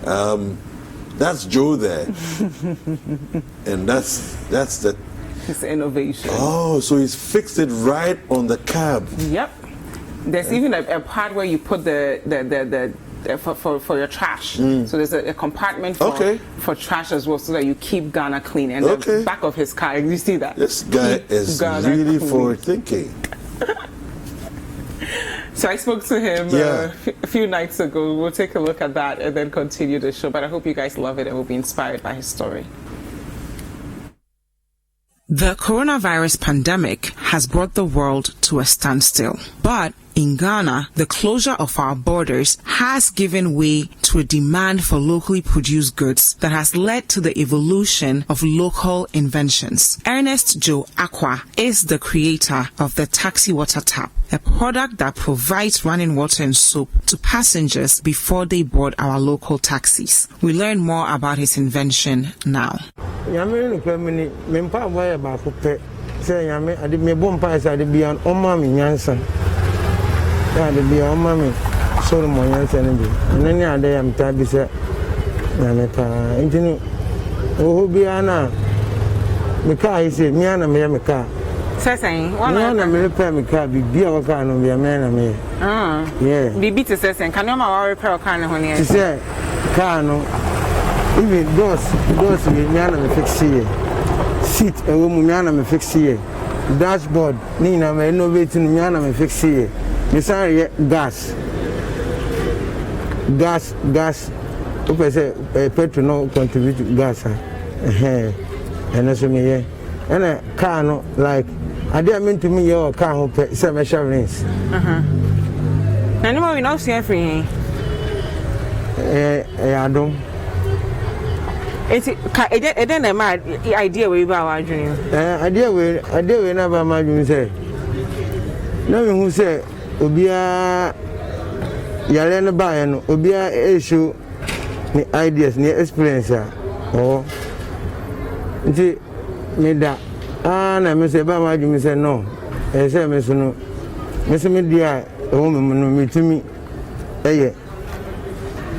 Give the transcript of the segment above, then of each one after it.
That's Joe there. And that's the... It's innovation. Oh, so he's fixed it right on the cab. Yep. There's even a part where you put the for your trash. So there's a compartment for trash as well, so that you keep Ghana clean. And the back of his car, you see that? This guy is really forward thinking. So I spoke to him a few nights ago. We'll take a look at that and then continue the show. But I hope you guys love it and will be inspired by his story. The coronavirus pandemic has brought the world to a standstill. But in Ghana, the closure of our borders has given way to a demand for locally produced goods that has led to the evolution of local inventions. Ernest Joe Aqua is the creator of the Taxi Water Tap, a product that provides running water and soap to passengers before they board our local taxis. We learn more about his invention now. The be on mammy, Solomon Yansen, and then I am Tabisa Yameka. Intinu, oh, Biana, Mika, he said, Miana, Miamika. Saying, one of repair Mika, be our kind of your man and me. Yeah. Be beat a session, can you repair a kind of honey? She said, Carno, even those with Miana fix here. Seat a woman, Miana fix here. Dashboard, Nina, may innovating Miana fix here. Misari gas. Open say petrol no contribute to gas. And that's me. And a car no like I didn't mean to me your car who pay 7 shillings. Anymore we not see everything. I don't. It then my idea we about our dream. Idea we never imagine say. No one who say Obia Yalena Bayan, Obia issue ni ideas, ni experience. Oh, me that. Na me say, Bama, you say no. I say, Miss No, Miss Media, a woman, me to me.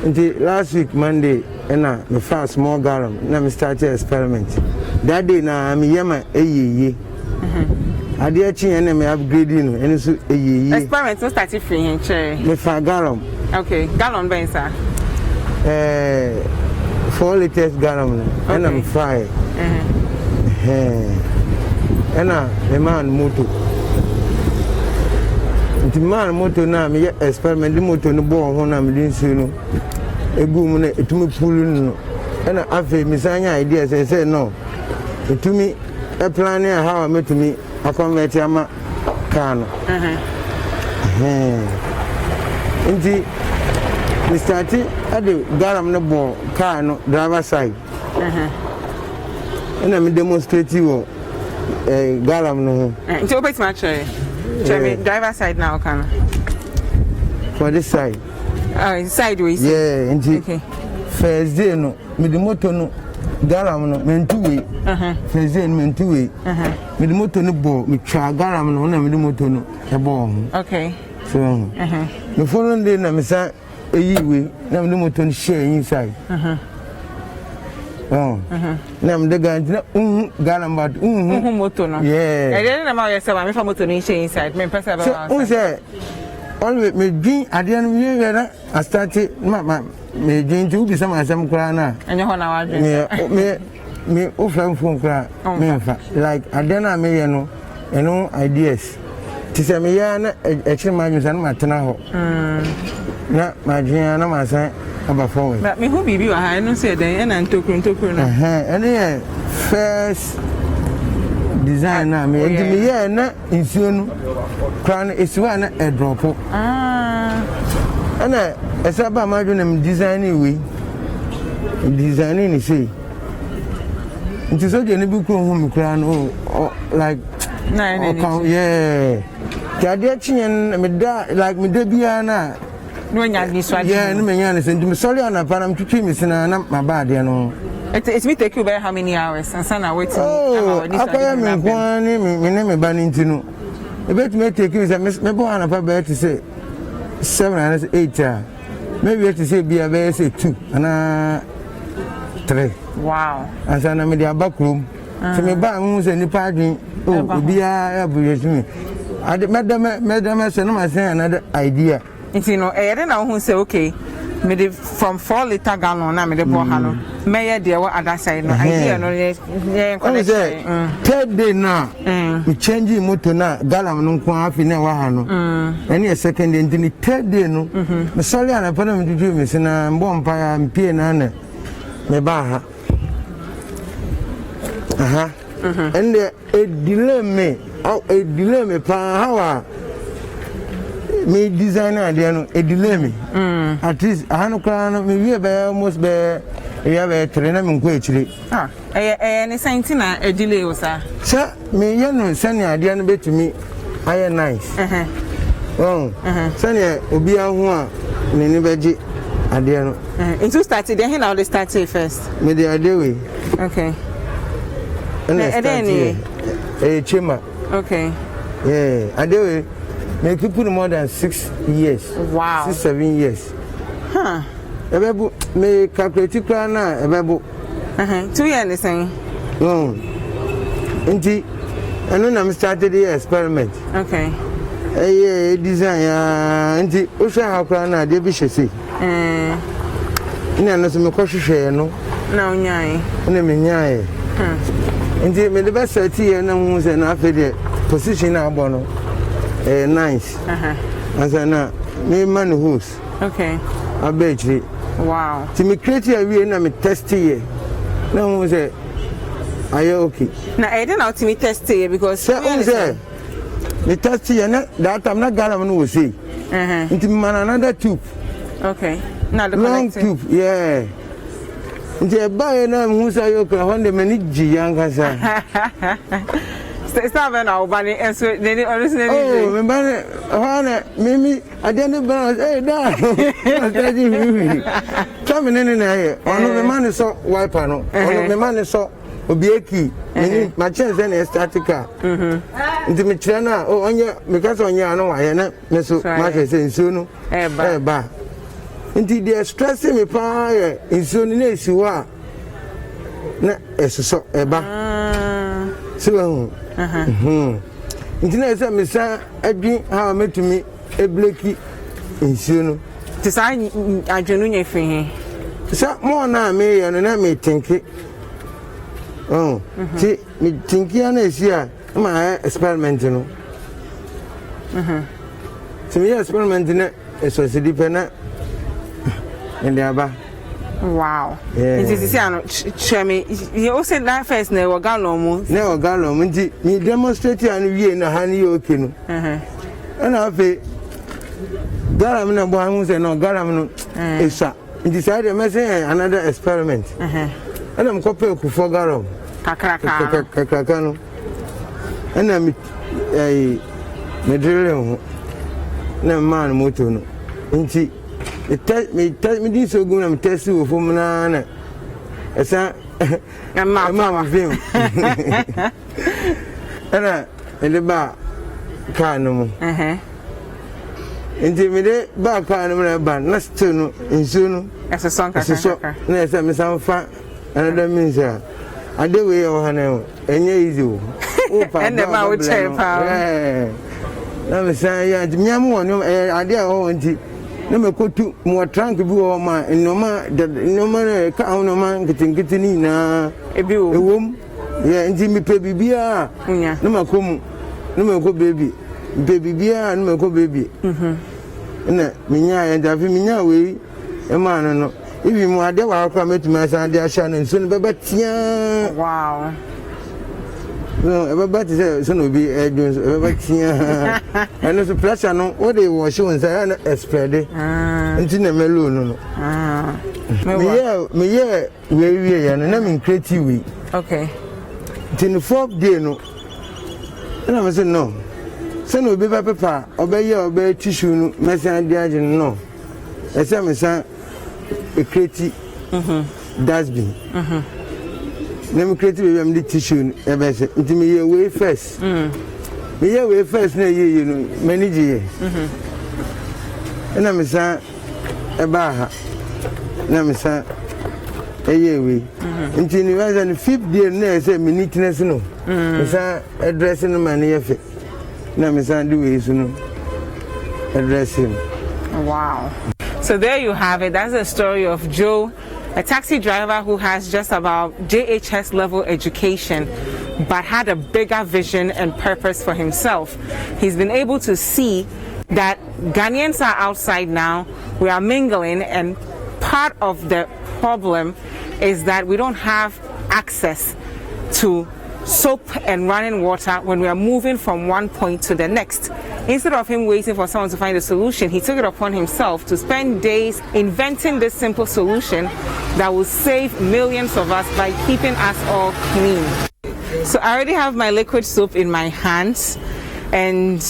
Until last week, Monday, and I me found small gallon. Now me started experiment. That day, now I'm yama ye. I did change and me upgrading and so experiment so started free in chair. Me for gallon. Okay, gallon ben sir. 4 liters gallon and I'm fine. And the man motor. The man motor now me experiment the motor no ball when I'm doing so. A boom it to me pulling and I have me saying ideas and say no. It to me a plan how I met to me. I come with Yama Kano. Indeed, we started at the Garam no ball, Kano, driver side. And I'm demonstrating Garam no. It's open my chair. Driver side now, Kano. For this side. Sideways. Yeah, indeed. Okay. First day, no, with the motor no. Garam no men 2 way. First day men 2 way. With the motor no ball, me try garam no na with the motor no e ball. Okay. So the following day na me say e way na with the motor share inside. Oh. Na me the garam but motor no. Yeah. I didn't know yourself me for motor no share inside. Me person about. So say always me drink at the end of I started me drink to be some crana. And you want to me offline phone cry. Like I don't know no ideas. To say me ya actually my son matana. Na my dream na my son about phone. But me who be I no say then and tokun. And first design na me me ya na insuno crown is one a drop. And as about my designing we designing is say it is so the book home crown or like yeah Kadiachi me da like me debiana no nya ni so yeah no me nya ni sorry on a panam to me na my bad you know. It's me take you by how many hours and son waiting. Oh, I me banning no. A bit may take you me born a to say 7 and 8. maybe to say be a say 2 and 3. Wow. And so I'm in the back room. So me ba mu say ni party oh be a abuyesi me. I madam say no say another idea. You know, I na who say okay. Me de from 4 liter gallon na me de bo ha no. Me dey what other side no idea no connection. Third day now. Me change motor na gallon no ko afi na wa ha no. Any a second day the third day no. Me sorry ana pa na me do me say na mbo mpa ya mpie na na me ba ha. And a delay me pa how me designer there a delay me at least I no crown me we be almost be we have a trainer me go actually any sign na a delay o sir me you know send idea no be to me I nice send obi ahu a me ni beji idea no it started then how they started first me the idea we okay and chima okay yeah idea me people more than 6 years. Wow. 6-7 years. Ebebu me calculate kra na ebebu. 2 years the same. Inti eno na me started the experiment. Okay. Design ya inti o sha ha kra na de bi hwese. Ina no so me kwhwehwe no. Na onyae. Na me nyae. Inti me de be set here na hu se na afi de position na abo no. Nice. As I know, me man who's okay. I bet you. Wow. To me create a way na me test here. No one say, are you okay? Now I don't know to me test here because say, me test here na that I'm not gonna no say. Into man another tube. Okay. Now the long tube, yeah. Into buy na who say you can hold the manage young sa. Stop now, Bunny, and so they honestly. Oh, Mimi, I didn't balance. Hey, da. Come in here. One of the man is so wipe panel. One of the man is so obieki. My chance and statica. Into me chana. Oh, on your because on your no, I know. Meso, Marcus saying soon. Ba. Into the stressing me pa in soon is you are. Na, so eba. So. Internet me say adwin how met me e bleki nsuo no ti say adwenu nya fi he sa mo na me ya no na me tinki ti me tinki ana esi a ma experiment no ti me experiment na so se dipena and aba. Wow. It is Chemi. You also that first never gallon. Never gallon. Me demonstrate and we na hani okay no. And I say garam na boy say no garam no esa. Decided me say another experiment. And I'm copy ku for garam. Kakraka no. And I me drill na man moto no. Nti me this so good I'm test you for na esa mama film ana ele ba car no mo nti me de ba car no na ba na still no nsu no esa song ka na esa me san fa another means ade we o hana enye easy o pa and ma wo che pa na me san ya mi am won ade a ho nti na me kotu mo trunk bi wo ma enoma ka ho ma nkitin na ebi wo ewom ye nti mi pe bibia na ma kom na me ko baby pe bibia na me ko baby na minya ya dafi minya we e ma no ibi mo ade wa akwa metuma asa ade ahia na nso ne beba tia wow no e beba ti se so no bi e dun e beba tia and so pressure no what they wash on say na spread nti na melo no me ye we ya na me creative we okay in the 4th day no and I say no say no be papa obey tissue no me say ade agin no e say me say e creative dustbin na me creative we am the tissue e be say nti me ye we first me ye we first na ye no manage ye and I say ebaha na misa eyewe nti ni waza ni 5th day na say me neatness no misa address no man yefe na misa do we so no address him. Wow. So there you have it. That's the story of Joe, a taxi driver who has just about JHS level education but had a bigger vision and purpose for himself. He's been able to see that Ghanaians are outside now, we are mingling, and part of the problem is that we don't have access to soap and running water when we are moving from one point to the next. Instead of him waiting for someone to find a solution, he took it upon himself to spend days inventing this simple solution that will save millions of us by keeping us all clean. So I already have my liquid soap in my hands and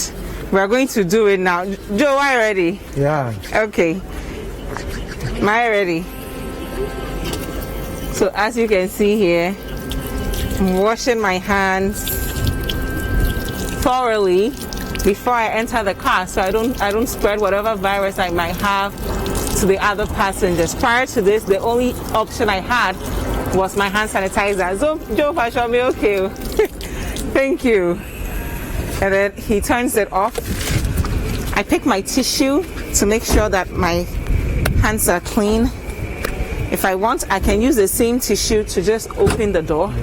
we're going to do it now. Joe, are you ready? Yeah. Okay. Am I ready? So as you can see here, I'm washing my hands thoroughly before I enter the car, so I don't spread whatever virus I might have to the other passengers. Prior to this, the only option I had was my hand sanitizer. So Joe, show me okay. Thank you. And then he turns it off. I pick my tissue to make sure that my hands are clean. If I want, I can use the same tissue to just open the door.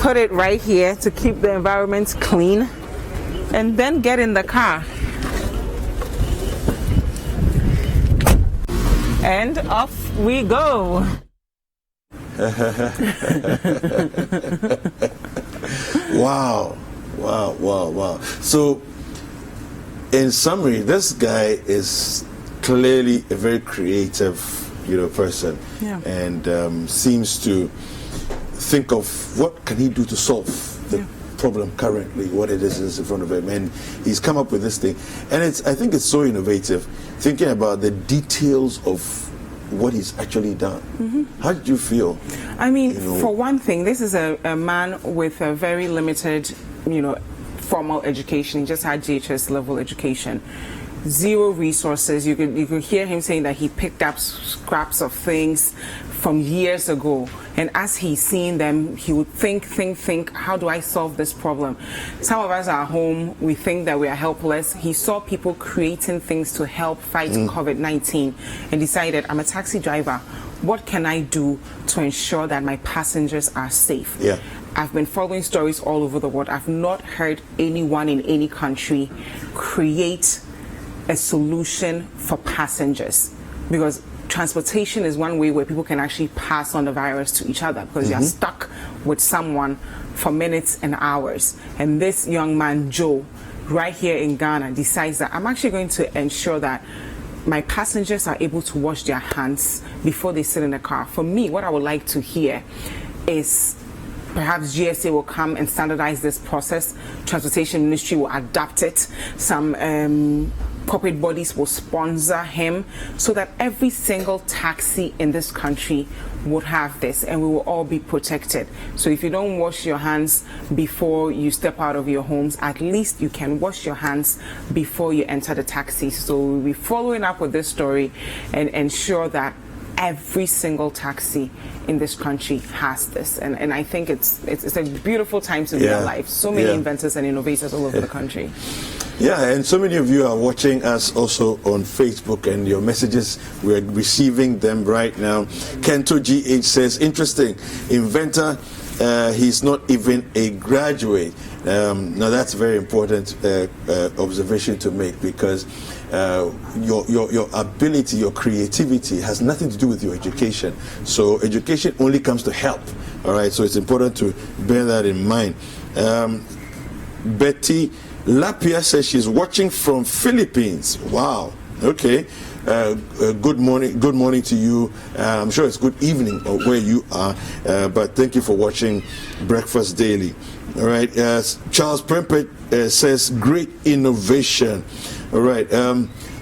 Put it right here to keep the environment clean. And then get in the car. And off we go. Wow. So, in summary, this guy is clearly a very creative, person, and seems to think of what can he do to solve the problem currently, what it is in front of him, and he's come up with this thing, and I think it's so innovative, thinking about the details of what he's actually done. How did you feel? I mean, for one thing, this is a man with a very limited, formal education. He just had JHS level education. Zero resources. You could hear him saying that he picked up scraps of things from years ago, and as he's seeing them, he would think, how do I solve this problem? Some of us are home, we think that we are helpless. He saw people creating things to help fight COVID-19 and decided, I'm a taxi driver, what can I do to ensure that my passengers are safe? I've been following stories all over the world. I've not heard anyone in any country create a solution for passengers, because transportation is one way where people can actually pass on the virus to each other, because you're stuck with someone for minutes and hours. And this young man, Joe, right here in Ghana, decides that I'm actually going to ensure that my passengers are able to wash their hands before they sit in the car. For me, what I would like to hear is perhaps GSA will come and standardize this process. Transportation Ministry will adapt it. Some corporate bodies will sponsor him so that every single taxi in this country would have this, and we will all be protected. So if you don't wash your hands before you step out of your homes, at least you can wash your hands before you enter the taxi. So we'll be following up with this story and ensure that every single taxi in this country has this, and I think it's a beautiful time to be alive. So many inventors and innovators all over the country. And so many of you are watching us also on Facebook, and your messages, we're receiving them right now. Kento GH says, interesting, inventor, he's not even a graduate. Now that's a very important observation to make, because your ability, your creativity has nothing to do with your education. So education only comes to help. All right, so it's important to bear that in mind. Betty Lapia says she's watching from Philippines. Wow. Okay. Good morning to you. I'm sure it's good evening where you are, but thank you for watching Breakfast Daily. All right. Charles Prempet says great innovation. All right.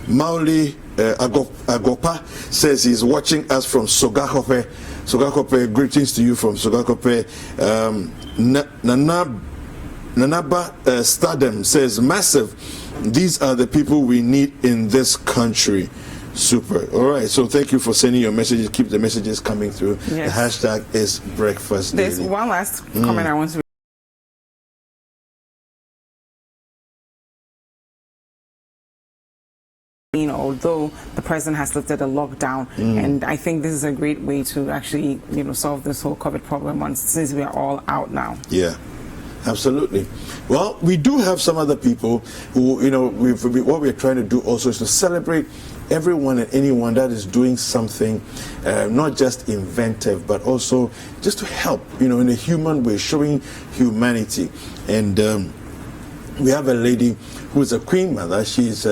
Mauli Agopa says he's watching us from Sogakope. Sogakope, greetings to you from Sogakope. Nanaba Stardom says massive. These are the people we need in this country. Super. All right. So thank you for sending your messages. Keep the messages coming through. Yes. The hashtag is Breakfast Daily. There's one last comment I want to. Although the president has lifted a lockdown, and I think this is a great way to actually, solve this whole COVID problem since we are all out now. Yeah, absolutely. Well, we do have some other people who, what we're trying to do also is to celebrate everyone and anyone that is doing something, not just inventive, but also just to help, in a human way, showing humanity. And we have a lady who is a queen mother. She's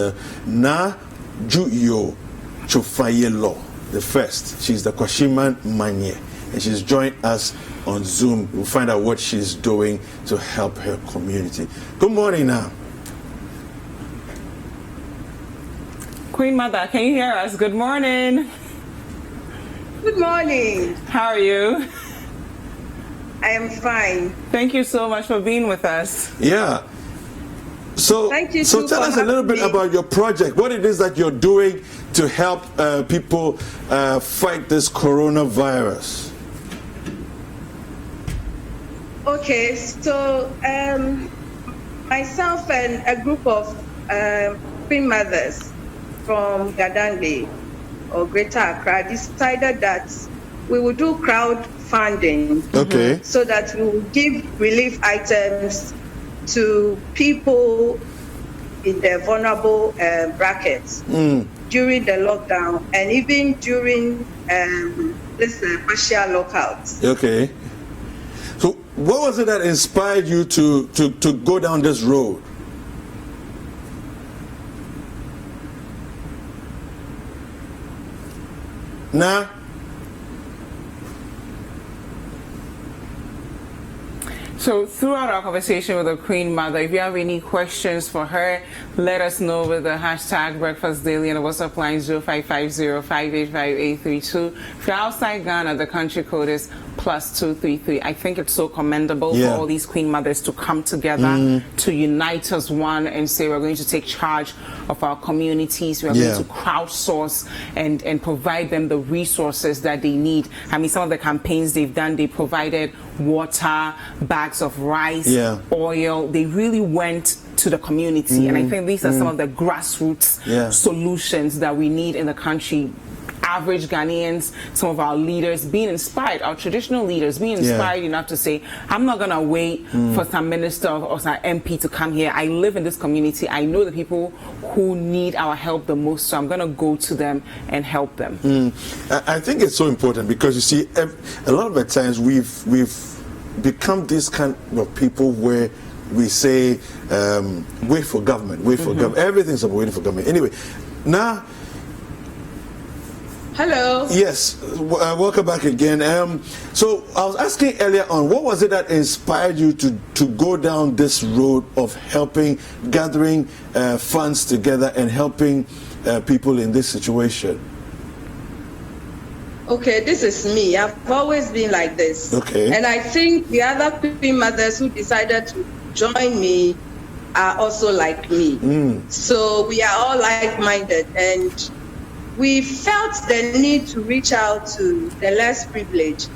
Na Juyo Chofayelo the first. She's the Kwashiman Manye, and she's joined us on Zoom. We'll find out what she's doing to help her community. Good morning now. Queen Mother, can you hear us? Good morning. Good morning. How are you? I am fine. Thank you so much for being with us. Yeah. So, Thank you so tell us a little bit about your project, what it is that you're doing to help people fight this coronavirus. Okay, so myself and a group of queen mothers from Gadangbe or Greater Accra decided that we would do crowdfunding, so that we will give relief items to people in the vulnerable brackets during the lockdown and even during this partial lockout. Okay. So what was it that inspired you to go down this road? Nah. So throughout our conversation with the Queen Mother, if you have any questions for her, let us know with the hashtag Breakfast Daily and the WhatsApp line 0550-585-832. If you're outside Ghana, the country code is +233. I think it's so commendable for all these Queen Mothers to come together, to unite as one and say we're going to take charge of our communities. We're going to crowdsource and provide them the resources that they need. I mean, some of the campaigns they've done, they provided water, bags of rice, oil. They really went to the community. And I think these are some of the grassroots solutions that we need in the country. Average Ghanaians, some of our leaders being inspired, our traditional leaders being inspired enough to say, I'm not going to wait for some minister or some MP to come here. I live in this community. I know the people who need our help the most, so I'm going to go to them and help them. I think it's so important because, you see, a lot of the times we've become this kind of people where we say, wait for government, wait for government. Everything's about waiting for government. Anyway, now, hello. Yes, welcome back again. So I was asking earlier on, what was it that inspired you to go down this road of gathering funds together and helping people in this situation? Okay, this is me. I've always been like this. Okay. And I think the other queen mothers who decided to join me are also like me. So we are all like-minded, and we felt the need to reach out to the less privileged.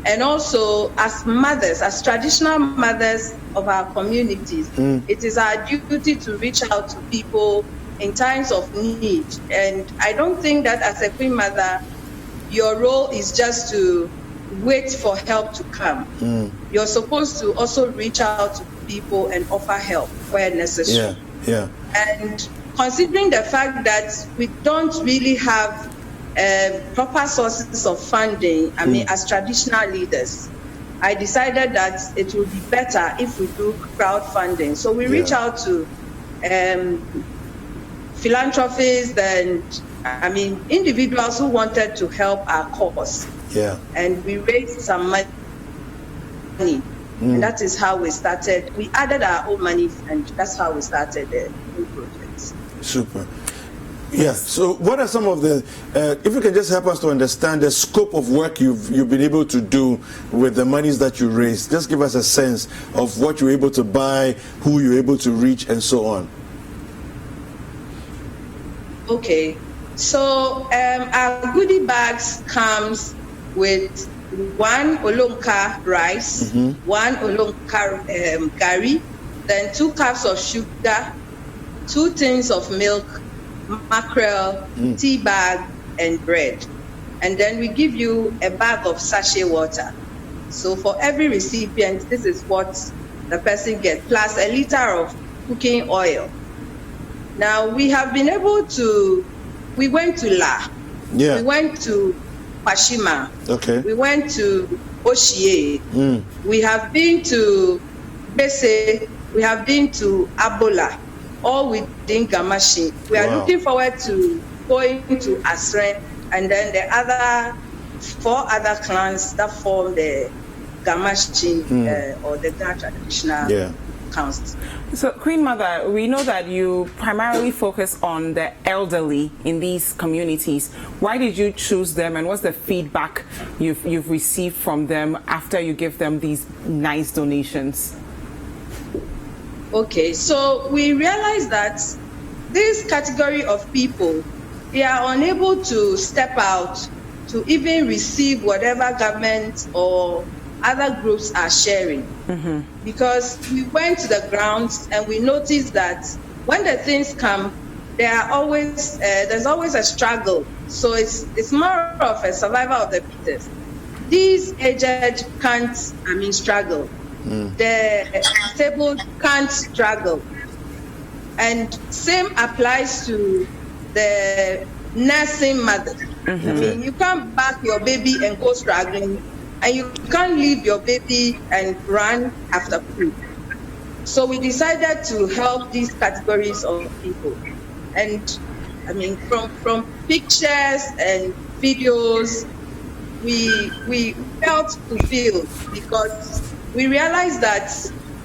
And also, as mothers, as traditional mothers of our communities, it is our duty to reach out to people in times of need. And I don't think that as a queen mother, your role is just to wait for help to come. You're supposed to also reach out to people and offer help where necessary. And considering the fact that we don't really have proper sources of funding, I mean, as traditional leaders, I decided that it would be better if we do crowdfunding. So we reach out to philanthropists and, I mean, individuals who wanted to help our cause. And we raised some money. And that is how we started. We added our own money, and that's how we started the new project. Super. So what are some of the, if you can just help us to understand the scope of work you've been able to do with the monies that you raised. Just give us a sense of what you're able to buy, who you're able to reach, and so on. Okay. So our goodie bags comes with 1 olonka rice, 1 olonka gari, then 2 cups of sugar, 2 tins of milk, mackerel, tea bag, and bread. And then we give you a bag of sachet water. So for every recipient, this is what the person gets, plus a liter of cooking oil. Now we have been able to, we went to La, we went to Pashima, we went to Oshie, we have been to Bese, we have been to Abola, all within Gamashi. We are looking forward to going to Asren, and then the other 4 other clans that form the Gamashi or the Ghana traditional council. So, Queen Mother, we know that you primarily focus on the elderly in these communities. Why did you choose them, and what's the feedback you've received from them after you give them these nice donations? Okay, so we realized that this category of people, they are unable to step out to even receive whatever government or other groups are sharing. Because we went to the grounds and we noticed that when the things come, there's always a struggle. So it's more of a survival of the fittest. These aged can't, struggle. The disabled can't struggle. And same applies to the nursing mother. You can't back your baby and go struggling, and you can't leave your baby and run after food. So we decided to help these categories of people. And from pictures and videos, we felt fulfilled, because we realized that,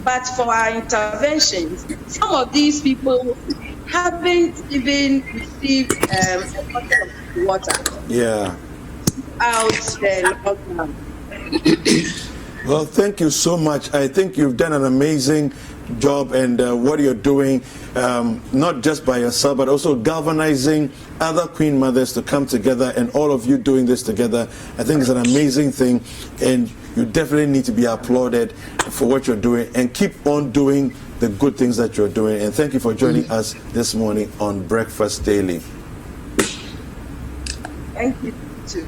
but for our interventions, some of these people haven't even received a bottle of water out the lockdown. Well, thank you so much. I think you've done an amazing job, and what you're doing, not just by yourself, but also galvanizing other Queen Mothers to come together, and all of you doing this together, I think is an amazing thing, and you definitely need to be applauded for what you're doing, and keep on doing the good things that you're doing. And thank you for joining us this morning on Breakfast Daily. Thank you too.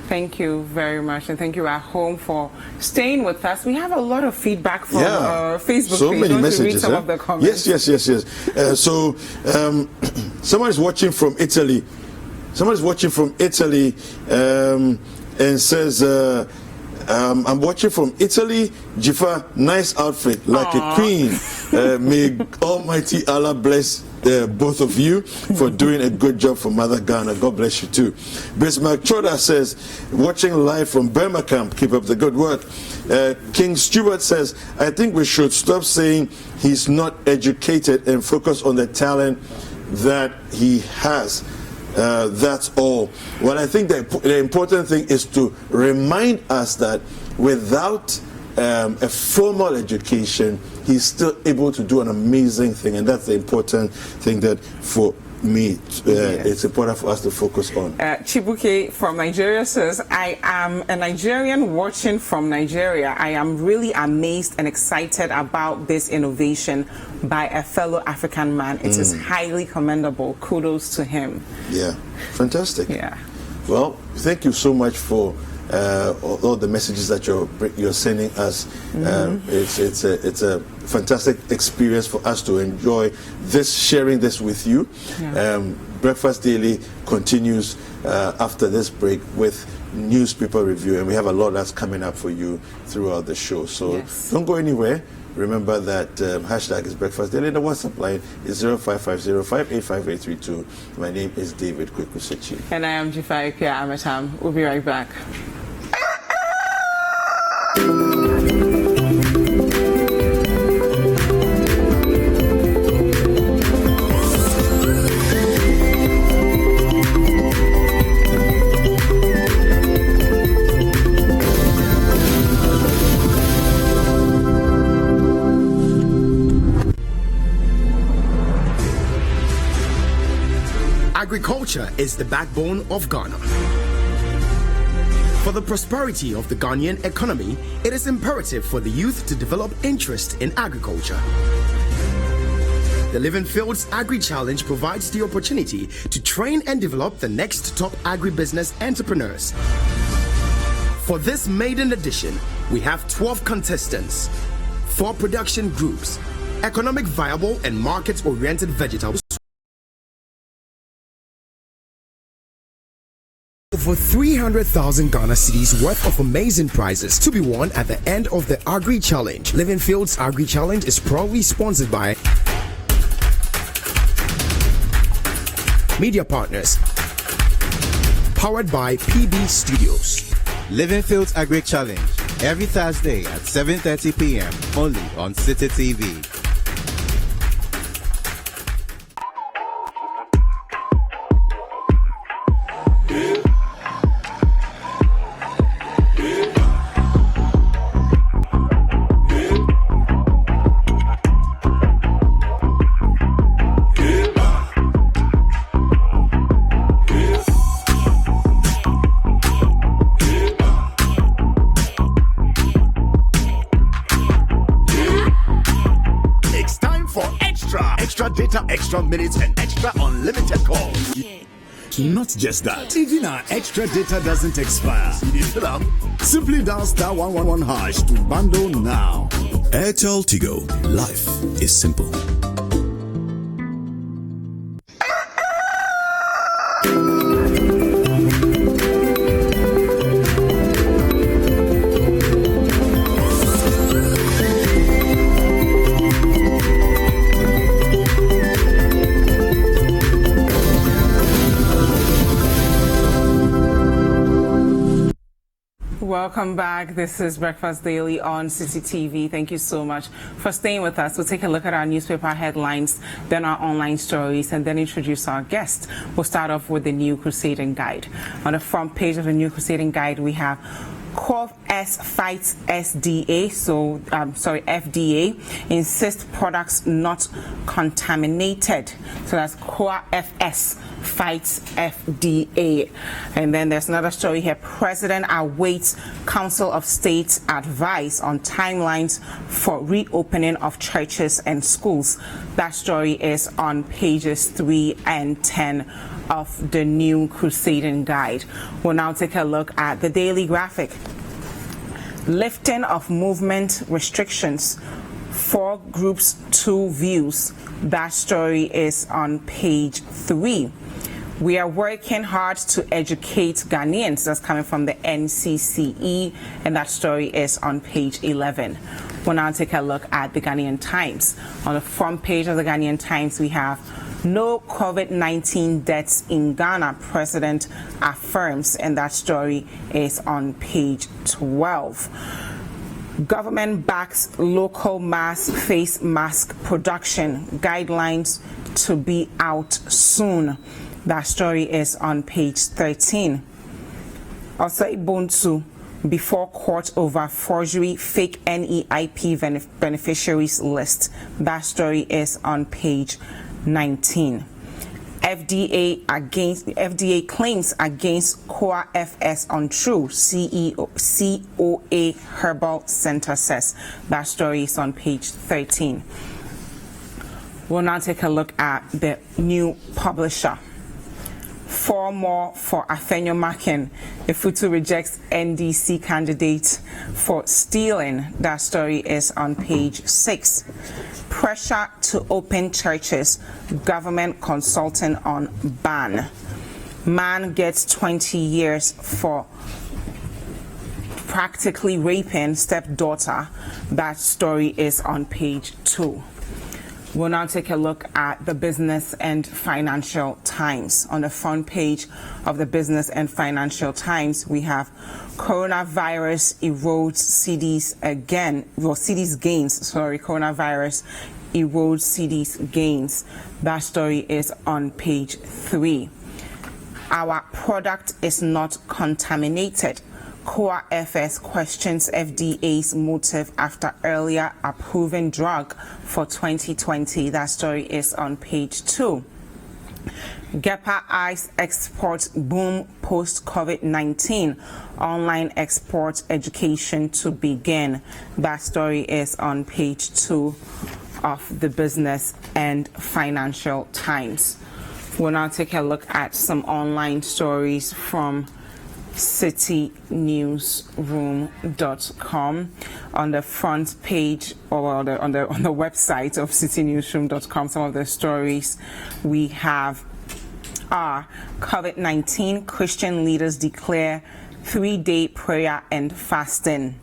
Thank you very much, and thank you at home for staying with us. We have a lot of feedback from our Facebook so page. Many messages. To read some of the comments. Yes. So someone is watching from Italy. And says, I'm watching from Italy. Jifa, nice outfit, like a queen. May Almighty Allah bless both of you for doing a good job for Mother Ghana. God bless you too. Bismarck Choda says, watching live from Birmingham. Keep up the good work. King Stewart says, I think we should stop saying he's not educated and focus on the talent that he has. That's all. Well, I think the important thing is to remind us that without a formal education, he's still able to do an amazing thing, and that's the important thing that for me it's important for us to focus on. Chibuke from Nigeria says, I am a Nigerian watching from Nigeria. I am really amazed and excited about this innovation by a fellow African man. It is highly commendable. Kudos to him. Yeah, fantastic. Yeah. Well, thank you so much for all the messages that you're sending us. It's a fantastic experience for us to enjoy this, sharing this with you. Breakfast Daily continues after this break with newspaper review, and we have a lot that's coming up for you throughout the show. So don't go anywhere. Remember that hashtag is Breakfast Daily. The WhatsApp line is 0550-585-832. My name is David Kwekusechi. And I am Jifai Pia Amatam. We'll be right back. Agri-culture Agriculture is the backbone of Ghana. For the prosperity of the Ghanaian economy, it is imperative for the youth to develop interest in agriculture. The Living Fields Agri-challenge provides the opportunity to train and develop the next top agribusiness entrepreneurs. For this maiden edition, we have 12 contestants, 4 production groups, economic viable and market-oriented vegetables, over 300,000 Ghana cedis worth of amazing prizes to be won at the end of the Agri-challenge. Living Fields Agri-challenge is proudly sponsored by media partners, powered by PB Studios. Living Fields Agri-challenge every Thursday at 7:30 p.m. only on Citi TV. Extra data, extra minutes, and extra unlimited calls. Not just that, even our extra data doesn't expire. Simply dial *111# to bundle now. Airtel Tigo. Life is simple. Welcome back. This is Breakfast Daily on Citi TV. Thank you so much for staying with us. We'll take a look at our newspaper headlines, then our online stories, and then introduce our guest. We'll start off with the New Crusading Guide. On the front page of the New Crusading Guide, we have COFS fights FDA, FDA, insists products not contaminated. So that's COFS fights FDA. And then there's another story here. President awaits Council of State's advice on timelines for reopening of churches and schools. That story is on pages 3 and 10 of the New Crusading Guide. We'll now take a look at the Daily Graphic. Lifting of movement restrictions, 4 groups, 2 views. That story is on page 3. We are working hard to educate Ghanaians. That's coming from the NCCE, and that story is on page 11. We'll now take a look at the Ghanaian Times. On the front page of the Ghanaian Times, we have no COVID-19 deaths in Ghana, President affirms, and that story is on page 12. Government backs local face mask production, guidelines to be out soon. That story is on page 13. Osei Bonsu before court over forgery fake NEIP beneficiaries list. That story is on page 19. FDA claims against COA FS untrue, COA Herbal Center says. That story is on page 13. We'll now take a look at the new publisher. 4 more for Afenyo Makin. Ifutu rejects NDC candidate for stealing. That story is on page 6. Pressure to open churches. Government consulting on ban. Man gets 20 years for practically raping stepdaughter. That story is on page 2. We'll now take a look at the Business and Financial Times. On the front page of the Business and Financial Times, we have coronavirus erodes CDs again. Well, CDs gains, coronavirus erodes CDs gains. That story is on page 3. Our product is not contaminated. COA FS questions FDA's motive after earlier approving drug for 2020. That story is on page 2. Gepa ice exports boom post-COVID-19. Online export education to begin. That story is on page 2 of the Business and Financial Times. We'll now take a look at some online stories from citynewsroom.com. On the front page, or on the website of citynewsroom.com, some of the stories we have are COVID-19, Christian leaders declare 3-day prayer and fasting.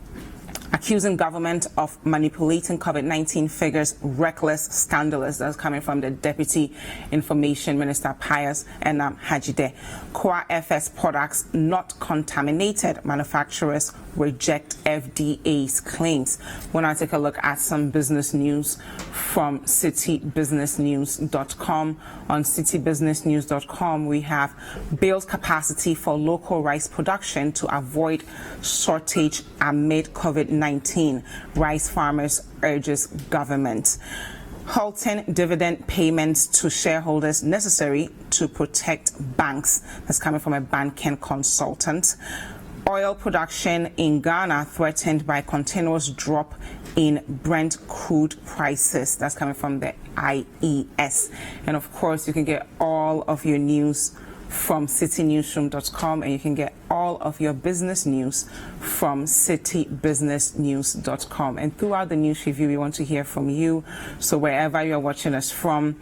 Accusing government of manipulating COVID-19 figures, reckless, scandalous. That's coming from the Deputy Information Minister Pius Enam Hajide. Core FS products not contaminated. Manufacturers reject FDA's claims. We'll now take a look at some business news from citybusinessnews.com. On citybusinessnews.com, we have build capacity for local rice production to avoid shortage amid COVID-19. Rice farmers urges government. Halting dividend payments to shareholders necessary to protect banks. That's coming from a banking consultant. Oil production in Ghana threatened by continuous drop in Brent crude prices. That's coming from the IES. And of course, you can get all of your news from citynewsroom.com, and you can get all of your business news from citybusinessnews.com. And throughout the news review, we want to hear from you. So wherever you're watching us from,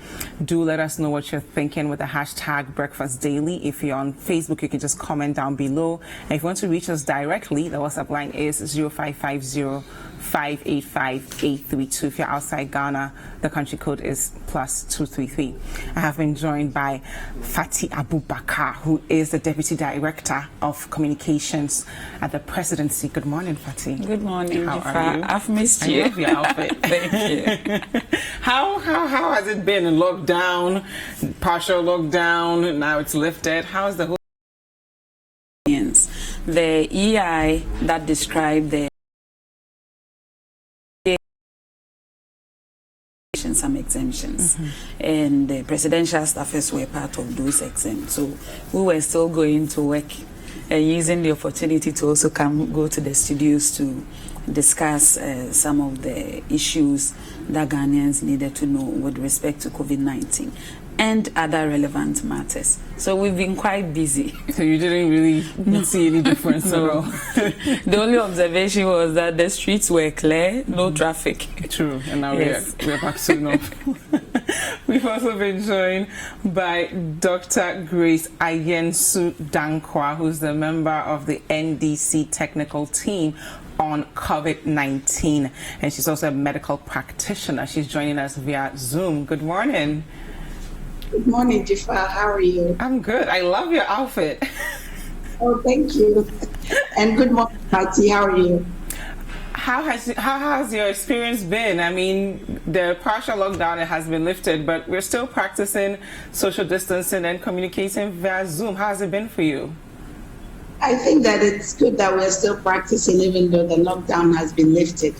do let us know what you're thinking with the hashtag Breakfast Daily. If you're on Facebook, you can just comment down below. And if you want to reach us directly, the WhatsApp line is 0550-585-832. If you're outside Ghana, the country code is +233. I have been joined by Fatty Abubakar, who is the Deputy Director of Communications at the Presidency. Good morning, Fatty. Good morning. How are you? I've missed you. I love your outfit. Thank you. How has it been? Lockdown, partial lockdown, now it's lifted. How is the whole? The EI that described the some exemptions, and the presidential staffers were part of those exempts. So we were still going to work and using the opportunity to also go to the studios to discuss some of the issues that Ghanaians needed to know with respect to COVID-19 and other relevant matters. So we've been quite busy. So you didn't really see any difference at all? The only observation was that the streets were clear, no traffic. True, and now yes. we're back to normal. We've also been joined by Dr. Grace Ayensu Dankwa, who's the member of the NDC technical team on COVID-19, and she's also a medical practitioner. She's joining us via Zoom. Good morning. Good morning, Jifa. How are you? I'm good. I love your outfit. Oh, thank you. And good morning, Patty. How are you? How has your experience been? I mean, the partial lockdown has been lifted, but we're still practicing social distancing and communicating via Zoom. How has it been for you? I think that it's good that we're still practicing even though the lockdown has been lifted.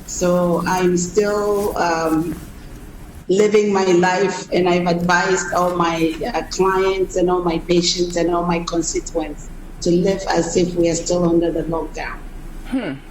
So I'm still living my life, and I've advised all my clients and all my patients and all my constituents to live as if we are still under the lockdown.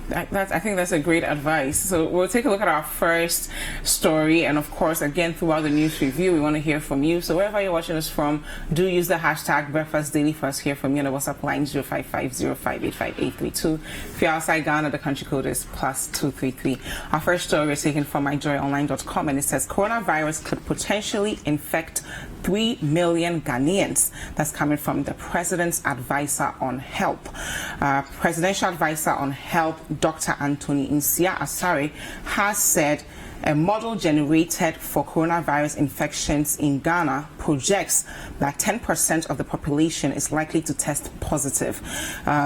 I think that's a great advice. So we'll take a look at our first story, and of course, again, throughout the news review, we want to hear from you. So wherever you're watching us from, do use the hashtag Breakfast Daily for us. Hear from you on the WhatsApp line 0550-585-832. If you're outside Ghana, the country code is +233. Our first story is taken from myjoyonline.com, and it says coronavirus could potentially infect 3 million Ghanaians. That's coming from the President's Advisor on Health. Presidential Advisor on Health, Dr. Anthony Nsia Asare, has said a model generated for coronavirus infections in Ghana projects that 10% of the population is likely to test positive.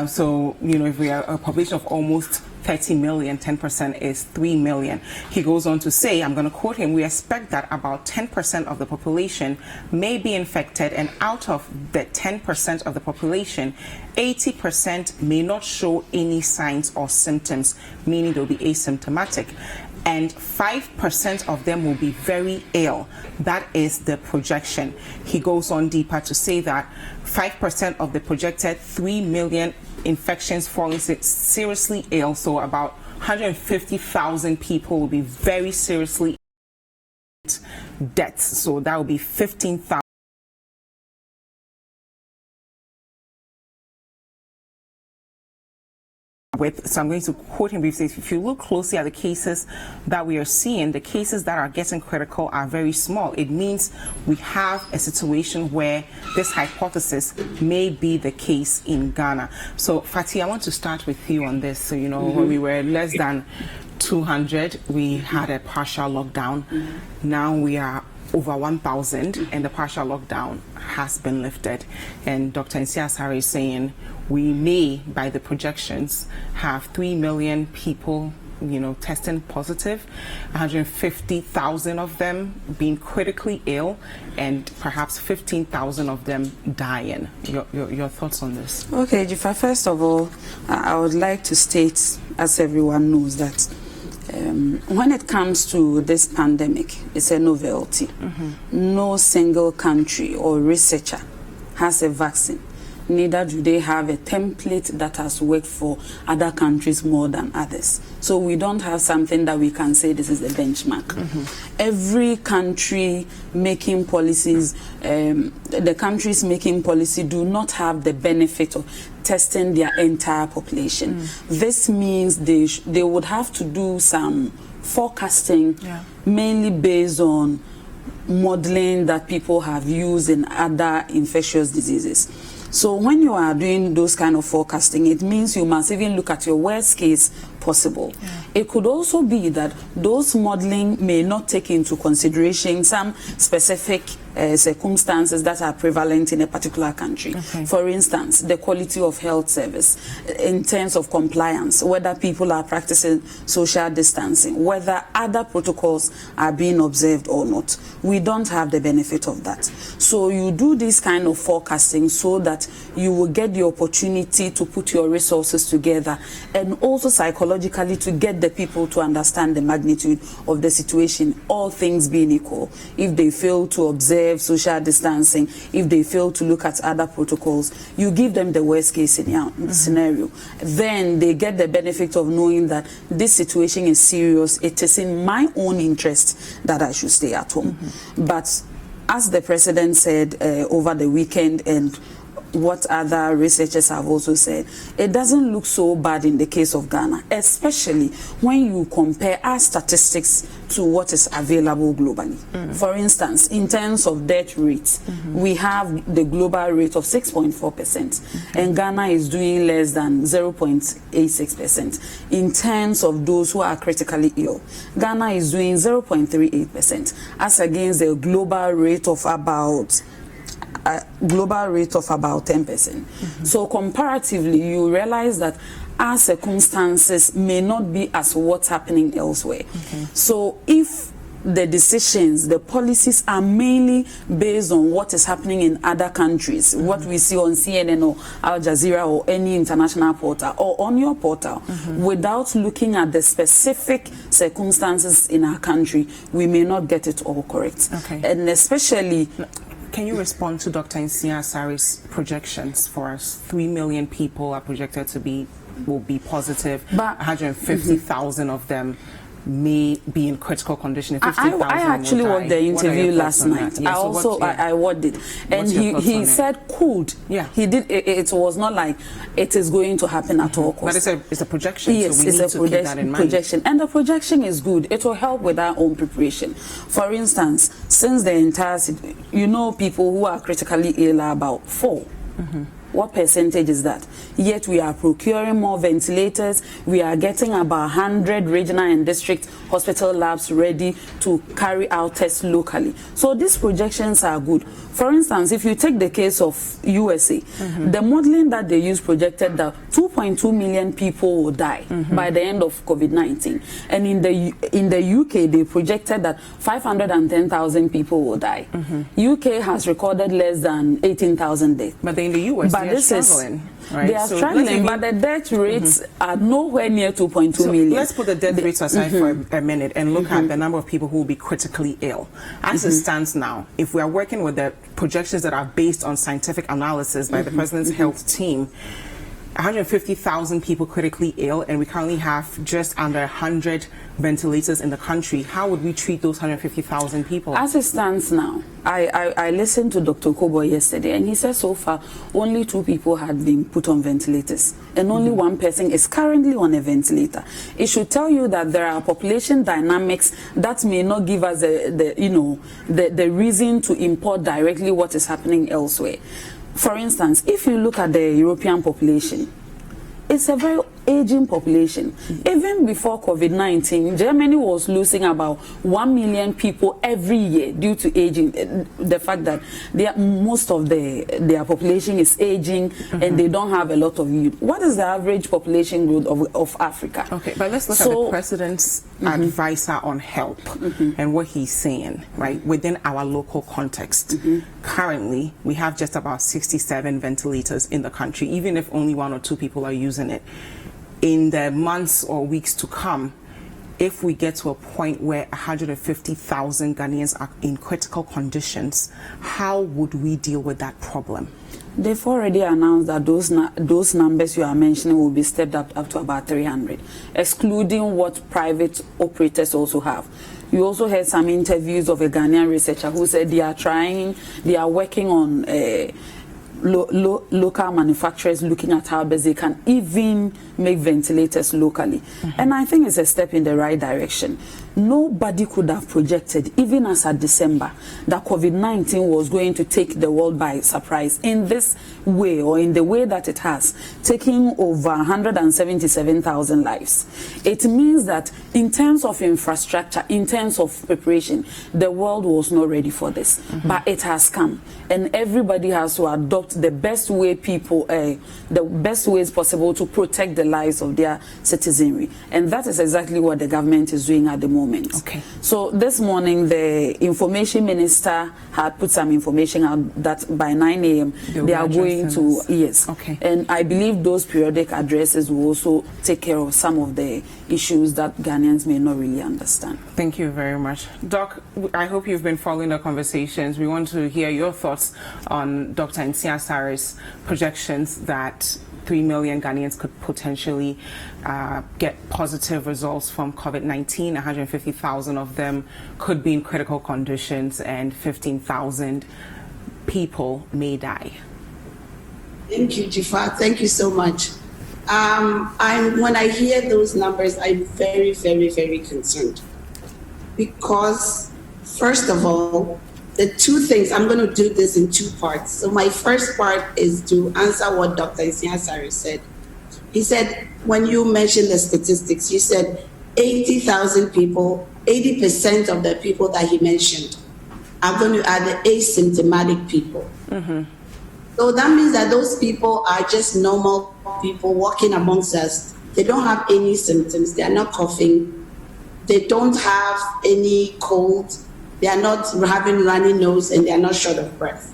So, you know, if we are a population of almost 30 million, 10% is 3 million. He goes on to say, I'm going to quote him, we expect that about 10% of the population may be infected, and out of the 10% of the population, 80% may not show any signs or symptoms, meaning they'll be asymptomatic. and 5% of them will be very ill. That is the projection. He goes on deeper to say that 5% of the projected 3 million infections falling seriously ill, so about 150,000 people will be very seriously deaths. So that will be 15,000. So I'm going to quote him briefly. If you look closely at the cases that we are seeing, the cases that are getting critical are very small. It means we have a situation where this hypothesis may be the case in Ghana. So Fatih, I want to start with you on this. So, you know, when we were less than 200, we had a partial lockdown. Now we are over 1,000 and the partial lockdown has been lifted. And Dr. Nsiah is saying we may, by the projections, have 3 million people, you know, testing positive, 150,000 of them being critically ill, and perhaps 15,000 of them dying. Your thoughts on this? Okay, Jifa, first of all, I would like to state, as everyone knows, that when it comes to this pandemic, it's a novelty. No single country or researcher has a vaccine. Neither do they have a template that has worked for other countries more than others. So we don't have something that we can say this is the benchmark. Every country making policies, the countries making policy do not have the benefit of testing their entire population. This means they would have to do some forecasting, mainly based on modeling that people have used in other infectious diseases. So when you are doing those kind of forecasting, it means you must even look at your worst case possible. It could also be that those modeling may not take into consideration some specific circumstances that are prevalent in a particular country. For instance, the quality of health service in terms of compliance, whether people are practicing social distancing, whether other protocols are being observed or not. We don't have the benefit of that. So you do this kind of forecasting so that you will get the opportunity to put your resources together, and also psychologically to get the people to understand the magnitude of the situation, all things being equal. If they fail to observe social distancing, if they fail to look at other protocols, you give them the worst case scenario. Then they get the benefit of knowing that this situation is serious. It is in my own interest that I should stay at home. But as the president said over the weekend, and what other researchers have also said, it doesn't look so bad in the case of Ghana, especially when you compare our statistics to what is available globally. For instance, in terms of death rates, we have the global rate of 6.4%, and Ghana is doing less than 0.86%. In terms of those who are critically ill, Ghana is doing 0.38%, as against the global rate of about 10%. So comparatively, you realize that our circumstances may not be as what's happening elsewhere. So if the decisions, the policies are mainly based on what is happening in other countries, what we see on CNN or Al Jazeera or any international portal or on your portal, without looking at the specific circumstances in our country, we may not get it all correct. And especially... Can you respond to Dr. Nsiah's projections for us? 3 million people are projected to will be positive, but 150,000 of them may be in critical condition. I actually watched the interview last night. Yes, I watched it, and he said could. He did. It was not like it is going to happen at all costs. But it's a projection. Yes, so we need to keep that in mind. Projection, and the projection is good. It will help with our own preparation. For instance, since the entire, people who are critically ill are about 4. What percentage is that? Yet we are procuring more ventilators. We are getting about 100 regional and district hospital labs ready to carry out tests locally. So these projections are good. For instance, if you take the case of USA, the modeling that they use projected that 2.2 million people will die by the end of COVID-19. And in the UK, they projected that 510,000 people will die. UK has recorded less than 18,000 deaths. But in the US, but this struggling. Right? They are struggling, but the death rates are nowhere near 2.2 million. Let's put the death rates aside for a minute and look at the number of people who will be critically ill. As it stands now, if we are working with the projections that are based on scientific analysis by the President's health team, 150,000 people critically ill, and we currently have just under 100 ventilators in the country. How would we treat those 150,000 people? As it stands now, I listened to Dr. Kobo yesterday, and he said so far only 2 people had been put on ventilators, and only 1 person is currently on a ventilator. It should tell you that there are population dynamics that may not give us the reason to import directly what is happening elsewhere. For instance, if you look at the European population, it's a very aging population. Even before COVID-19, Germany was losing about 1 million people every year due to aging. The fact that most of their population is aging and they don't have a lot of youth. What is the average population growth of Africa? Okay, but let's look at the President's advisor on health and what he's saying, right, within our local context. Currently, we have just about 67 ventilators in the country, even if only 1 or 2 people are using it. In the months or weeks to come, if we get to a point where 150,000 Ghanaians are in critical conditions, how would we deal with that problem? They've already announced that those numbers you are mentioning will be stepped up to about 300, excluding what private operators also have. You also heard some interviews of a Ghanaian researcher who said they are working on local manufacturers looking at how best they can even make ventilators locally. And I think it's a step in the right direction. Nobody could have projected, even as at December, that COVID-19 was going to take the world by surprise in this way, or in the way that it has, taking over 177,000 lives. It means that in terms of infrastructure, in terms of preparation, the world was not ready for this. But it has come, and everybody has to adopt the best way the best ways possible to protect the lives of their citizenry. And that is exactly what the government is doing at the moment. Okay. So this morning, the information minister had put some information out that by 9 a.m. they are going to, yes. Okay. And I believe those periodic addresses will also take care of some of the issues that Ghanaians may not really understand. Thank you very much. Doc, I hope you've been following the conversations. We want to hear your thoughts on Dr. Nsiah-Sare's projections that 3 million Ghanaians could potentially get positive results from COVID-19. 150,000 of them could be in critical conditions, and 15,000 people may die. Thank you, Jifa. Thank you so much. When I hear those numbers, I'm very, very, very concerned. Because, first of all, the 2 things, I'm going to do this in 2 parts. So my first part is to answer what Dr. Nsiah-Sare said. He said, when you mentioned the statistics, you said 80,000 people, 80% of the people that he mentioned are the asymptomatic people. So that means that those people are just normal people walking amongst us. They don't have any symptoms. They are not coughing. They don't have any cold. They are not having runny nose, and they are not short of breath.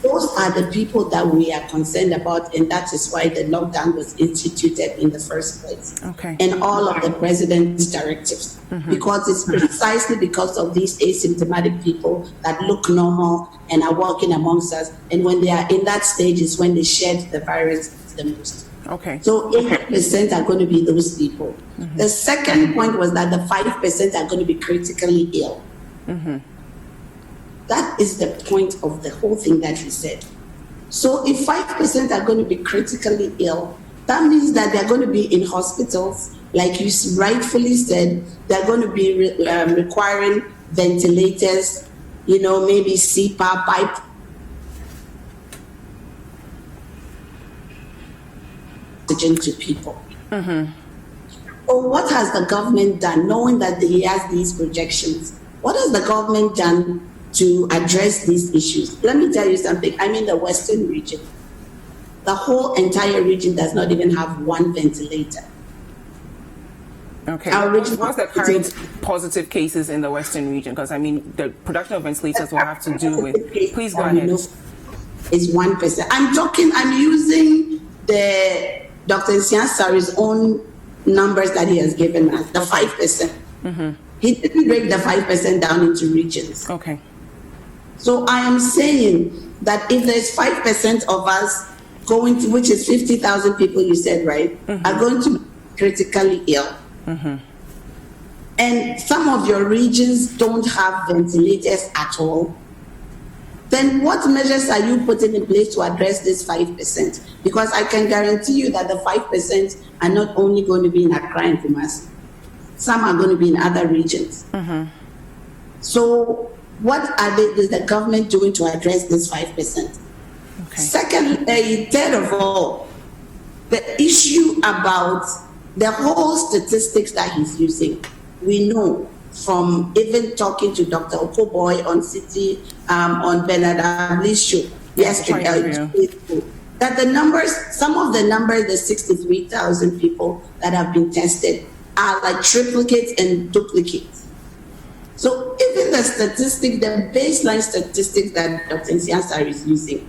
Those are the people that we are concerned about, and that is why the lockdown was instituted in the first place. And all of the president's directives, because it's precisely because of these asymptomatic people that look normal and are walking amongst us, and when they are in that stage is when they shed the virus the most. So 80% are going to be those people. The second point was that the 5% are going to be critically ill. That is the point of the whole thing that he said. So if 5% are going to be critically ill, that means that they're going to be in hospitals, like you rightfully said. They're going to be requiring ventilators, maybe CPAP, pipe. To people. Or what has the government done, knowing that he has these projections? What has the government done to address these issues? Let me tell you something. I'm in the Western region. The whole entire region does not even have 1 ventilator. What's the current positive cases in the Western region? Because, the production of ventilators will have to do with... Please go ahead. is 1%. I'm using the Dr. Nsiasari's own numbers that he has given us, the 5%. Mm-hmm. He didn't break the 5% down into regions. Okay. So I am saying that if there's 5% of us going to, which is 50,000 people, you said, right, are going to be critically ill. And some of your regions don't have ventilators at all, then what measures are you putting in place to address this 5%? Because I can guarantee you that the 5% are not only going to be in Accra and Kumasi. Some are going to be in other regions. So what is the government doing to address this 5%? Okay. Third of all, the issue about the whole statistics that he's using, we know from even talking to Dr. Okoboy on Citi, on Bernard Abli's show yesterday, that the numbers, some of the numbers, the 63,000 people that have been tested are like triplicates and duplicates. So even the statistics, the baseline statistics that Dr. Nsiasari is using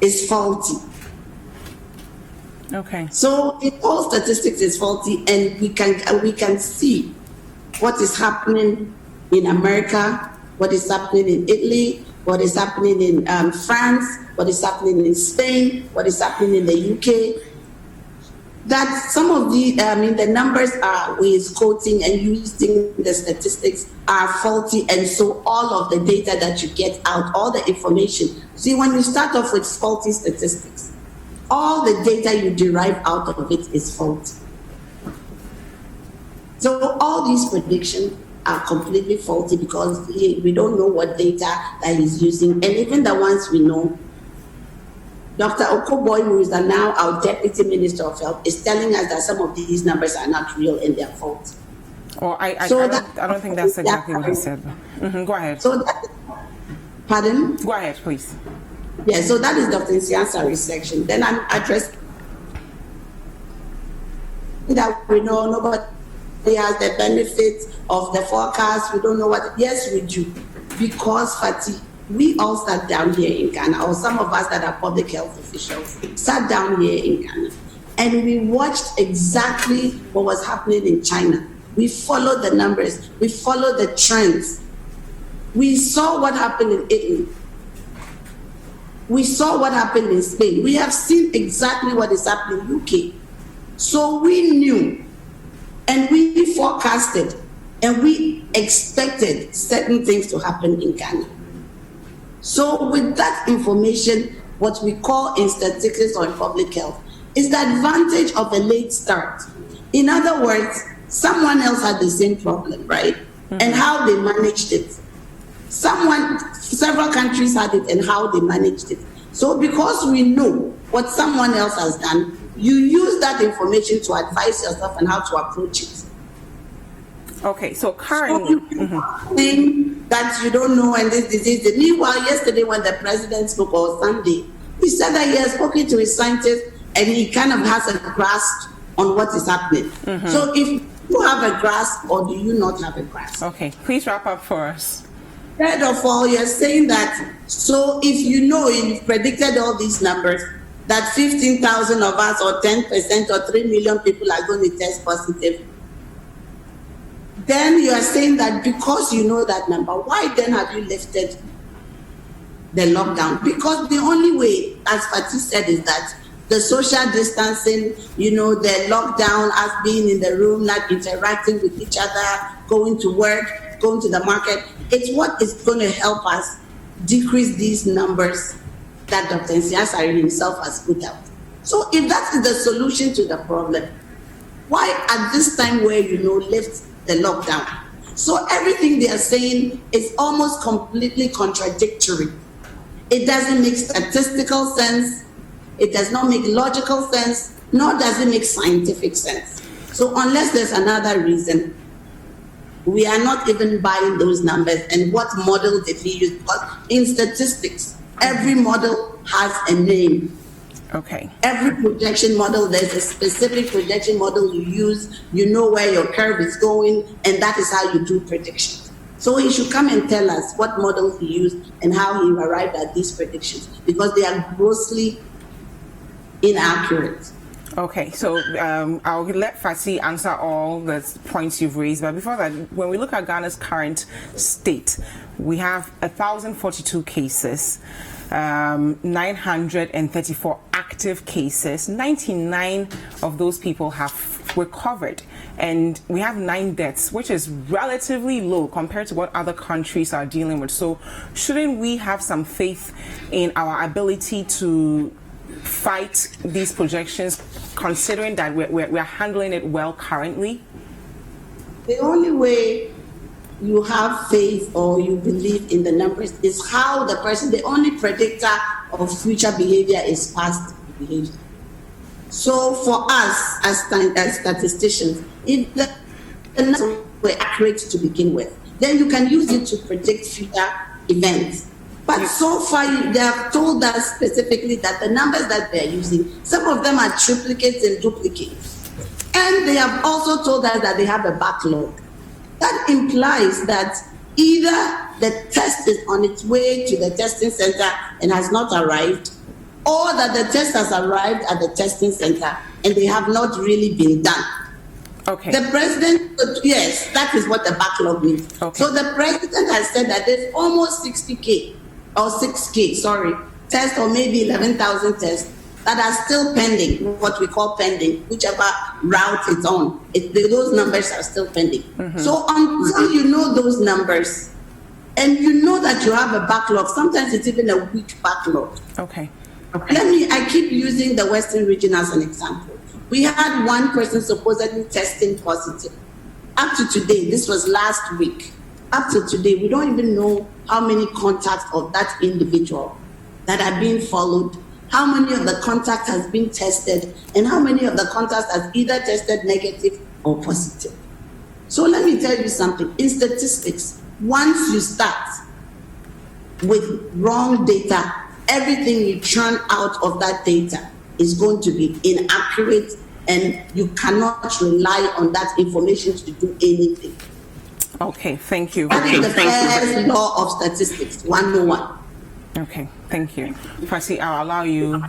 is faulty. Okay. So the whole statistics is faulty, and we can see what is happening in America, what is happening in Italy, what is happening in France, what is happening in Spain, what is happening in the UK. That some of the numbers is quoting and using the statistics are faulty, and so all of the data that you get out, all the information. See, when you start off with faulty statistics, all the data you derive out of it is faulty. So all these predictions are completely faulty because we don't know what data that he's using, and even the ones we know. Dr. Okoboy, who is now our Deputy Minister of Health, is telling us that some of these numbers are not real and they're false. Well, I don't think that's exactly what he said. Go ahead. So pardon? Go ahead, please. Yeah, so that is Dr. Nsiasari's section. Then I'm addressing that we know nobody has the benefit of the forecast. We don't know what. Yes, we do. Because, Fatih, we all sat down here in Ghana, or some of us that are public health officials sat down here in Ghana, and we watched exactly what was happening in China. We followed the numbers. We followed the trends. We saw what happened in Italy. We saw what happened in Spain. We have seen exactly what is happening in UK. So we knew, and we forecasted, and we expected certain things to happen in Ghana. So with that information, what we call in statistics or in public health is the advantage of a late start. In other words, someone else had the same problem, right? And how they managed it. Several countries had it and how they managed it. So because we know what someone else has done, you use that information to advise yourself on how to approach it. Okay, so currently, thing that you don't know, and this disease. Meanwhile, yesterday when the president spoke, or Sunday, he said that he has spoken to his scientists and he kind of has a grasp on what is happening. So if you have a grasp, or do you not have a grasp? Okay, please wrap up for us. Third of all, you're saying that, so if you know, you've predicted all these numbers, that 15,000 of us, or 10%, or 3 million people are going to test positive, then you are saying that because you know that number, why then have you lifted the lockdown? Because the only way, as Fatih said, is that the social distancing, the lockdown, us being in the room, not interacting with each other, going to work, going to the market, it's what is going to help us decrease these numbers that Dr. Nsiasari himself has put out. So if that is the solution to the problem, why at this time where lift the lockdown? So everything they are saying is almost completely contradictory. It doesn't make statistical sense. It does not make logical sense, nor does it make scientific sense. So unless there's another reason, we are not even buying those numbers. And what model did he use? Because in statistics, every model has a name. Okay. Every projection model, there's a specific projection model you use. You know where your curve is going, and that is how you do predictions. So he should come and tell us what models he used and how he arrived at these predictions, because they are grossly inaccurate. Okay, so I'll let Fasi answer all the points you've raised. But before that, when we look at Ghana's current state, we have 1,042 cases, 934 active cases. 99 of those people have recovered, and we have 9 deaths, which is relatively low compared to what other countries are dealing with. So shouldn't we have some faith in our ability to fight these projections, considering that we're handling it well currently? The only way you have faith or you believe in the numbers is how the person, the only predictor of future behavior is past behavior. So for us as statisticians, if the numbers were accurate to begin with, then you can use it to predict future events. But so far, they have told us specifically that the numbers that they're using, some of them are triplicates and duplicates. And they have also told us that they have a backlog. That implies that either the test is on its way to the testing center and has not arrived, or that the test has arrived at the testing center and they have not really been done. Okay. The president, yes, that is what the backlog means. Okay. So the president has said that there's almost 60K or 6K, tests, or maybe 11,000 tests that are still pending, what we call pending, whichever route it's on. Those numbers are still pending. Mm-hmm. So until you know those numbers and you know that you have a backlog, sometimes it's even a weak backlog. Okay. I keep using the Western region as an example. We had one person supposedly testing positive. Up to today, this was last week, up to today, we don't even know how many contacts of that individual that are being followed, how many of the contacts has been tested, and how many of the contacts has either tested negative or positive. So let me tell you something. In statistics, once you start with wrong data, everything you churn out of that data is going to be inaccurate, and you cannot rely on that information to do anything. Okay, thank you. That is the first law of statistics, 101. Okay, thank you. Fasi, I'll allow you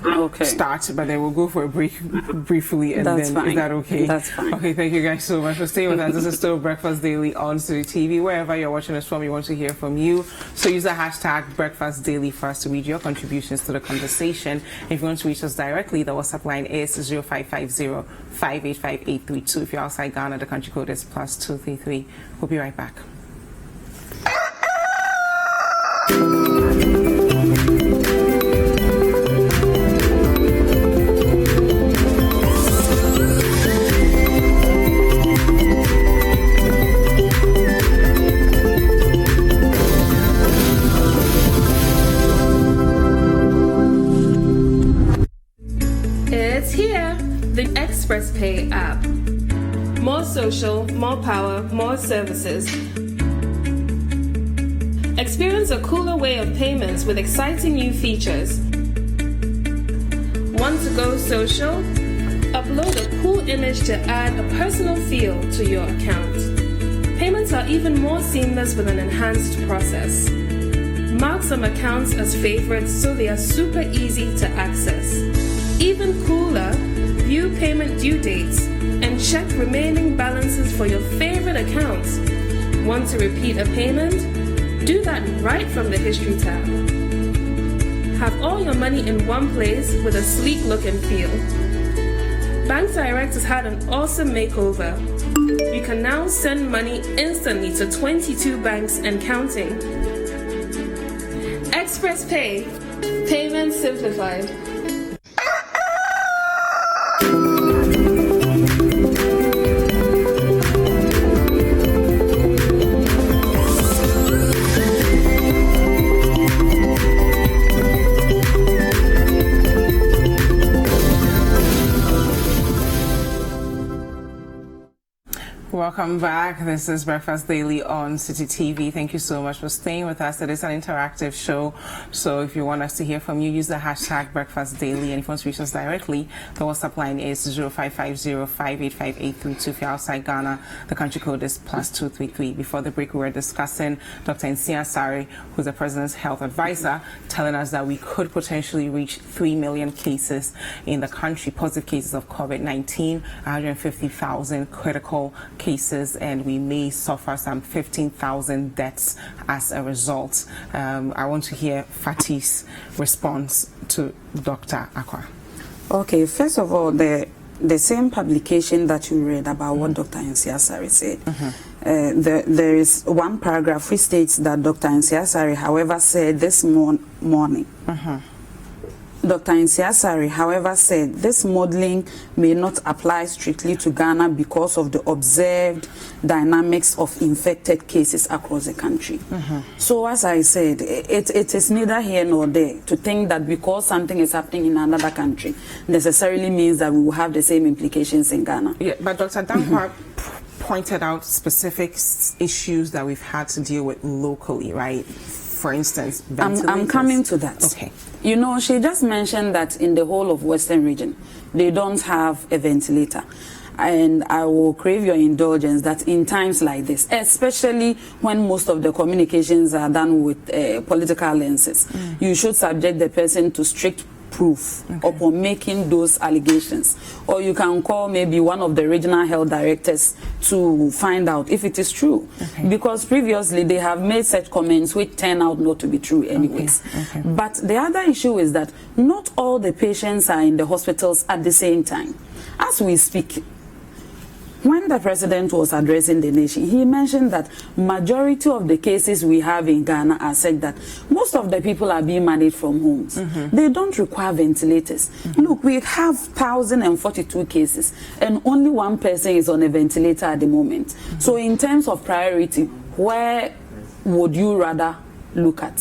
start, but then we'll go for a break briefly, and That's then fine. is that okay? That's fine. Okay, thank you guys so much for staying with us. This is still Breakfast Daily on Citi TV. Wherever you're watching us from, we want to hear from you. So use the hashtag Breakfast Daily for us to read your contributions to the conversation. If you want to reach us directly, the WhatsApp line is 0550-585-832. If you're outside Ghana, the country code is +233. We'll be right back. It's here, the Express Pay app. More social, more power, more services. Experience a cooler way of payments with exciting new features. Want to go social? Upload a cool image to add a personal feel to your account. Payments are even more seamless with an enhanced process. Mark some accounts as favorites so they are super easy to access. Even cooler, view payment due dates and check remaining balances for your favorite accounts. Want to repeat a payment? Do that right from the History tab. Have all your money in one place with a sleek look and feel. Bank Direct has had an awesome makeover. You can now send money instantly to 22 banks and counting. Express Pay, payments simplified. Welcome back. This is Breakfast Daily on Citi TV. Thank you so much for staying with us. It is an interactive show, so if you want us to hear from you, use the hashtag Breakfast Daily. And if you want to reach us directly, the WhatsApp line is 0550-585-832. If you're outside Ghana, the country code is +233. Before the break, we were discussing Dr. Nsia Sari, who's the President's health advisor, telling us that we could potentially reach 3 million cases in the country, positive cases of COVID-19, 150,000 critical cases, and we may suffer some 15,000 deaths as a result. I want to hear Fati's response to Dr. Akwa. Okay, first of all, the same publication that you read about what Dr. Nsia Sari said, there is one paragraph which states that Dr. Nsia Sari, however, said this morning. Dr. Nsia Sari, however, said this modeling may not apply strictly to Ghana because of the observed dynamics of infected cases across the country. So as I said, it is neither here nor there to think that because something is happening in another country necessarily means that we will have the same implications in Ghana. Yeah, but Dr. Dankwa pointed out specific issues that we've had to deal with locally, right? For instance, I'm coming to that. Okay. You know, she just mentioned that in the whole of Western region, they don't have a ventilator. And I will crave your indulgence that in times like this, especially when most of the communications are done with political lenses, you should subject the person to strict proof upon making those allegations, or you can call maybe one of the regional health directors to find out if it is true, because previously they have made such comments which turn out not to be true anyways. But the other issue is that not all the patients are in the hospitals at the same time. As we speak, when the president was addressing the nation, he mentioned that majority of the cases we have in Ghana are said that most of the people are being managed from homes. They don't require ventilators. Look, we have 1,042 cases and only one person is on a ventilator at the moment. So in terms of priority, where would you rather look at?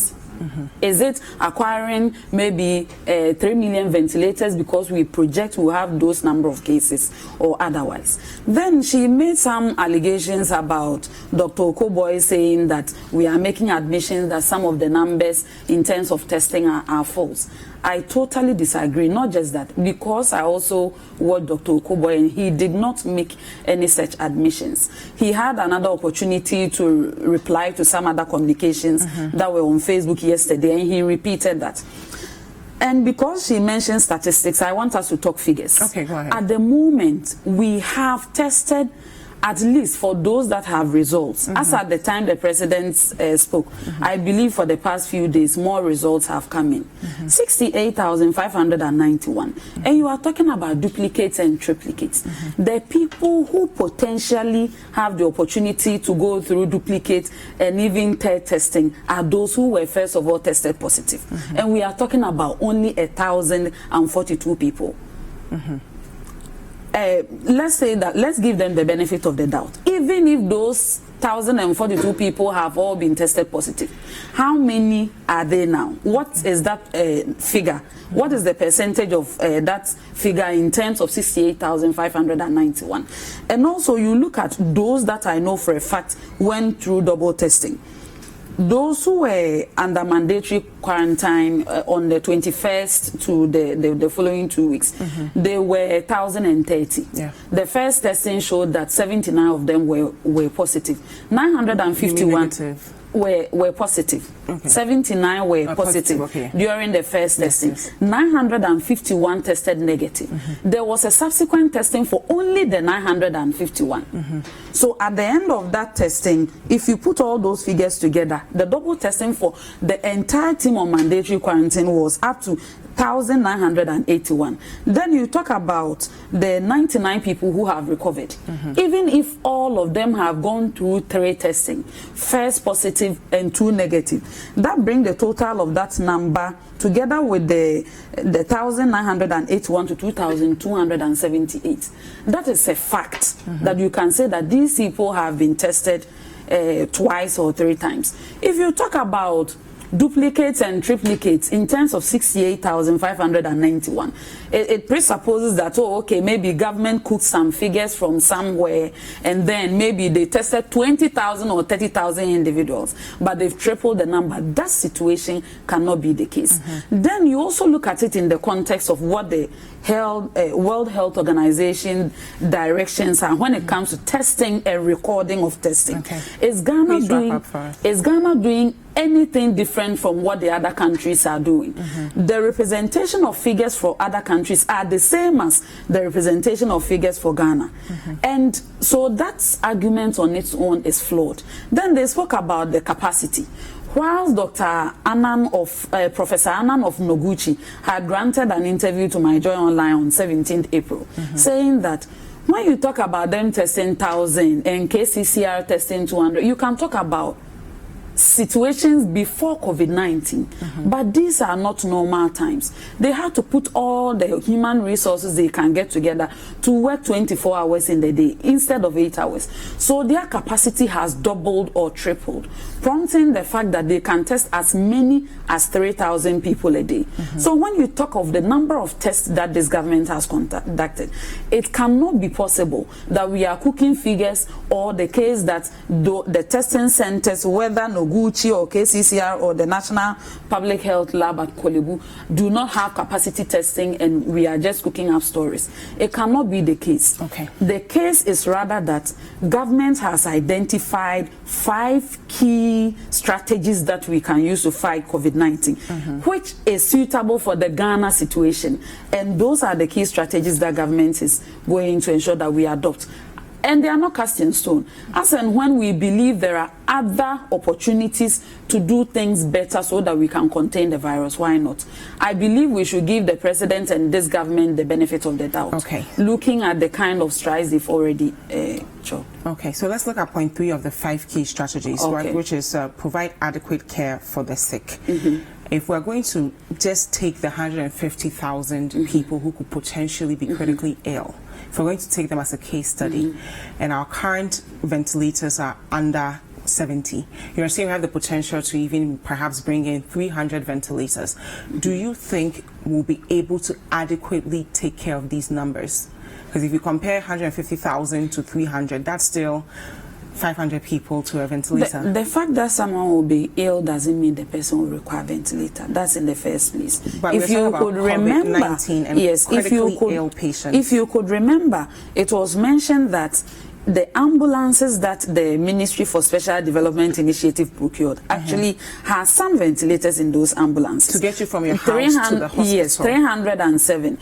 Is it acquiring maybe 3 million ventilators because we project we have those number of cases, or otherwise? Then she made some allegations about Dr. Okoboy saying that we are making admissions that some of the numbers in terms of testing are false. I totally disagree. Not just that, because I also watched Dr. Okoboy and he did not make any such admissions. He had another opportunity to reply to some other communications that were on Facebook yesterday, and he repeated that. And because she mentioned statistics, I want us to talk figures. Okay, go ahead. At the moment, we have tested, at least for those that have results, as at the time the president spoke, I believe for the past few days, more results have come in. 68,591. And you are talking about duplicates and triplicates. The people who potentially have the opportunity to go through duplicate and even third testing are those who were first of all tested positive. And we are talking about only 1,042 people. Let's say that, let's give them the benefit of the doubt. Even if those 1,042 people have all been tested positive, how many are they now? What is that figure? What is the percentage of that figure in terms of 68,591? And also you look at those that I know for a fact went through double testing. Those who were under mandatory quarantine on the 21st to the following 2 weeks, they were 1,030. The first testing showed that 79 of them were positive. 951 were positive. 79 were positive during the first testing. 951 tested negative. There was a subsequent testing for only the 951. So at the end of that testing, if you put all those figures together, the double testing for the entire team on mandatory quarantine was up to 1,981. Then you talk about the 99 people who have recovered. Even if all of them have gone through 3 testing, first positive and 2 negative, that brings the total of that number together with the 1,981 to 2,278. That is a fact that you can say that these people have been tested twice or 3 times. If you talk about duplicates and triplicates in terms of 68,591. It presupposes that, oh, okay, maybe government cooked some figures from somewhere, and then maybe they tested 20,000 or 30,000 individuals, but they've tripled the number. That situation cannot be the case. Then you also look at it in the context of what the World Health Organization directions are when it comes to testing and recording of testing. Is Ghana doing anything different from what the other countries are doing? The representation of figures for other countries are the same as the representation of figures for Ghana. And so that argument on its own is flawed. Then they spoke about the capacity. Whilst Professor Annan of Noguchi had granted an interview to My Joy Online on 17th April, saying that when you talk about them testing 1,000 and KCCR testing 200, you can talk about situations before COVID-19, but these are not normal times. They have to put all the human resources they can get together to work 24 hours in the day instead of 8 hours. So their capacity has doubled or tripled, prompting the fact that they can test as many as 3,000 people a day. So when you talk of the number of tests that this government has conducted, it cannot be possible that we are cooking figures, or the case that the testing centers, whether Noguchi or KCCR or the National Public Health Lab at Kolebu, do not have capacity testing and we are just cooking up stories. It cannot be the case. The case is rather that government has identified 5 key strategies that we can use to fight COVID-19, which is suitable for the Ghana situation. And those are the key strategies that government is going to ensure that we adopt. And they are not cast in stone. As and when we believe there are other opportunities to do things better so that we can contain the virus, why not? I believe we should give the president and this government the benefit of the doubt. Looking at the kind of strides they've already chopped. So let's look at point 3 of the 5 key strategies, which is provide adequate care for the sick. If we're going to just take the 150,000 people who could potentially be critically ill, if we're going to take them as a case study, and our current ventilators are under 70, you're saying we have the potential to even perhaps bring in 300 ventilators. Do you think we'll be able to adequately take care of these numbers? Because if you compare 150,000 to 300, that's still 500 people to a ventilator. The fact that someone will be ill doesn't mean the person will require a ventilator. That's in the first place. But if you could remember, yes, if you could remember, it was mentioned that the ambulances that the Ministry for Special Development Initiative procured actually has some ventilators in those ambulances. To get you from your house to the hospital. Yes, 307.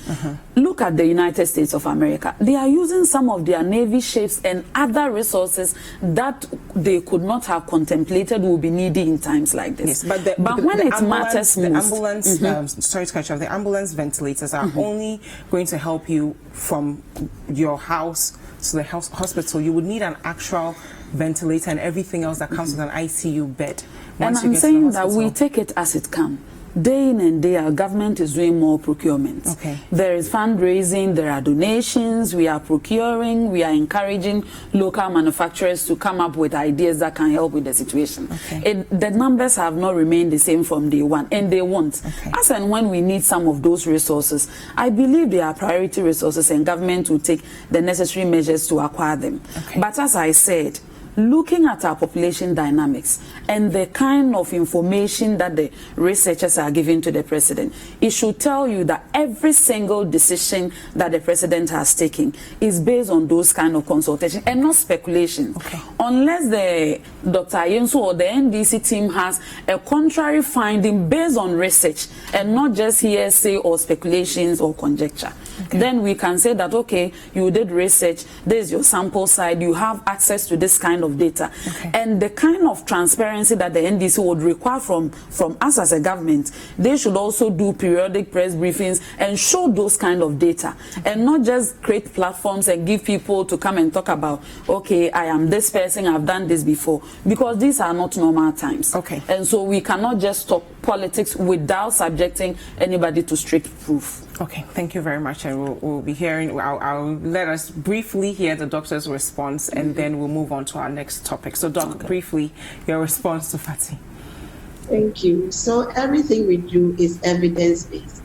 Look at the United States of America. They are using some of their Navy ships and other resources that they could not have contemplated will be needed in times like this. Yes, but when it matters most, the ambulance, sorry to cut you off, the ambulance ventilators are only going to help you from your house to the hospital. You would need an actual ventilator and everything else that comes with an ICU bed. And I'm saying that we take it as it comes. Day in and day out, government is doing more procurement. There is fundraising, there are donations, we are procuring, we are encouraging local manufacturers to come up with ideas that can help with the situation. The numbers have not remained the same from day one, and they won't. As and when we need some of those resources, I believe they are priority resources and government will take the necessary measures to acquire them. But as I said, looking at our population dynamics and the kind of information that the researchers are giving to the president, it should tell you that every single decision that the president has taken is based on those kind of consultation and not speculation. Unless the Dr. Ayensu or the NDC team has a contrary finding based on research and not just hearsay or speculations or conjecture, then we can say that, okay, you did research, this is your sample side, you have access to this kind of data. And the kind of transparency that the NDC would require from us as a government, they should also do periodic press briefings and show those kind of data, and not just create platforms and give people to come and talk about, okay, I am this person, I've done this before, because these are not normal times. And so we cannot just talk politics without subjecting anybody to strict proof. Thank you very much, and we'll be hearing. I'll let us briefly hear the doctor's response, and then we'll move on to our next topic. So, Doc, briefly, your response to Fatih. Thank you. So everything we do is evidence-based.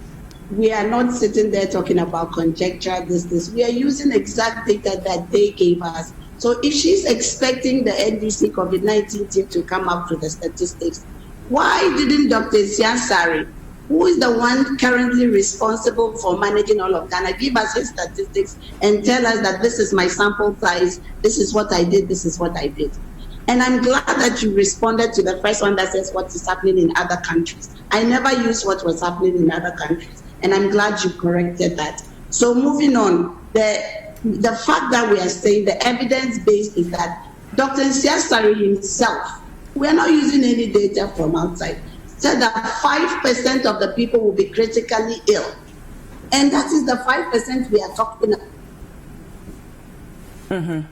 We are not sitting there talking about conjecture, this. We are using exact data that they gave us. So if she's expecting the NDC COVID-19 team to come up with the statistics, why didn't Dr. Siansari, who is the one currently responsible for managing all of Ghana, give us his statistics and tell us that this is my sample size, this is what I did, this is what I did. And I'm glad that you responded to the first one that says what is happening in other countries. I never used what was happening in other countries, and I'm glad you corrected that. So moving on, the fact that we are saying the evidence-based is that Dr. Siansari himself, we are not using any data from outside, said that 5% of the people will be critically ill. And that is the 5% we are talking about.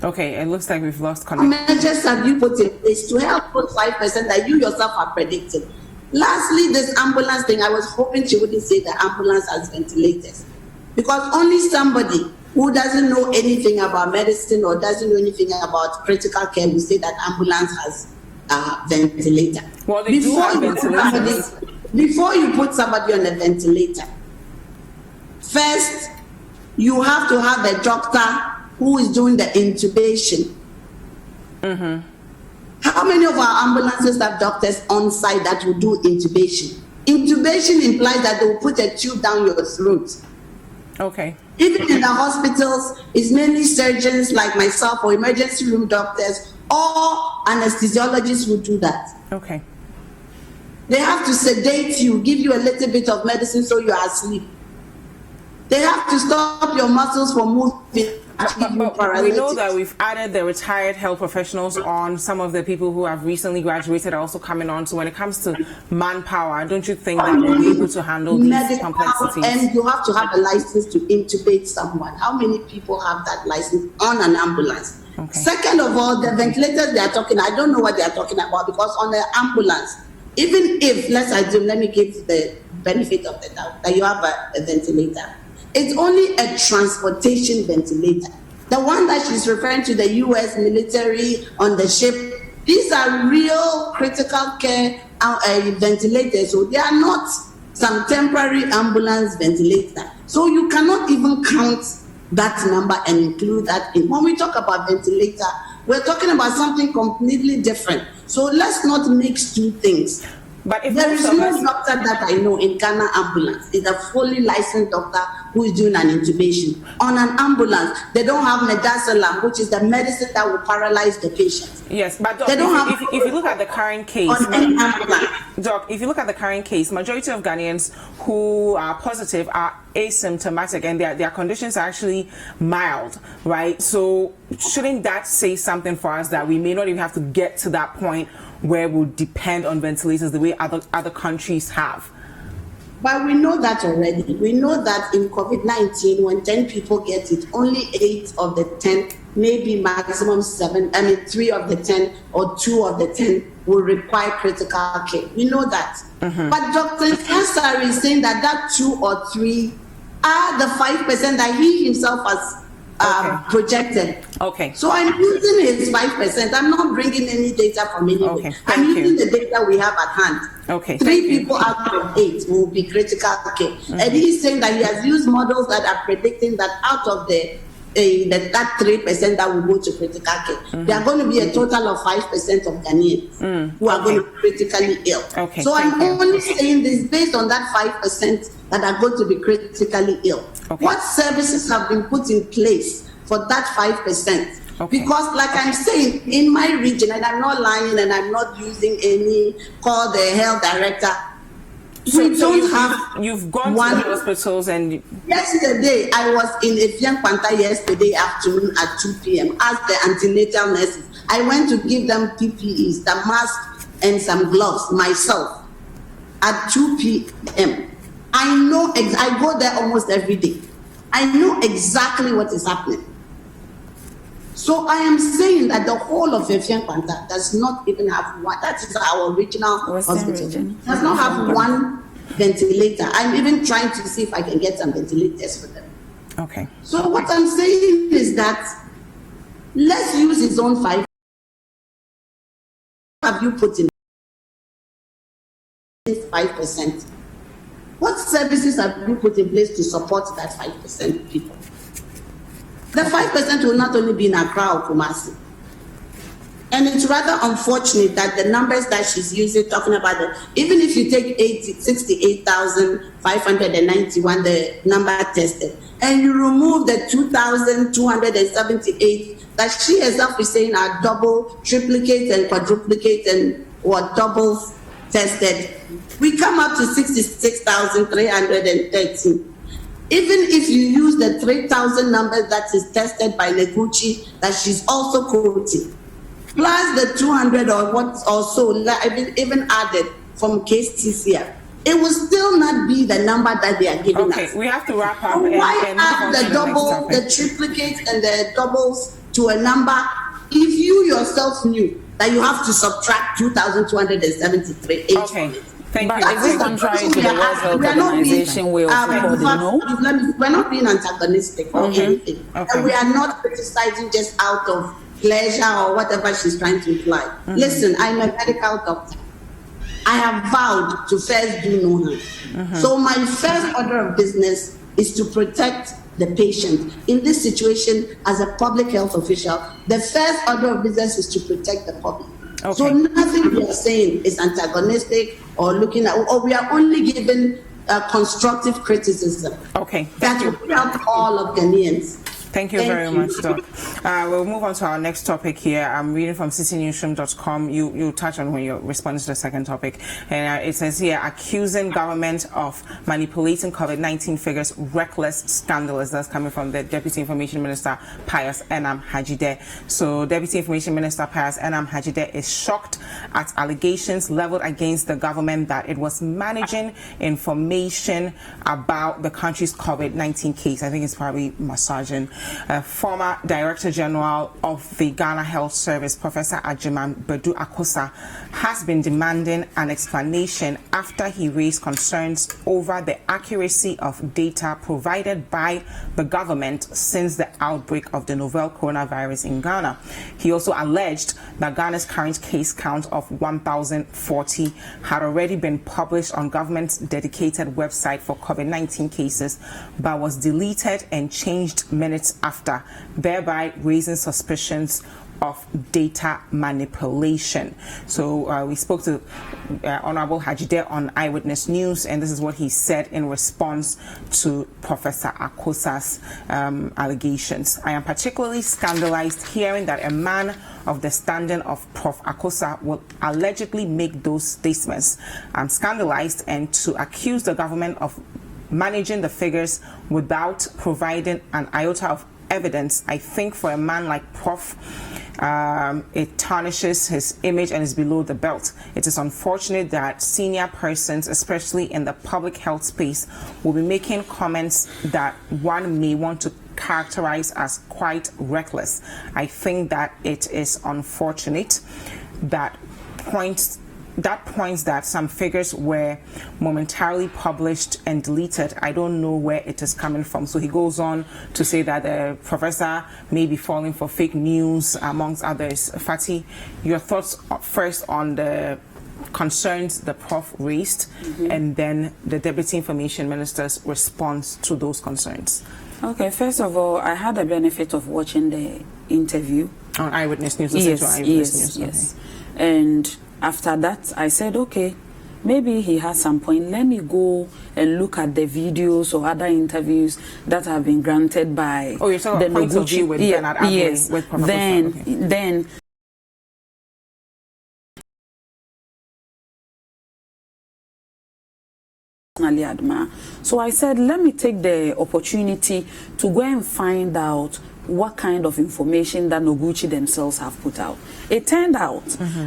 Okay, it looks like we've lost connection. What measures have you put in place to help those 5% that you yourself are predicting? Lastly, this ambulance thing, I was hoping she wouldn't say the ambulance has ventilators. Because only somebody who doesn't know anything about medicine or doesn't know anything about critical care will say that ambulance has a ventilator. Well, they do have ventilators. Before you put somebody on a ventilator, first you have to have a doctor who is doing the intubation. How many of our ambulances have doctors on site that will do intubation? Intubation implies that they will put a tube down your throat. Okay. Even in the hospitals, it's mainly surgeons like myself or emergency room doctors or anesthesiologists who do that. Okay. They have to sedate you, give you a little bit of medicine so you are asleep. They have to stop your muscles from moving. But we know that we've added the retired health professionals on. Some of the people who have recently graduated are also coming on. So when it comes to manpower, don't you think that we'll be able to handle these complexities? And you have to have a license to intubate someone. How many people have that license on an ambulance? Okay. Second of all, the ventilators they are talking, I don't know what they are talking about, because on the ambulance, even if, let's assume, let me give the benefit of the doubt, that you have a ventilator. It's only a transportation ventilator. The one that she's referring to, the U.S. military on the ship, these are real critical care ventilators. So they are not some temporary ambulance ventilator. So you cannot even count that number and include that in. When we talk about ventilator, we're talking about something completely different. So let's not mix two things. But if there is no doctor that I know in Ghana ambulance is a fully licensed doctor who is doing an intubation. On an ambulance, they don't have midazolam, which is the medicine that will paralyze the patient. Yes, but Doc, if you look at the current case, Doc, if you look at the current case, majority of Ghanaians who are positive are asymptomatic, and their conditions are actually mild, right? So shouldn't that say something for us that we may not even have to get to that point where we'll depend on ventilators the way other countries have? But we know that already. We know that in COVID-19, when 10 people get it, only 8 of the 10, maybe maximum 7, 3 of the 10 or 2 of the 10 will require critical care. We know that. But Dr. Siansari is saying that 2 or 3 are the 5% that he himself has projected. Okay. So I'm using his 5%. I'm not bringing any data from anywhere. Okay. I'm using the data we have at hand. Okay. 3 people out of 8 will be critical care. And he's saying that he has used models that are predicting that out of that 3% that will go to critical care, there are going to be a total of 5% of Ghanaians who are going to be critically ill. Okay. So I'm only saying this based on that 5% that are going to be critically ill. Okay. What services have been put in place for that 5%? Okay. Because like I'm saying, in my region, and I'm not lying and I'm not using any, call the health director, you've gone to the hospitals and... Yesterday, I was in Efian Kwanta yesterday afternoon at 2 p.m. as the antenatal nurses. I went to give them PPEs, the mask and some gloves myself at 2 p.m. I know, I go there almost every day. I know exactly what is happening. So I am saying that the whole of Efian Kwanta does not even have one. That is our regional hospital. Does not have one ventilator. I'm even trying to see if I can get some ventilators for them. Okay. So what I'm saying is that let's use his own 5. Have you put in? 5%. What services have you put in place to support that 5% people? The 5% will not only be in Accra or Kumasi. And it's rather unfortunate that the numbers that she's using, talking about even if you take 68,591, the number tested, and you remove the 2,278 that she herself is saying are double, triplicate, and quadruplicate, and what doubles tested, we come up to 66,313. Even if you use the 3,000 numbers that is tested by Neguchi that she's also quoting, plus the 200 or what also even added from KCCR, it will still not be the number that they are giving us. Okay, we have to wrap up. Why add the double, the triplicate, and the doubles to a number if you yourself knew that you have to subtract 2,273? Okay. Thank you. Is it contrary to the World Health Organization way of recording? No? We're not being antagonistic or anything. Okay. And we are not criticizing just out of pleasure or whatever she's trying to imply. Listen, I'm a medical doctor. I have vowed to first do no harm. So my first order of business is to protect the patient. In this situation, as a public health official, the first order of business is to protect the public. Okay. So nothing we are saying is antagonistic or looking at, or we are only giving constructive criticism. Okay. That will help all of Ghanaians. Thank you very much, Doc. We'll move on to our next topic here. I'm reading from citynewsroom.com. You touch on when you're responding to the second topic. And it says here, accusing government of manipulating COVID-19 figures, reckless, scandalous. That's coming from the Deputy Information Minister, Pius Enam Hajide. So Deputy Information Minister Pius Enam Hajide is shocked at allegations leveled against the government that it was managing information about the country's COVID-19 case. I think it's probably massaging. Former Director General of the Ghana Health Service, Professor Ajiman Bedu Akosa, has been demanding an explanation after he raised concerns over the accuracy of data provided by the government since the outbreak of the novel coronavirus in Ghana. He also alleged that Ghana's current case count of 1,040 had already been published on government's dedicated website for COVID-19 cases, but was deleted and changed minutes after, thereby raising suspicions of data manipulation. So we spoke to Honorable Hajide on Eyewitness News, and this is what he said in response to Professor Akosa's allegations. I am particularly scandalized hearing that a man of the standing of Prof. Akosa will allegedly make those statements. I'm scandalized, and to accuse the government of managing the figures without providing an iota of evidence, I think for a man like Prof, it tarnishes his image and is below the belt. It is unfortunate that senior persons, especially in the public health space, will be making comments that one may want to characterize as quite reckless. I think that it is unfortunate that points that some figures were momentarily published and deleted. I don't know where it is coming from. So he goes on to say that the professor may be falling for fake news, amongst others. Fatih, your thoughts first on the concerns the prof raised, and then the Deputy Information Minister's response to those concerns. Okay, first of all, I had the benefit of watching the interview on Eyewitness News. Yes. And after that, I said, okay, maybe he has some point. Let me go and look at the videos or other interviews that have been granted by you're talking about points of view with Bernard Agui, yes. With Professor Then admire. So I said, let me take the opportunity to go and find out what kind of information that Noguchi themselves have put out. It turned out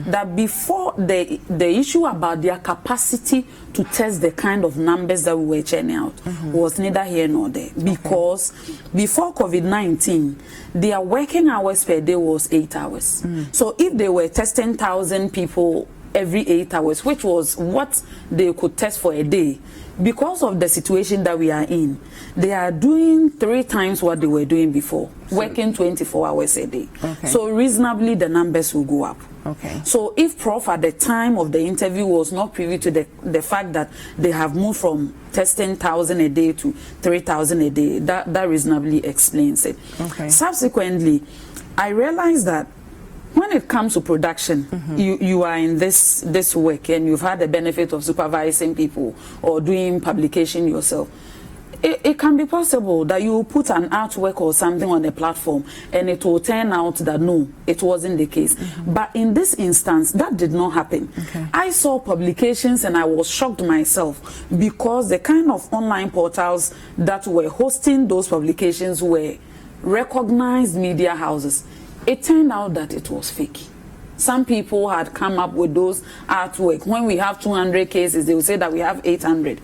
that before the issue about their capacity to test the kind of numbers that we were churning out was neither here nor there. Because before COVID-19, their working hours per day was 8 hours. So if they were testing 1,000 people every 8 hours, which was what they could test for a day. Because of the situation that we are in, they are doing 3 times what they were doing before, working 24 hours a day. Okay. So reasonably, the numbers will go up. Okay. So if Prof at the time of the interview was not privy to the fact that they have moved from testing 1,000 a day to 3,000 a day, that reasonably explains it. Okay. Subsequently, I realized that when it comes to production, you are in this work and you've had the benefit of supervising people or doing publication yourself. It can be possible that you put an artwork or something on a platform and it will turn out that no, it wasn't the case. But in this instance, that did not happen. Okay. I saw publications and I was shocked myself because the kind of online portals that were hosting those publications were recognized media houses. It turned out that it was fake. Some people had come up with those artwork. When we have 200 cases, they will say that we have 800.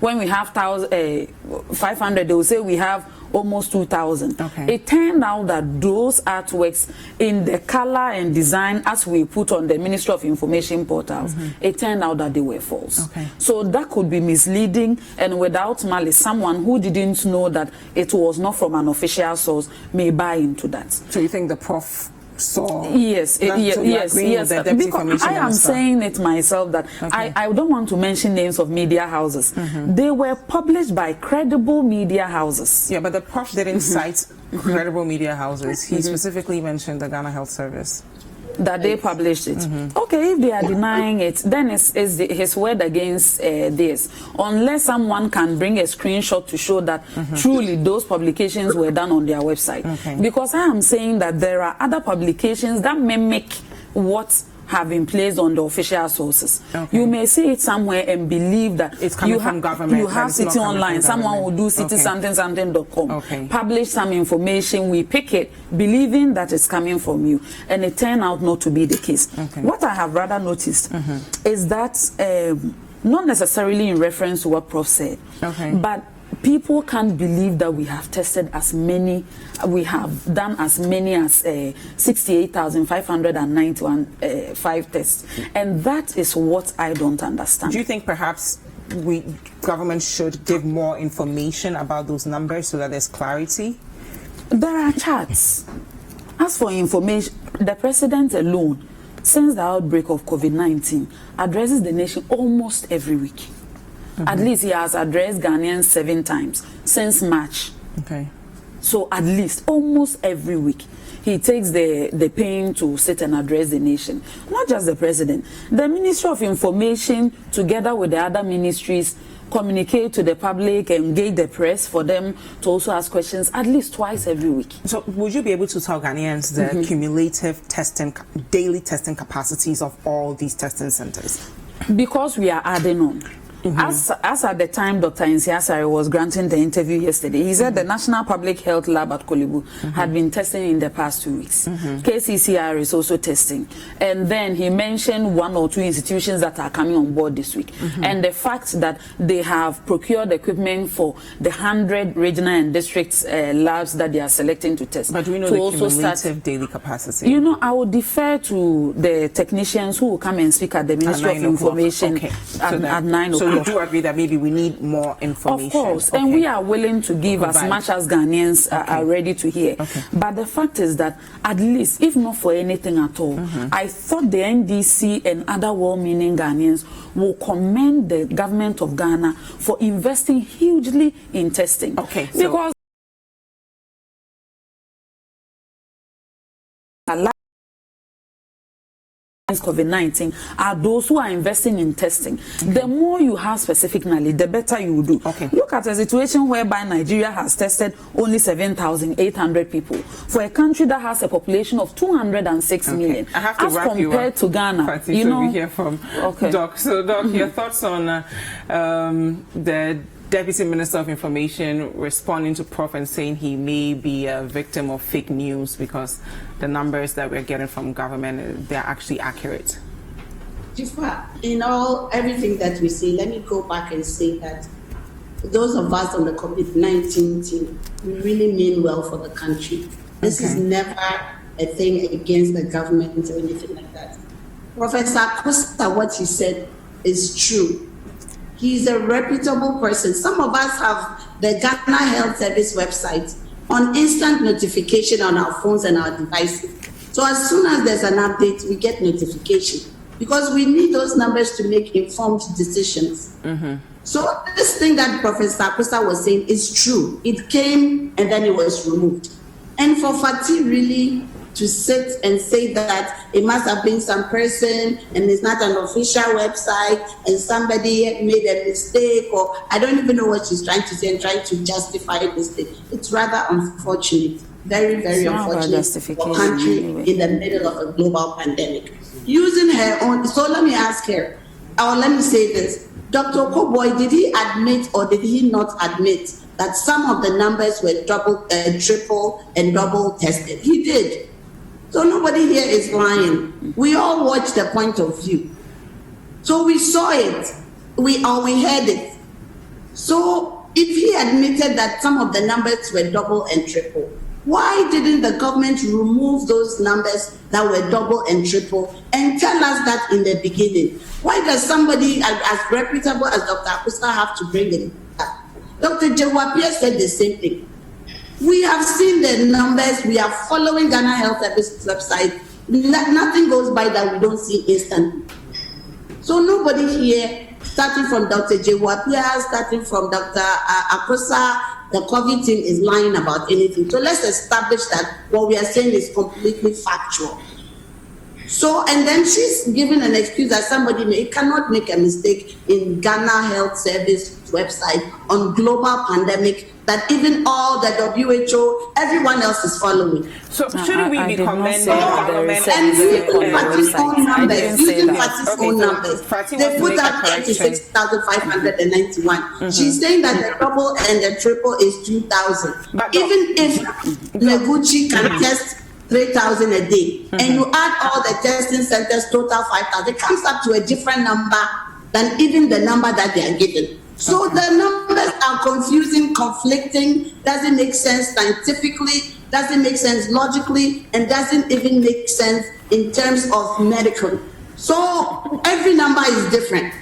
When we have 500, they will say we have almost 2,000. Okay. It turned out that those artworks in the color and design as we put on the Ministry of Information portals, it turned out that they were false. Okay. So that could be misleading, and without malice, someone who didn't know that it was not from an official source may buy into that. So you think the Prof saw? Yes, yes. Because I am Minister. saying it myself that I don't want to mention names of media houses. They were published by credible media houses. Yeah, but the Prof didn't cite credible media houses. He specifically mentioned the Ghana Health Service. That they published it. Okay, if they are denying it, then it's his word against this. Unless someone can bring a screenshot to show that truly those publications were done on their website. Okay. Because I am saying that there are other publications that mimic what have been placed on the official sources. Okay. You may see it somewhere and believe that it's coming from government. You have Citi Online. Someone will do Citi something.com. Okay. Publish some information. We pick it, believing that it's coming from you, and it turned out not to be the case. Okay. What I have rather noticed is that not necessarily in reference to what Prof said, but people can't believe that we have tested as many, we have done as many as 68,595 tests. And that is what I don't understand. Do you think perhaps government should give more information about those numbers so that there's clarity? There are charts. As for information, the president alone, since the outbreak of COVID-19, addresses the nation almost every week. At least he has addressed Ghanaians 7 times since March. Okay. So at least almost every week he takes the pain to sit and address the nation. Not just the president. The Ministry of Information, together with the other ministries, communicate to the public, engage the press for them to also ask questions at least twice every week. So would you be able to tell Ghanaians the cumulative testing, daily testing capacities of all these testing centers? Because we are adding on. As at the time Dr. Nsiasare was granting the interview yesterday, he said the National Public Health Lab at Kolebu had been testing in the past 2 weeks. KCCR is also testing. And then he mentioned 1 or 2 institutions that are coming on board this week. And the fact that they have procured equipment for the 100 regional and district labs that they are selecting to test. But do we know the cumulative daily capacity? You know, I will defer to the technicians who will come and speak at the Ministry of Information at 9 o'clock. So you do agree that maybe we need more information? Of course, and we are willing to give as much as Ghanaians are ready to hear. But the fact is that at least, if not for anything at all, I thought the NDC and other well-meaning Ghanaians will commend the government of Ghana for investing hugely in testing. Because COVID-19 are those who are investing in testing. The more you have specific knowledge, the better you will do. Look at a situation whereby Nigeria has tested only 7,800 people for a country that has a population of 206 million. I have to as wrap compared you to Ghana. Francis, you know, we hear from Doc. So Doc, your thoughts on the Deputy Minister of Information responding to Prof and saying he may be a victim of fake news because the numbers that we're getting from government, they're actually accurate? In all, everything that we see, let me go back and say that those of us on the COVID-19 team, we really mean well for the country. This is never a thing against the government or anything like that. Professor Costa, what he said is true. He's a reputable person. Some of us have the Ghana Health Service website on instant notification on our phones and our devices. So as soon as there's an update, we get notification because we need those numbers to make informed decisions. So this thing that Professor Costa was saying is true. It came and then it was removed. And for Fati really to sit and say that it must have been some person and it's not an official website and somebody made a mistake, or I don't even know what she's trying to say and trying to justify this thing. It's rather unfortunate, very, very unfortunate for a country in the middle of a global pandemic. Using her own, so let me ask her, or let me say this, Dr. Koboy, did he admit or did he not admit that some of the numbers were triple and double tested? He did. So nobody here is lying. We all watched the point of view. So we saw it, we heard it. So if he admitted that some of the numbers were double and triple, why didn't the government remove those numbers that were double and triple and tell us that in the beginning? Why does somebody as reputable as Dr. Akusa have to bring it up? Dr. Jewapia said the same thing. We have seen the numbers. We are following Ghana Health Service website. Nothing goes by that we don't see instantly. So nobody here, starting from Dr. Jewapia, starting from Dr. Akusa, the COVID team is lying about anything. So let's establish that what we are saying is completely factual. So, and then she's giving an excuse that somebody cannot make a mistake in Ghana Health Service website on global pandemic that even all the WHO, everyone else is following. So shouldn't we be commending the government and using Fati's own numbers? Using Fati's own numbers. They put out 26,591. She's saying that the double and the triple is 2,000. Even if Neguchi can test 3,000 a day, and you add all the testing centers, total 5,000, it comes up to a different number than even the number that they are given. So the numbers are confusing, conflicting, doesn't make sense scientifically, doesn't make sense logically, and doesn't even make sense in terms of medical. So every number is different.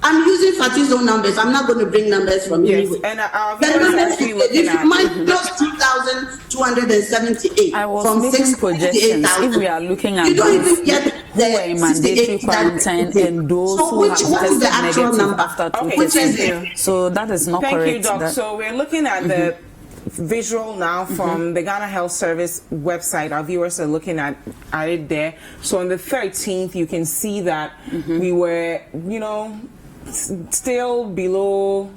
I'm using Fati's own numbers. I'm not going to bring numbers from you. Yes, and if you minus 2,278 I was from making projections. If we are looking at you don't even get the mandatory quarantine and those who have tested negative after 2 tests. So that is not correct. Thank you, Doc. So we're looking at the visual now from the Ghana Health Service website. Our viewers are looking at it there. So on the 13th, you can see that we were, still below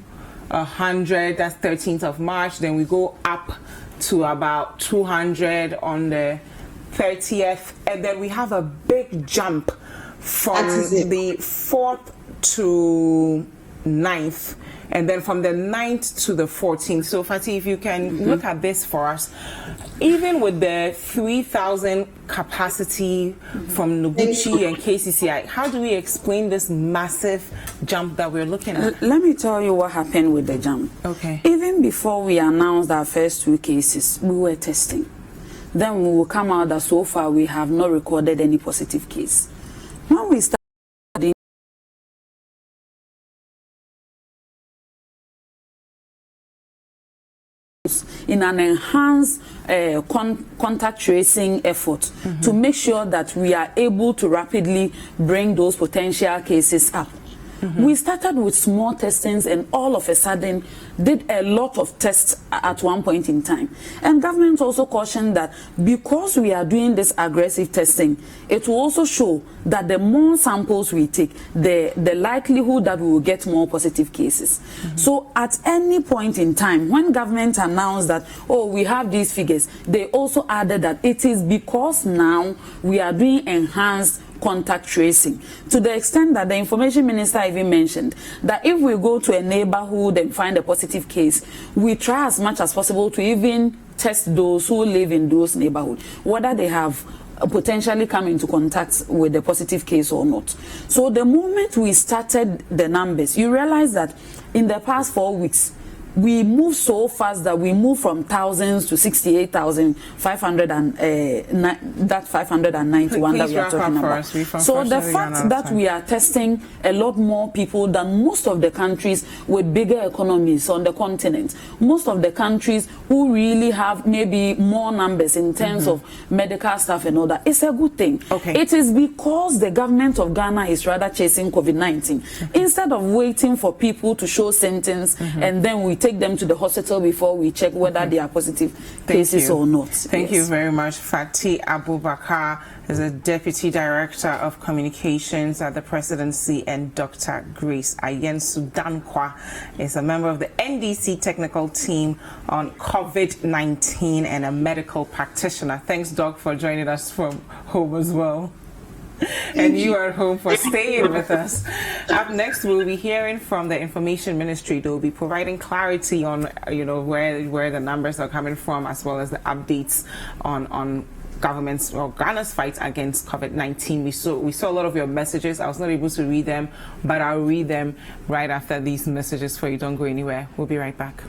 100. That's 13th of March. Then we go up to about 200 on the 30th, and then we have a big jump from the 4th to 9th, and then from the 9th to the 14th. So Fati, if you can look at this for us, even with the 3,000 capacity from Noguchi and KCCI, how do we explain this massive jump that we're looking at? Let me tell you what happened with the jump. Okay. Even before we announced our first 2 cases, we were testing. Then we will come out that so far we have not recorded any positive case. When we start in an enhanced contact tracing effort to make sure that we are able to rapidly bring those potential cases up. We started with small testings and all of a sudden did a lot of tests at one point in time. And government also cautioned that because we are doing this aggressive testing, it will also show that the more samples we take, the likelihood that we will get more positive cases. So at any point in time, when government announced that, oh, we have these figures, they also added that it is because now we are doing enhanced contact tracing, to the extent that the information minister even mentioned that if we go to a neighborhood and find a positive case, we try as much as possible to even test those who live in those neighborhoods, whether they have potentially come into contact with the positive case or not. So the moment we started the numbers, you realize that in the past 4 weeks, we move so fast that we move from thousands to 68,500 and that 591 that we are talking about. So the fact that we are testing a lot more people than most of the countries with bigger economies on the continent, most of the countries who really have maybe more numbers in terms of medical staff and all that, it's a good thing. It is because the government of Ghana is rather chasing COVID-19 instead of waiting for people to show symptoms and then we take them to the hospital before we check whether they are positive cases or not. Thank you very much. Fatih Abubakar is a Deputy Director of Communications at the Presidency, and Dr. Grace Ayensu Dankwa is a member of the NDC technical team on COVID-19 and a medical practitioner. Thanks, Doc, for joining us from home as well. And you are at home for staying with us. Up next, we'll be hearing from the Information Ministry. They'll be providing clarity on, where the numbers are coming from, as well as the updates on government's or Ghana's fight against COVID-19. We saw a lot of your messages. I was not able to read them, but I'll read them right after these messages for you. Don't go anywhere. We'll be right back.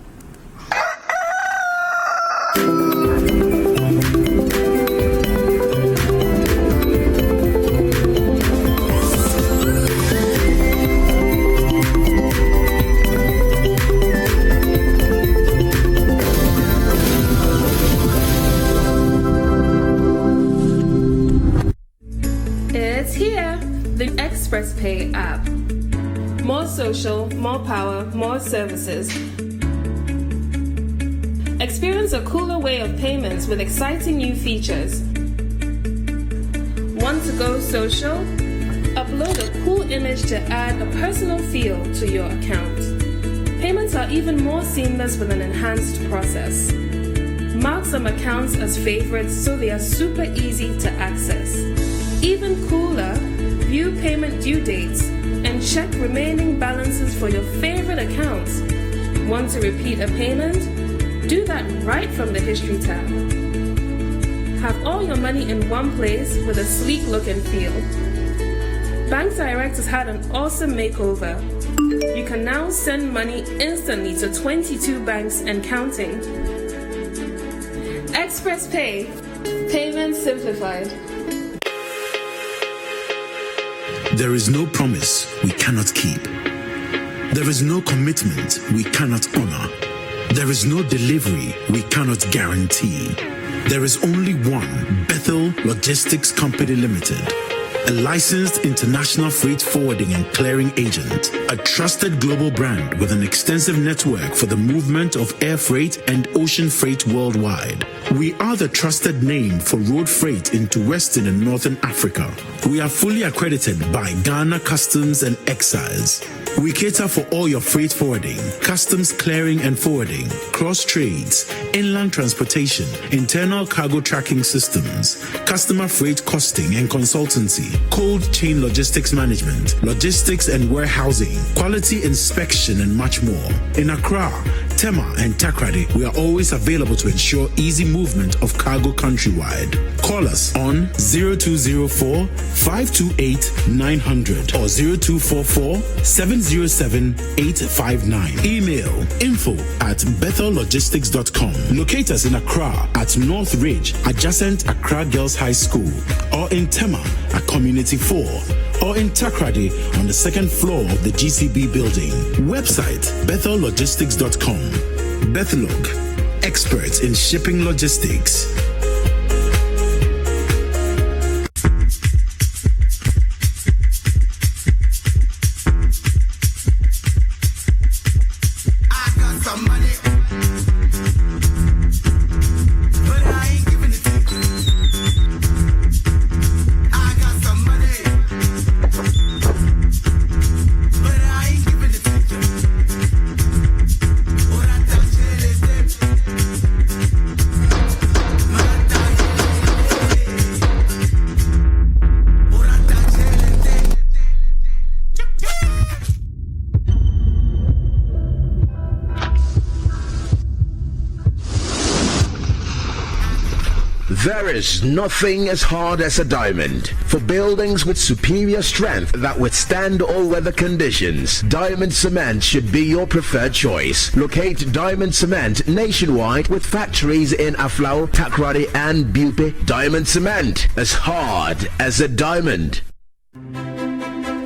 Express Pay app. More social, more power, more services. Experience a cooler way of payments with exciting new features. Want to go social? Upload a cool image to add a personal feel to your account. Payments are even more seamless with an enhanced process. Mark some accounts as favorites so they are super easy to access. Even cooler, view payment due dates and check remaining balances for your favorite accounts. Want to repeat a payment? Do that right from the History tab. Have all your money in one place with a sleek look and feel. Bank Direct has had an awesome makeover. You can now send money instantly to 22 banks and counting. Express Pay. Payments simplified. There is no promise we cannot keep. There is no commitment we cannot honor. There is no delivery we cannot guarantee. There is only one Bethel Logistics Company Limited, a licensed international freight forwarding and clearing agent, a trusted global brand with an extensive network for the movement of air freight and ocean freight worldwide. We are the trusted name for road freight into Western and Northern Africa. We are fully accredited by Ghana Customs and Excise. We cater for all your freight forwarding, customs clearing and forwarding, cross trades, inland transportation, internal cargo tracking systems, customer freight costing and consultancy, cold chain logistics management, logistics and warehousing, quality inspection, and much more. In Accra, Tema, and Takrady, we are always available to ensure easy movement of cargo countrywide. Call us on 0204-528-900 or 0244-707-859. Email info@bethellogistics.com. Locate us in Accra at North Ridge, adjacent Accra Girls High School, or in Tema at Community 4, or in Takrady on the second floor of the GCB building. Website bethellogistics.com. Bethelog, experts in shipping logistics. My There is nothing as hard as a diamond. For buildings with superior strength that withstand all weather conditions, Diamond Cement should be your preferred choice. Locate Diamond Cement nationwide with factories in Aflao, Takrady and Bupe. Diamond Cement, as hard as a diamond.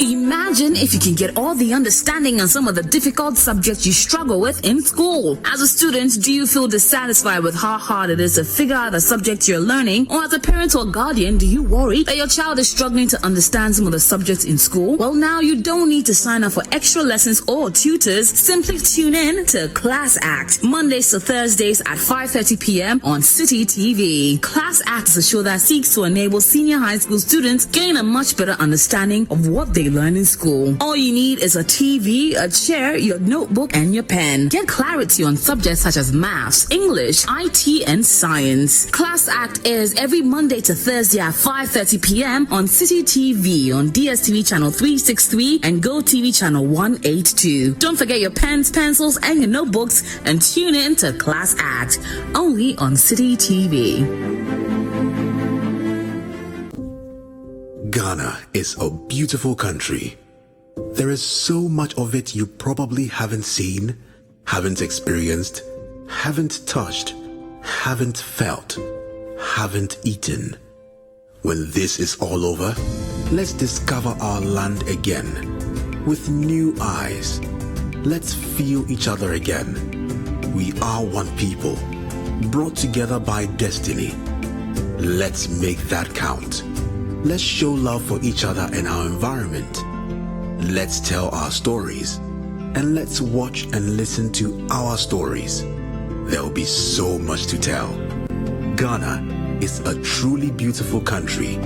Imagine if you can get all the understanding on some of the difficult subjects you struggle with in school. As a student, do you feel dissatisfied with how hard it is to figure out a subject you're learning? Or as a parent or guardian, do you worry that your child is struggling to understand some of the subjects in school? Well, now you don't need to sign up for extra lessons or tutors. Simply tune in to Class Act, Mondays to Thursdays at 5:30 p.m. on Citi TV. Class Act is a show that seeks to enable senior high school students gain a much better understanding of what they learn in school. All you need is a TV, a chair, your notebook, and your pen. Get clarity on subjects such as maths, English, IT, and science. Class Act airs every Monday to Thursday at 5:30 p.m. on Citi TV on DSTV channel 363 and GoTV channel 182. Don't forget your pens, pencils, and your notebooks and tune in to Class Act only on Citi TV. Ghana is a beautiful country. There is so much of it you probably haven't seen, haven't experienced, haven't touched, haven't felt, haven't eaten. When this is all over, let's discover our land again with new eyes. Let's feel each other again. We are one people, brought together by destiny. Let's make that count. Let's show love for each other and our environment. Let's tell our stories, and let's watch and listen to our stories. There will be so much to tell. Ghana is a truly beautiful country.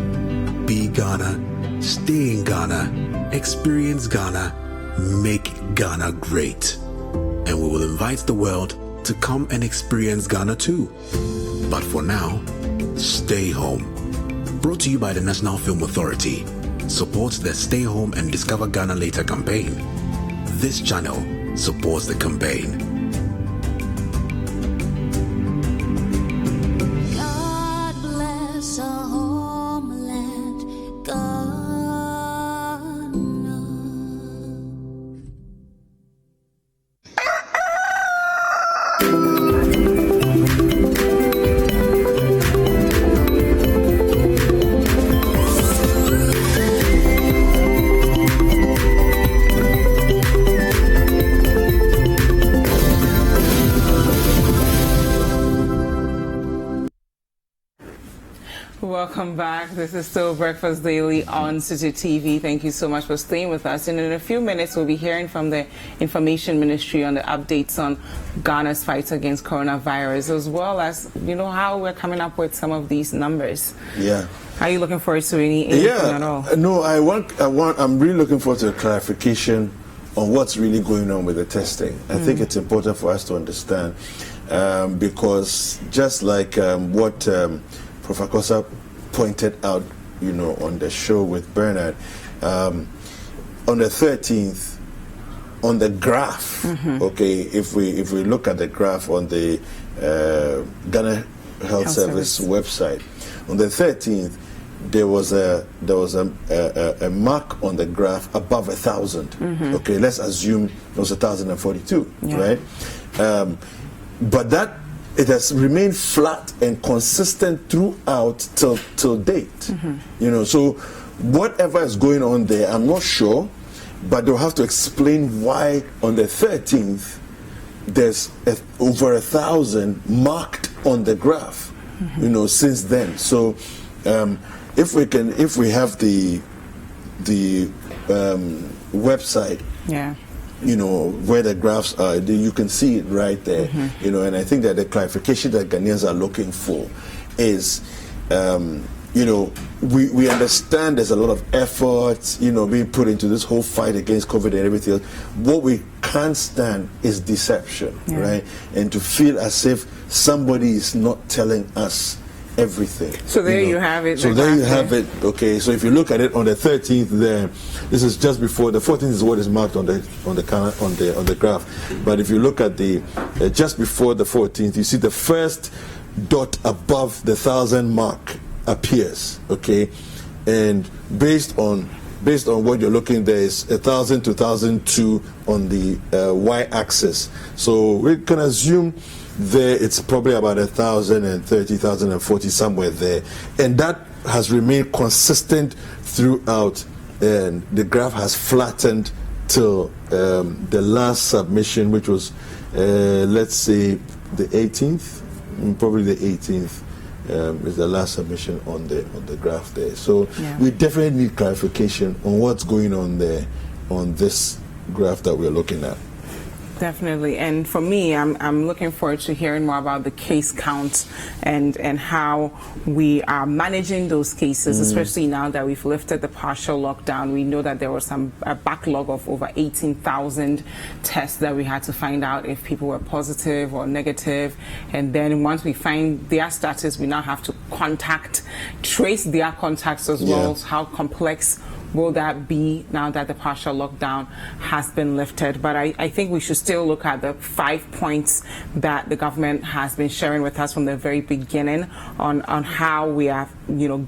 Be Ghana, stay in Ghana, experience Ghana, make Ghana great. And we will invite the world to come and experience Ghana too. But for now, stay home. Brought to you by the National Film Authority. Supports the Stay Home and Discover Ghana Later campaign. This channel supports the campaign. God bless our homeland, Ghana. Welcome back. This is still Breakfast Daily on Citi TV. Thank you so much for staying with us. And in a few minutes, we'll be hearing from the Information Ministry on the updates on Ghana's fight against coronavirus, as well as, how we're coming up with some of these numbers. Yeah. Are you looking forward to anything at all? No, I'm really looking forward to a clarification on what's really going on with the testing. I think it's important for us to understand because just like what Professor Kosa pointed out, on the show with Bernard, on the 13th, on the graph, okay, if we look at the graph on the Ghana Health Service website, on the 13th, there was a mark on the graph above 1,000. Okay, let's assume it was 1,042, right? But that it has remained flat and consistent throughout till date. So whatever is going on there, I'm not sure, but they'll have to explain why on the 13th there's over 1,000 marked on the graph. Since then. So if we have the website, where the graphs are, you can see it right there. And I think that the clarification that Ghanaians are looking for is, we understand there's a lot of effort, being put into this whole fight against COVID and everything else. What we can't stand is deception, right? And to feel as if somebody is not telling us everything. So there you have it. So there you have it. Okay. So if you look at it on the 13th, there, this is just before the 14th is what is marked on the graph. But if you look at the just before the 14th, you see the first dot above the 1,000 mark appears, okay, and based on what you're looking, there is 1,000 to 1,002 on the y-axis. So we can assume there it's probably about 1,030, 1,040 somewhere there, and that has remained consistent throughout, and the graph has flattened till the last submission, which was let's say the 18th, probably the 18th. Is the last submission on the graph there. So we definitely need clarification on what's going on there on this graph that we're looking at. Definitely, and for me, I'm looking forward to hearing more about the case count and how we are managing those cases, especially now that we've lifted the partial lockdown. We know that there was a backlog of over 18,000 tests that we had to find out if people were positive or negative, and then once we find their status, we now have to trace their contacts as well. How complex will that be now that the partial lockdown has been lifted? But I think we should still look at the 5 points that the government has been sharing with us from the very beginning on how we are,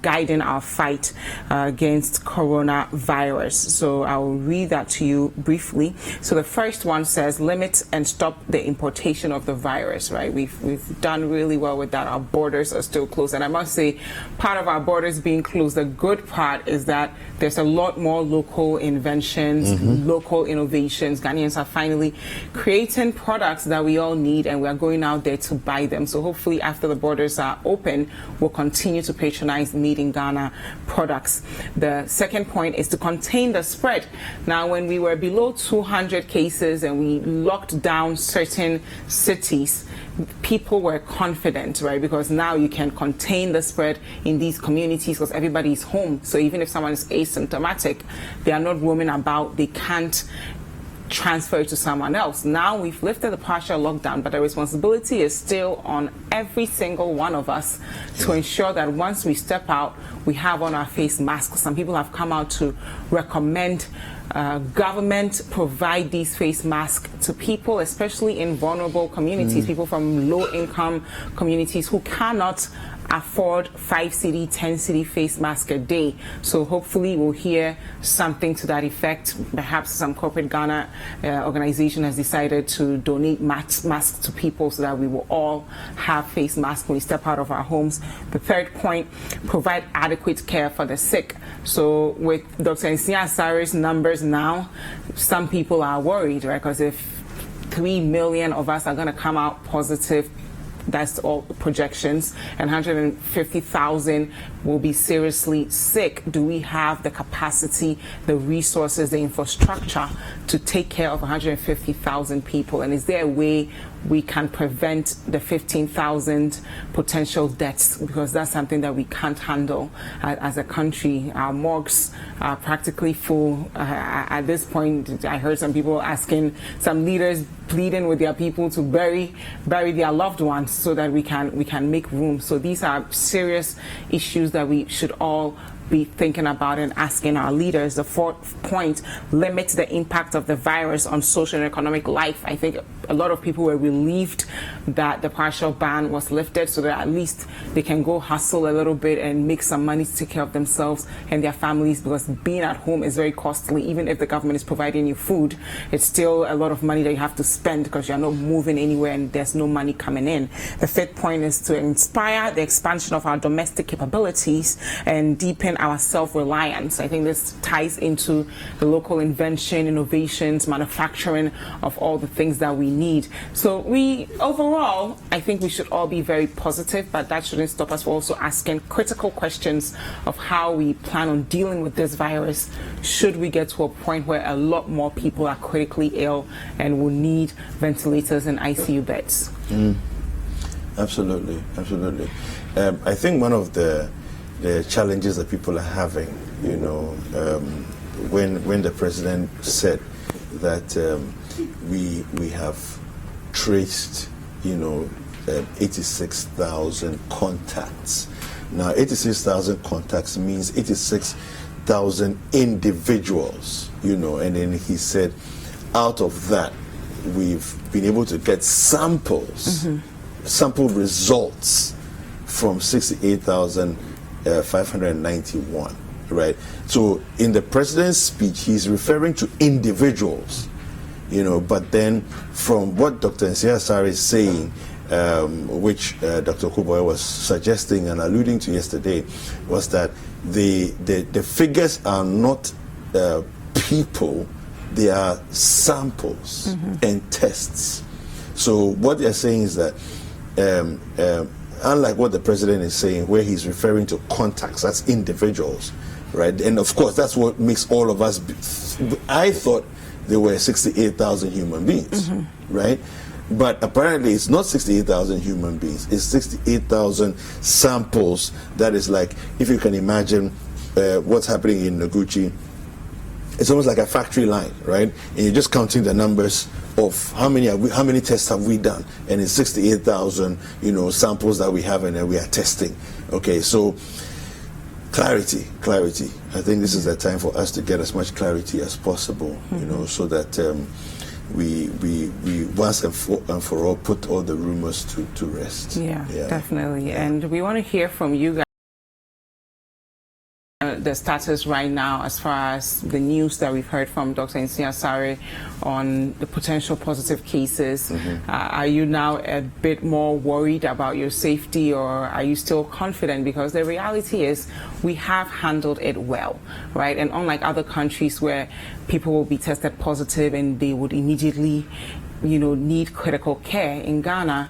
guiding our fight against coronavirus. So I will read that to you briefly. So the first one says, limit and stop the importation of the virus, right? We've done really well with that. Our borders are still closed. And I must say, part of our borders being closed, the good part is that there's a lot more local inventions, local innovations. Ghanaians are finally creating products that we all need, and we are going out there to buy them. So hopefully after the borders are open, we'll continue to patronize made in Ghana products. The second point is to contain the spread. Now, when we were below 200 cases and we locked down certain cities, people were confident, right? Because now you can contain the spread in these communities because everybody is home. So even if someone is asymptomatic, they are not roaming about, they can't transfer it to someone else. Now we've lifted the partial lockdown, but the responsibility is still on every single one of us to ensure that once we step out, we have on our face masks. Some people have come out to recommend government provide these face masks to people, especially in vulnerable communities, people from low-income communities who cannot afford 5 cedi, 10 cedi face mask a day. So hopefully we'll hear something to that effect. Perhaps some corporate Ghana organization has decided to donate masks to people so that we will all have face masks when we step out of our homes. The third point, provide adequate care for the sick. So with Dr. Nsia Asari's numbers now, some people are worried, right? Because if 3 million of us are going to come out positive, that's all projections, and 150,000 will be seriously sick. Do we have the capacity, the resources, the infrastructure to take care of 150,000 people? And is there a way we can prevent the 15,000 potential deaths? Because that's something that we can't handle as a country. Our morgues are practically full. At this point, I heard some people asking, some leaders pleading with their people to bury their loved ones so that we can make room. So these are serious issues that we should all be thinking about and asking our leaders. The fourth point, limit the impact of the virus on social and economic life. I think a lot of people were relieved that the partial ban was lifted so that at least they can go hustle a little bit and make some money to take care of themselves and their families, because being at home is very costly. Even if the government is providing you food, it's still a lot of money that you have to spend because you're not moving anywhere and there's no money coming in. The fifth point is to inspire the expansion of our domestic capabilities and deepen our self-reliance. I think this ties into the local invention, innovations, manufacturing of all the things that we need. So overall, I think we should all be very positive, but that shouldn't stop us from also asking critical questions of how we plan on dealing with this virus should we get to a point where a lot more people are critically ill and will need ventilators and ICU beds. Absolutely. I think one of the challenges that people are having, when the president said that we have traced, 86,000 contacts. Now, 86,000 contacts means 86,000 individuals, and then he said, out of that, we've been able to get samples, sample results from 68,591. Right. So in the president's speech, he's referring to individuals, but then from what Dr. Nsiah-Asare is saying, which Dr. Kuboy was suggesting and alluding to yesterday, was that the figures are not people, they are samples and tests. So what they're saying is that unlike what the president is saying, where he's referring to contacts, that's individuals, right? And of course, that's what makes all of us. I thought there were 68,000 human beings, right? But apparently, it's not 68,000 human beings. It's 68,000 samples. That is like, if you can imagine what's happening in Noguchi, it's almost like a factory line, right? And you're just counting the numbers of how many tests have we done, and it's 68,000, samples that we have, and then we are testing. Okay, so clarity. I think this is the time for us to get as much clarity as possible, so that we once and for all put all the rumors to rest. Yeah, definitely. And we want to hear from you guys. The status right now as far as the news that we've heard from Dr. Nsiah-Asare on the potential positive cases. Are you now a bit more worried about your safety, or are you still confident? Because the reality is we have handled it well, right? And unlike other countries where people will be tested positive and they would immediately, need critical care, in Ghana,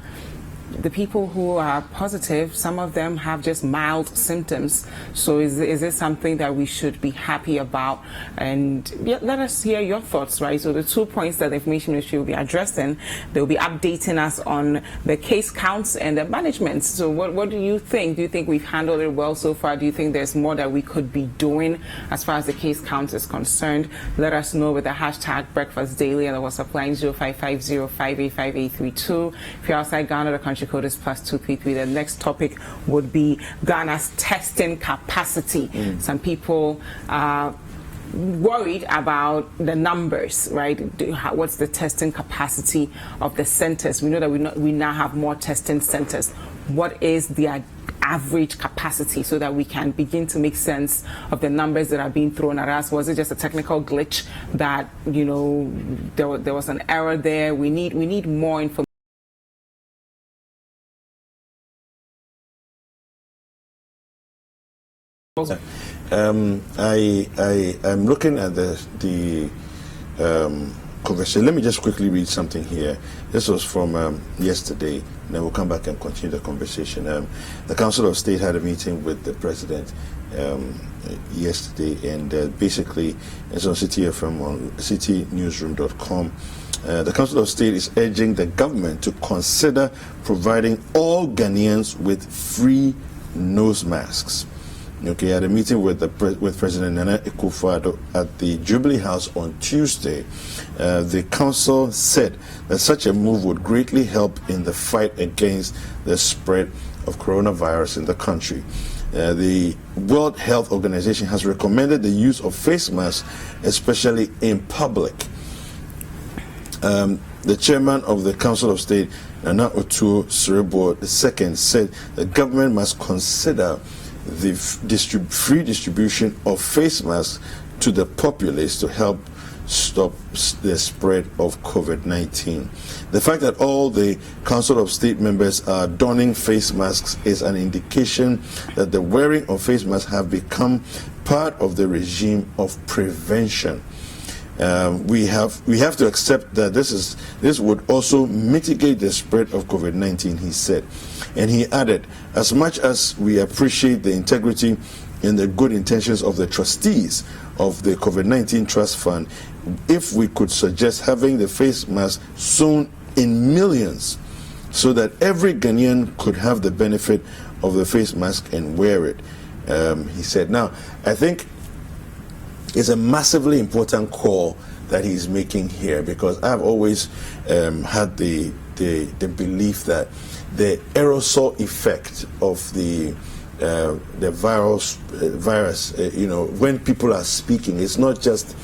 the people who are positive, some of them have just mild symptoms. So is this something that we should be happy about? And let us hear your thoughts, right? So the 2 points that the Information Ministry will be addressing, they'll be updating us on the case counts and the management. So what do you think? Do you think we've handled it well so far? Do you think there's more that we could be doing as far as the case count is concerned? Let us know with the hashtag Breakfast Daily and the WhatsApp line 0550-585-832. If you're outside Ghana, the country code is +233. The next topic would be Ghana's testing capacity. Some people are worried about the numbers, right? What's the testing capacity of the centers? We know that we now have more testing centers. What is the average capacity, so that we can begin to make sense of the numbers that are being thrown at us? Was it just a technical glitch that there was an error there? We need more information. I'm looking at the conversation. Let me just quickly read something here. This was from yesterday, and then we'll come back and continue the conversation. The Council of State had a meeting with the President yesterday, and basically it's on Citi FM on citinewsroom.com. The Council of State is urging the government to consider providing all Ghanaians with free nose masks. Okay, at a meeting with President Nana Akufo-Addo at the Jubilee House on Tuesday, the council said that such a move would greatly help in the fight against the spread of coronavirus in the country. The World Health Organization has recommended the use of face masks, especially in public. The chairman of the Council of State, Nana Otuo Serebo II, said the government must consider the free distribution of face masks to the populace to help stop the spread of COVID-19. The fact that all the Council of State members are donning face masks is an indication that the wearing of face masks have become part of the regime of prevention. We have to accept that this would also mitigate the spread of COVID-19, he said. And he added, as much as we appreciate the integrity and the good intentions of the trustees of the COVID-19 Trust Fund, if we could suggest having the face mask sewn in millions so that every Ghanaian could have the benefit of the face mask and wear it, he said. Now, I think it's a massively important call that he's making here, because I've always had the belief that the aerosol effect of the virus, when people are speaking, it's not just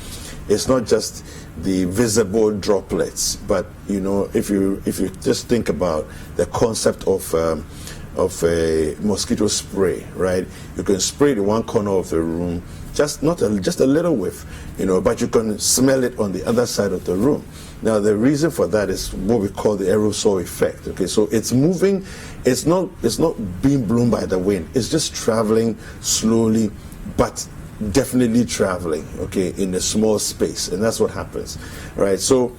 the visible droplets, but if you just think about the concept of a mosquito spray, right? You can spray the one corner of the room, just a little whiff, but you can smell it on the other side of the room. Now, the reason for that is what we call the aerosol effect. Okay, so it's moving, it's not being blown by the wind. It's just traveling slowly, but definitely traveling. Okay, in a small space, and that's what happens, right? So,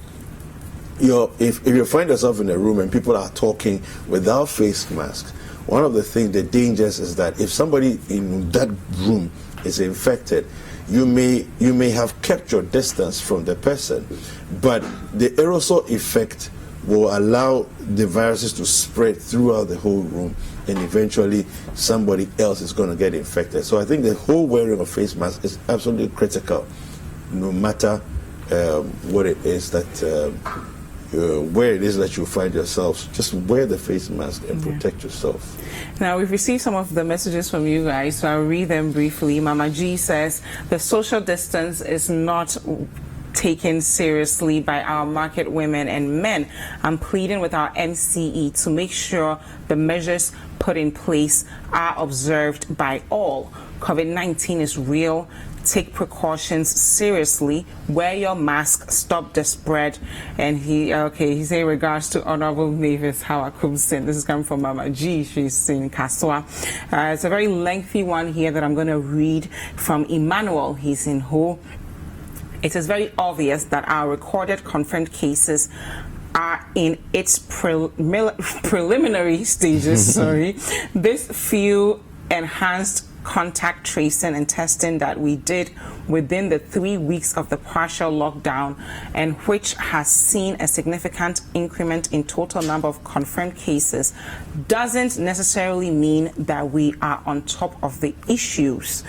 if you find yourself in a room and people are talking without face masks, one of the things, the dangers is that if somebody in that room is infected, you may have kept your distance from the person, but the aerosol effect will allow the viruses to spread throughout the whole room, and eventually somebody else is going to get infected. So I think the whole wearing of face masks is absolutely critical, no matter what it is that where it is that you find yourselves. Just wear the face mask and protect yourself. Now, we've received some of the messages from you guys, so I'll read them briefly. Mama G says the social distance is not taken seriously by our market women and men. I'm pleading with our MCE to make sure the measures put in place are observed by all. COVID-19 is real. Take precautions seriously. Wear your mask. Stop the spread. And he said regards to Honorable Mavis Hawakumsin. This is coming from Mama G. She's in Kaswa. It's a very lengthy one here that I'm going to read from Emmanuel. He's in Ho. It is very obvious that our recorded confirmed cases are in its preliminary stages. This few enhanced contact tracing and testing that we did within the 3 weeks of the partial lockdown, and which has seen a significant increment in total number of confirmed cases, doesn't necessarily mean that we are on top of the issues,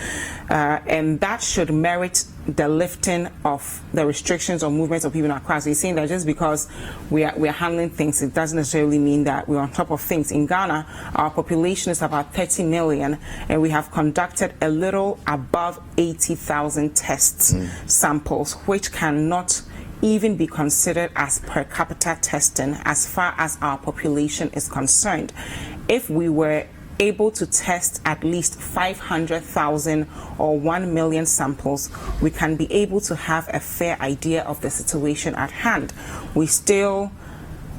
and that should merit the lifting of the restrictions or movements of people across. He's saying that just because we are handling things, it doesn't necessarily mean that we're on top of things. In Ghana, our population is about 30 million, and we have conducted a little above 80,000 tests, samples, which cannot even be considered as per capita testing as far as our population is concerned. If we were able to test at least 500,000 or 1 million samples, we can be able to have a fair idea of the situation at hand. We still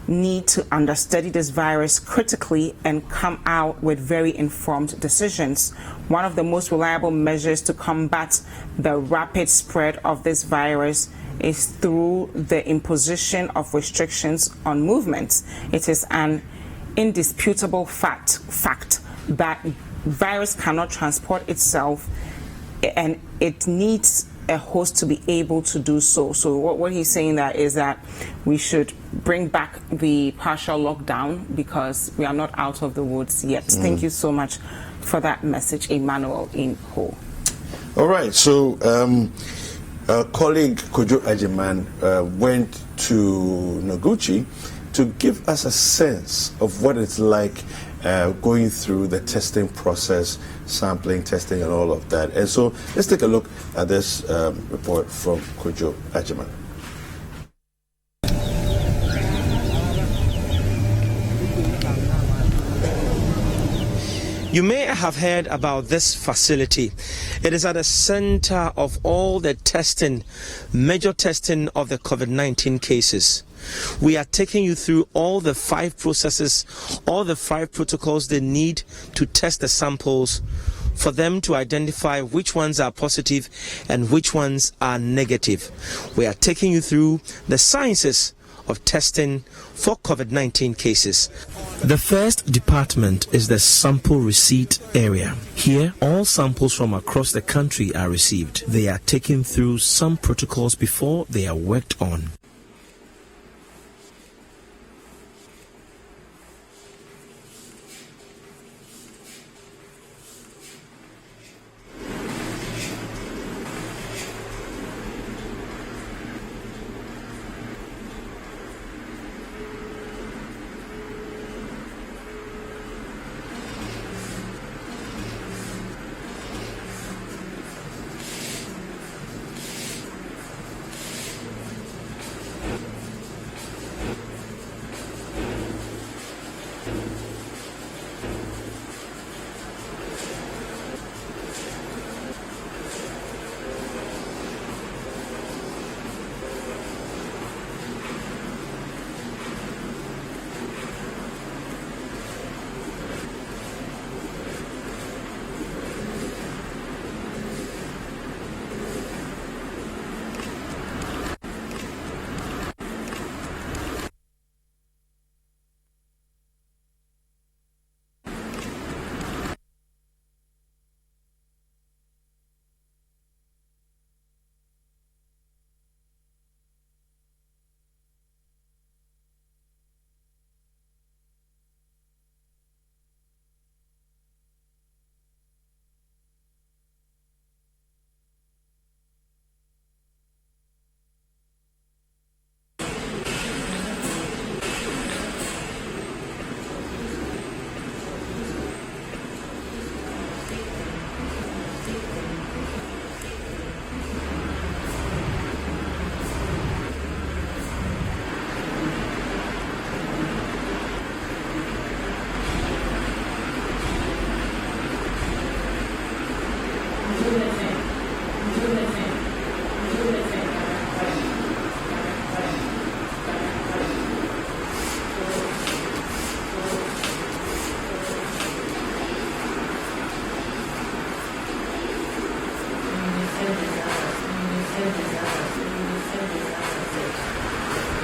need to understudy this virus critically and come out with very informed decisions. One of the most reliable measures to combat the rapid spread of this virus is through the imposition of restrictions on movements. It is an indisputable fact that virus cannot transport itself, and it needs a host to be able to do so. So what he's saying that is that we should bring back the partial lockdown because we are not out of the woods yet. Thank you so much for that message, Emmanuel in Ho. All right, so our colleague Kojo Ajiman went to Noguchi to give us a sense of what it's like going through the testing process, sampling, testing, and all of that. And so let's take a look at this report from Kojo Ajiman. You may have heard about this facility. It is at the center of all the testing, major testing of the COVID-19 cases. We are taking you through all the 5 processes, all the 5 protocols they need to test the samples for them to identify which ones are positive and which ones are negative. We are taking you through the sciences of testing for COVID-19 cases. The first department is the sample receipt area. Here, all samples from across the country are received. They are taken through some protocols before they are worked on.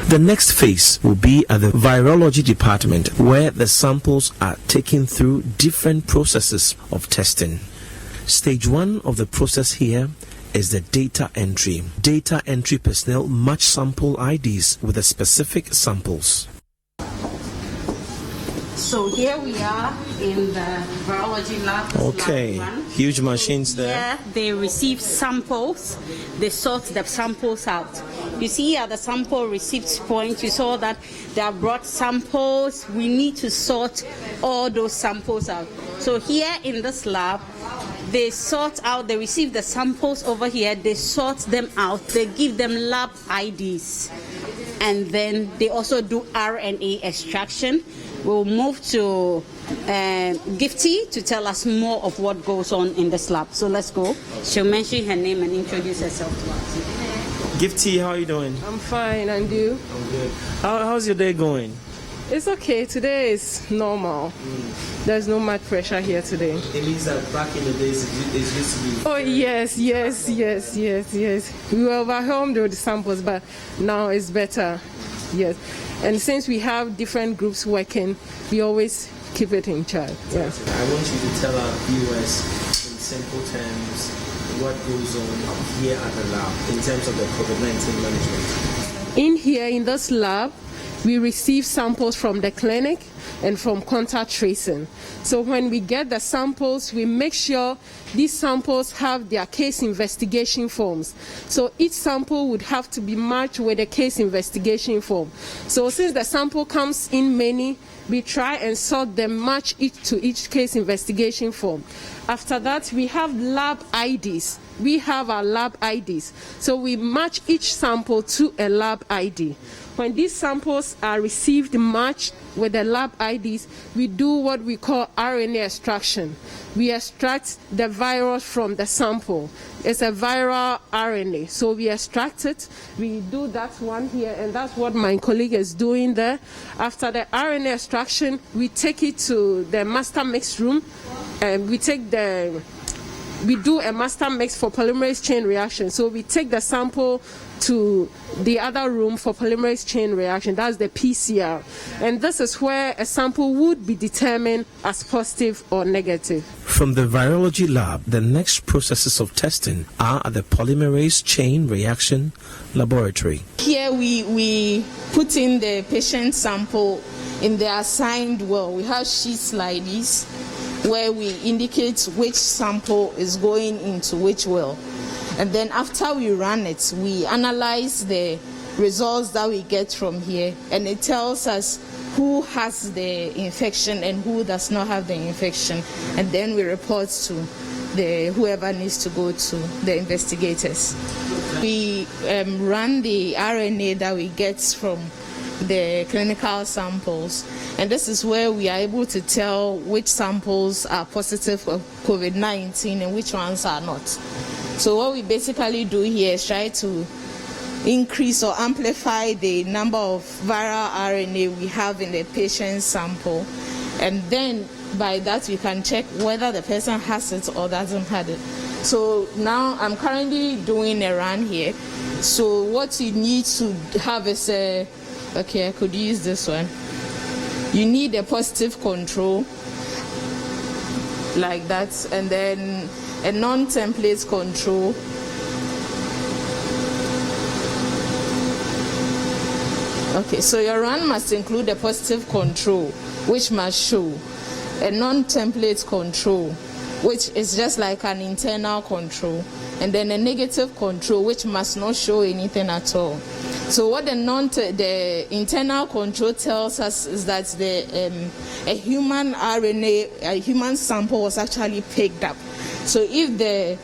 The next phase will be at the virology department, where the samples are taken through different processes of testing. Stage 1 of the process here is the data entry. Data entry personnel match sample IDs with the specific samples. So here we are in the virology lab. Okay, huge machines there. Yeah, they receive samples. They sort the samples out. You see at the sample receipt point, you saw that they have brought samples. We need to sort all those samples out. So here in this lab, they sort out, they receive the samples over here, they sort them out, they give them lab IDs. And then they also do RNA extraction. We'll move to Gifty to tell us more of what goes on in this lab. So let's go. She'll mention her name and introduce herself to us. Gifty, how are you doing? I'm fine, and you? I'm good. How's your day going? It's okay. Today is normal. There's no much pressure here today. It means that back in the days it used to be... Oh, yes. We were overwhelmed with the samples, but now it's better. Yes. And since we have different groups working, we always keep it in charge. Yeah. I want you to tell our viewers in simple terms what goes on here at the lab in terms of the COVID-19 management. In here, in this lab, we receive samples from the clinic and from contact tracing. So when we get the samples, we make sure these samples have their case investigation forms. So each sample would have to be matched with a case investigation form. So since the sample comes in many, we try and sort them, match it to each case investigation form. After that, we have lab IDs. We have our lab IDs. So we match each sample to a lab ID. When these samples are received matched with the lab IDs, we do what we call RNA extraction. We extract the virus from the sample. It's a viral RNA. So we extract it. We do that one here, and that's what my colleague is doing there. After the RNA extraction, we take it to the master mix room, and we do a master mix for polymerase chain reaction. So we take the sample to the other room for polymerase chain reaction. That's the PCR. And this is where a sample would be determined as positive or negative. From the virology lab, the next processes of testing are at the polymerase chain reaction laboratory. Here we put in the patient sample in the assigned well. We have sheets like this where we indicate which sample is going into which well. And then after we run it, we analyze the results that we get from here, and it tells us who has the infection and who does not have the infection. And then we report to whoever needs to go to the investigators. We run the RNA that we get from the clinical samples, and this is where we are able to tell which samples are positive for COVID-19 and which ones are not. So what we basically do here is try to increase or amplify the number of viral RNA we have in the patient's sample, and then by that we can check whether the person has it or doesn't have it. So now I'm currently doing a run here. So what you need to have is okay, I could use this one. You need a positive control like that, and then a non-template control. Okay, so your run must include a positive control, which must show a non-template control, which is just like an internal control, and then a negative control, which must not show anything at all. So what the internal control tells us is that a human RNA, a human sample was actually picked up. So if the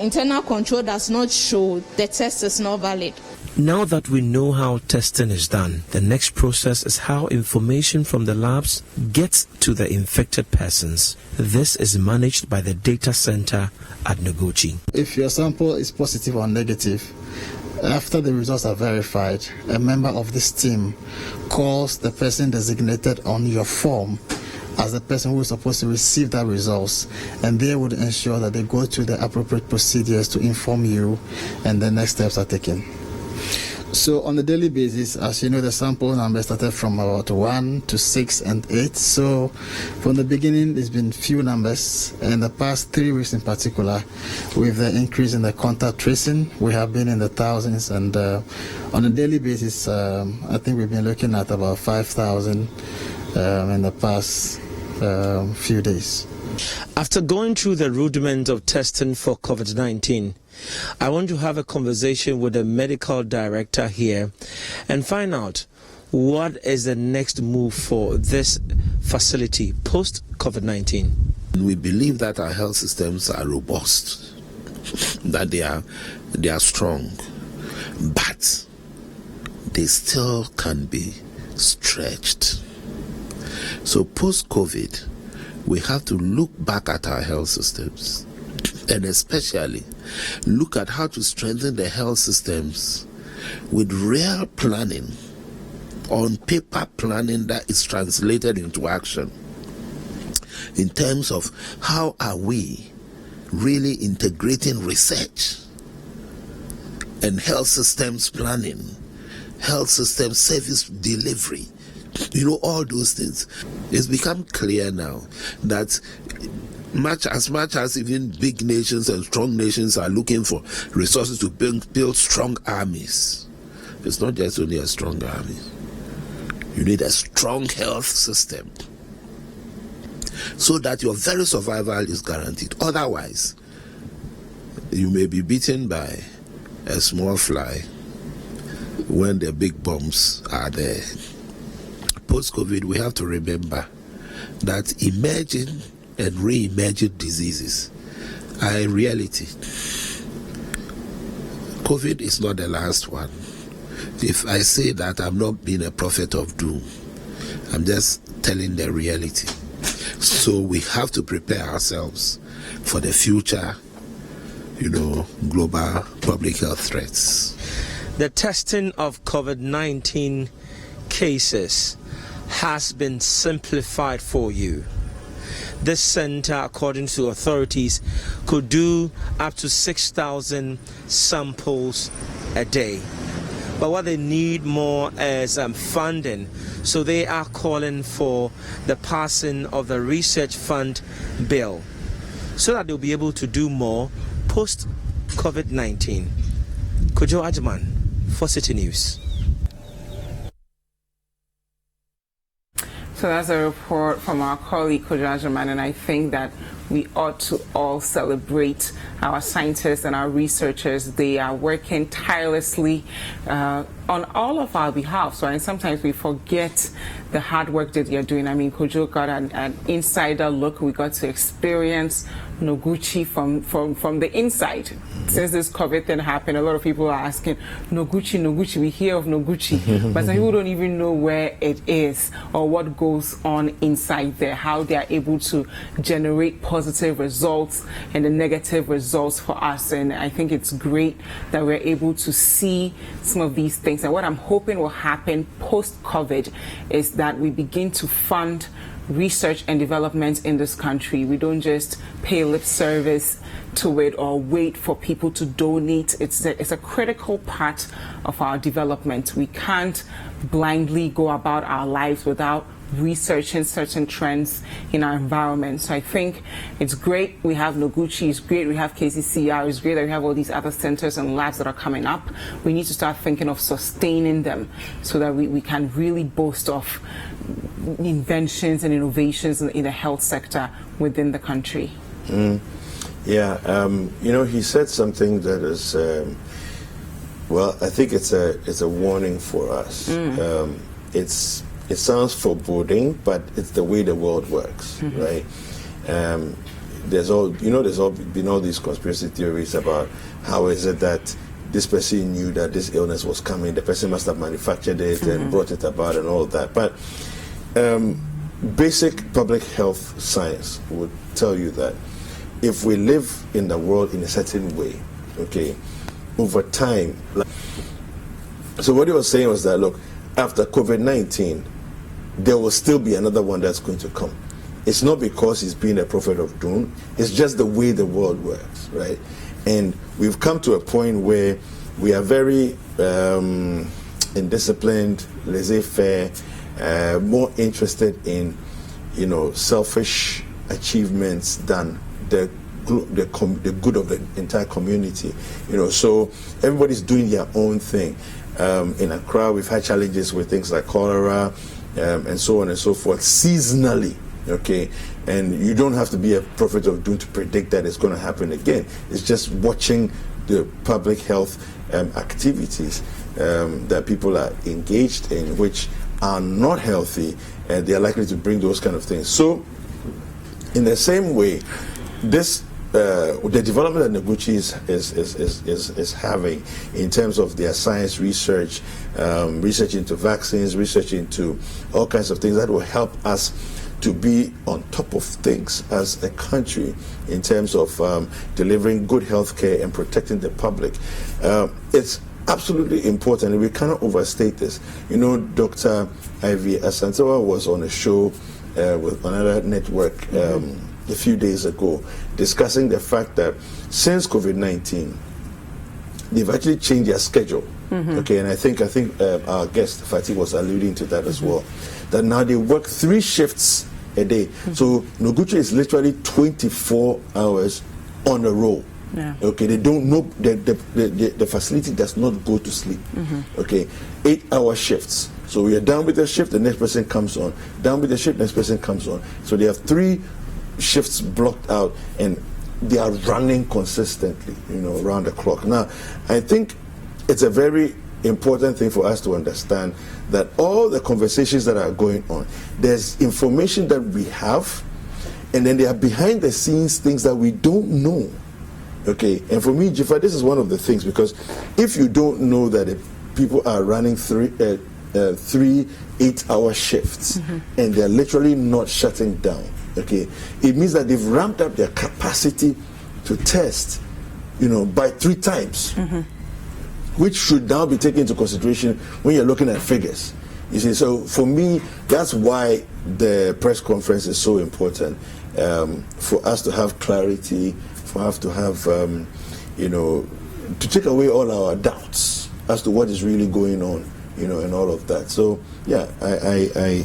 internal control does not show, the test is not valid. Now that we know how testing is done, the next process is how information from the labs gets to the infected persons. This is managed by the data center at Noguchi. If your sample is positive or negative, after the results are verified, a member of this team calls the person designated on your form as the person who is supposed to receive that results, and they would ensure that they go through the appropriate procedures to inform you, and the next steps are taken. So on a daily basis, as you know, the sample number started from about 1 to 6 and 8. So from the beginning, there's been few numbers. In the past 3 weeks in particular, with the increase in the contact tracing, we have been in the thousands. And on a daily basis, I think we've been looking at about 5,000 in the past few days. After going through the rudiments of testing for COVID-19, I want to have a conversation with the medical director here and find out what is the next move for this facility post-COVID-19. We believe that our health systems are robust, that they are strong, but they still can be stretched. So post-COVID, we have to look back at our health systems and especially look at how to strengthen the health systems with real planning, on paper planning that is translated into action, in terms of how are we really integrating research and health systems planning, health system service delivery, all those things. It's become clear now that much as even big nations and strong nations are looking for resources to build strong armies, it's not just only a strong army. You need a strong health system so that your very survival is guaranteed. Otherwise, you may be beaten by a small fly when the big bombs are there. Post-COVID, we have to remember that emerging and re-emerging diseases are a reality. COVID is not the last one. If I say that, I'm not being a prophet of doom. I'm just telling the reality. So we have to prepare ourselves for the future, global public health threats. The testing of COVID-19 cases has been simplified for you. This center, according to authorities, could do up to 6,000 samples a day. But what they need more is funding. So they are calling for the passing of the research fund bill so that they'll be able to do more post-COVID-19. Kojo Ajman for Citi News. So that's a report from our colleague Kojo Ajman, and I think that we ought to all celebrate our scientists and our researchers. They are working tirelessly on all of our behalf. And sometimes we forget the hard work that you're doing. I mean, Kojo got an insider look. We got to experience Noguchi from the inside. Since this COVID thing happened, a lot of people are asking, Noguchi, we hear of Noguchi, but some people don't even know where it is or what goes on inside there, how they are able to generate positive results and the negative results for us. And I think it's great that we're able to see some of these things. And what I'm hoping will happen post-COVID is that we begin to fund research and development in this country. We don't just pay lip service to it or wait for people to donate. It's a critical part of our development. We can't blindly go about our lives without researching certain trends in our environment. So I think it's great we have Noguchi, it's great we have KCCR, it's great that we have all these other centers and labs that are coming up. We need to start thinking of sustaining them so that we can really boast of inventions and innovations in the health sector within the country. Yeah, he said something that is, I think it's a warning for us. It sounds foreboding, but it's the way the world works, right? There's been all these conspiracy theories about how is it that this person knew that this illness was coming. The person must have manufactured it and brought it about and all of that. But basic public health science would tell you that if we live in the world in a certain way, okay, over time. So what he was saying was that, look, after COVID-19, there will still be another one that's going to come. It's not because he's being a prophet of doom. It's just the way the world works, right? And we've come to a point where we are very indisciplined, laissez-faire, more interested in, selfish achievements than the good of the entire community. So everybody's doing their own thing. In Accra, we've had challenges with things like cholera and so on and so forth, seasonally. Okay, and you don't have to be a prophet of doom to predict that it's going to happen again. It's just watching the public health activities that people are engaged in, which are not healthy, and they are likely to bring those kind of things. So, in the same way, this the development that Noguchi is having in terms of their science research, research into vaccines, research into all kinds of things that will help us to be on top of things as a country in terms of delivering good health care and protecting the public. It's absolutely important, and we cannot overstate this. Dr. Ivy Asantewa was on a show with another network a few days ago discussing the fact that since COVID-19, they've actually changed their schedule. Okay, and I think our guest Fatih was alluding to that as well. That now they work 3 shifts a day. So Noguchi is literally 24 hours on a roll. Yeah. Okay, they don't know the facility does not go to sleep. Okay, 8-hour shifts. So we are done with the shift, the next person comes on. Done with the shift, next person comes on. So they have 3 shifts blocked out, and they are running consistently, around the clock. Now, I think it's a very important thing for us to understand that all the conversations that are going on, there's information that we have, and then there are behind the scenes things that we don't know. Okay, and for me, Jifa, this is one of the things, because if you don't know that people are running 3 8-hour shifts and they're literally not shutting down, okay, it means that they've ramped up their capacity to test, by 3 times. Which should now be taken into consideration when you're looking at figures. You see, so for me, that's why the press conference is so important, for us to have clarity, for us to have, to take away all our doubts as to what is really going on, and all of that. So, yeah, I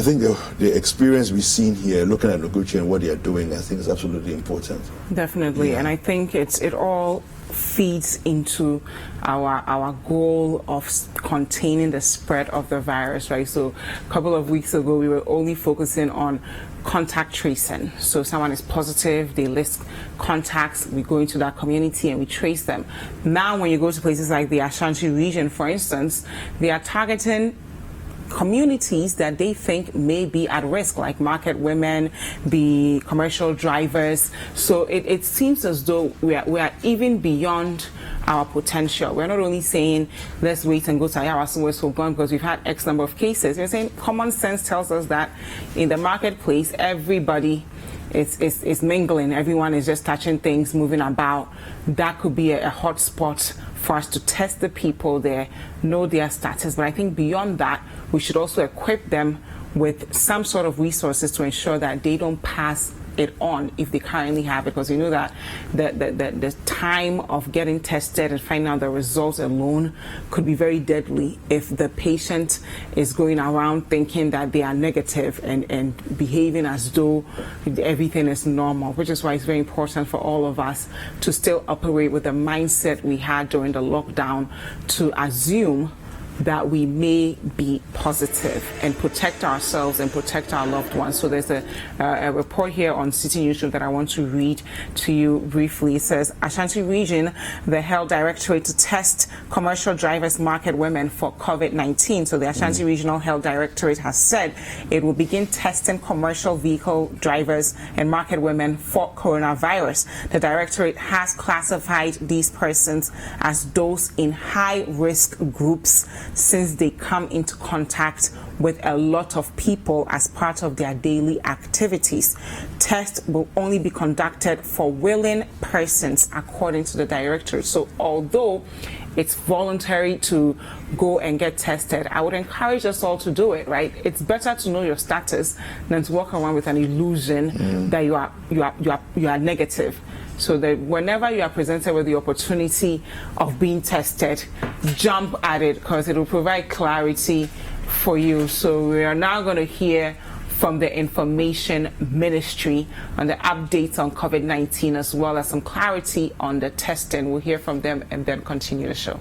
think the experience we've seen here, looking at Noguchi and what they are doing, I think is absolutely important. Definitely, and I think it all feeds into our goal of containing the spread of the virus, right? So a couple of weeks ago, we were only focusing on contact tracing. So someone is positive, they list contacts, we go into that community and we trace them. Now when you go to places like the Ashanti region, for instance, they are targeting communities that they think may be at risk, like market women, the commercial drivers. So it seems as though we are even beyond our potential. We're not only saying let's wait and go to Ayawaso West Ogun because we've had X number of cases. We're saying common sense tells us that in the marketplace, everybody is mingling. Everyone is just touching things, moving about. That could be a hot spot for us to test the people there, know their status. But I think beyond that, we should also equip them with some sort of resources to ensure that they don't pass it on if they currently have it, because you know that the time of getting tested and finding out the results alone could be very deadly if the patient is going around thinking that they are negative and behaving as though everything is normal, which is why it's very important for all of us to still operate with the mindset we had during the lockdown, to assume that we may be positive and protect ourselves and protect our loved ones. So there's a report here on Citi Newsroom that I want to read to you briefly. It says, Ashanti Region, the Health Directorate to test commercial drivers market women for COVID-19. So the Ashanti Regional Health Directorate has said it will begin testing commercial vehicle drivers and market women for coronavirus. The Directorate has classified these persons as those in high-risk groups since they come into contact with a lot of people as part of their daily activities. Tests will only be conducted for willing persons, according to the Directorate. So although it's voluntary to go and get tested, I would encourage us all to do it, right? It's better to know your status than to walk around with an illusion that you are negative. So that whenever you are presented with the opportunity of being tested, jump at it, because it will provide clarity for you. So we are now going to hear from the Information Ministry on the updates on COVID-19, as well as some clarity on the testing. We'll hear from them and then continue the show.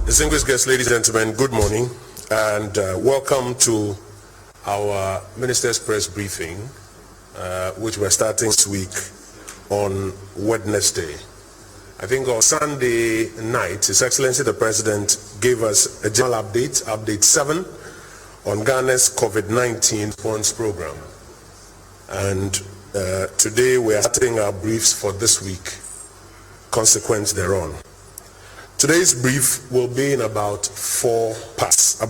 Distinguished guests, ladies and gentlemen, good morning and welcome to our Minister's Press Briefing, which we're starting this week on Wednesday. I think on Sunday night, His Excellency the President gave us a general update, update 7, on Ghana's COVID-19 response program. And today we are starting our briefs for this week, consequent thereon. Today's brief will be in about four parts.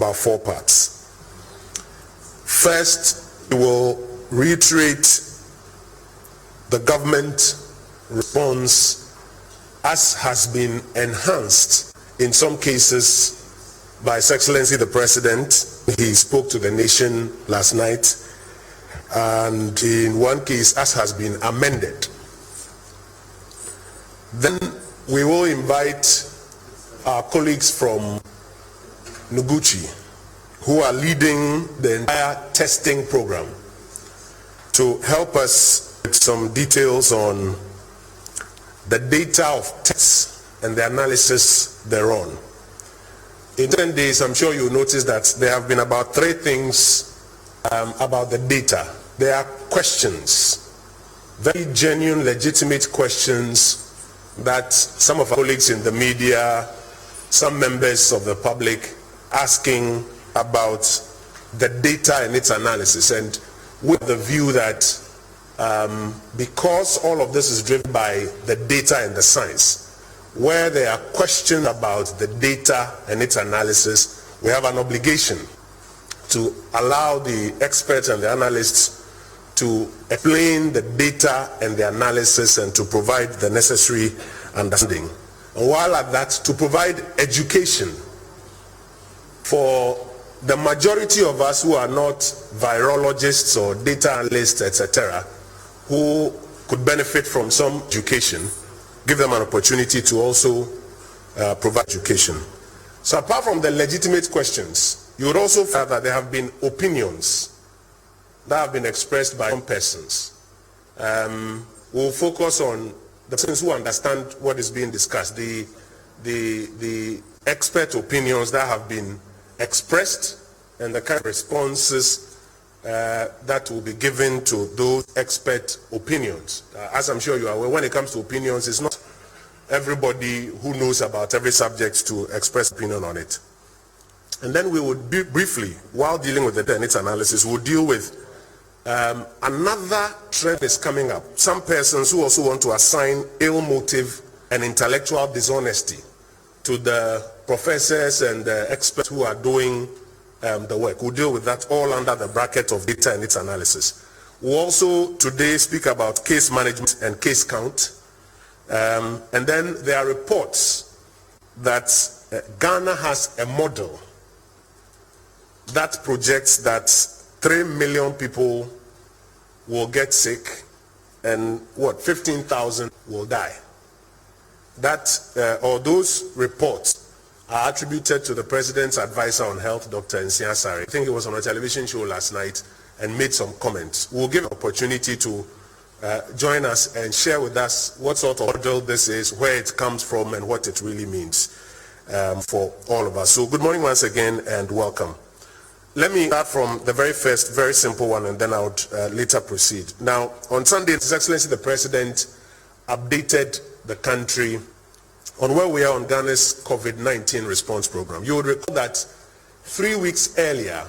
First, we will reiterate the government response as has been enhanced in some cases by His Excellency the President. He spoke to the nation last night, and in one case as has been amended. Then we will invite our colleagues from Noguchi, who are leading the entire testing program, to help us with some details on the data of tests and the analysis thereon. In 10 days, I'm sure you'll notice that there have been about 3 things about the data. There are questions, very genuine, legitimate questions that some of our colleagues in the media, some members of the public asking about the data and its analysis, and with the view that because all of this is driven by the data and the science, where there are questions about the data and its analysis, we have an obligation to allow the experts and the analysts to explain the data and the analysis and to provide the necessary understanding. And while at that, to provide education for the majority of us who are not virologists or data analysts, etc., who could benefit from some education, give them an opportunity to also provide education. So apart from the legitimate questions, you would also find that there have been opinions that have been expressed by some persons. We'll focus on the persons who understand what is being discussed, the expert opinions that have been expressed, and the kind of responses that will be given to those expert opinions. As I'm sure you are aware, when it comes to opinions, it's not everybody who knows about every subject to express opinion on it. And then we would briefly, while dealing with the data and its analysis, we'll deal with another trend is coming up. Some persons who also want to assign ill motive and intellectual dishonesty to the professors and the experts who are doing the work. We'll deal with that all under the bracket of data and its analysis. We'll also today speak about case management and case count. And then there are reports that Ghana has a model that projects that 3 million people will get sick and 15,000 will die. Or those reports are attributed to the President's advisor on health, Dr. Nsia Sari. I think he was on a television show last night and made some comments. We'll give an opportunity to join us and share with us what sort of model this is, where it comes from, and what it really means for all of us. So good morning once again and welcome. Let me start from the very first, very simple one, and then I would later proceed. Now, on Sunday, His Excellency the President updated the country on where we are on Ghana's COVID-19 response program. You would recall that 3 weeks earlier,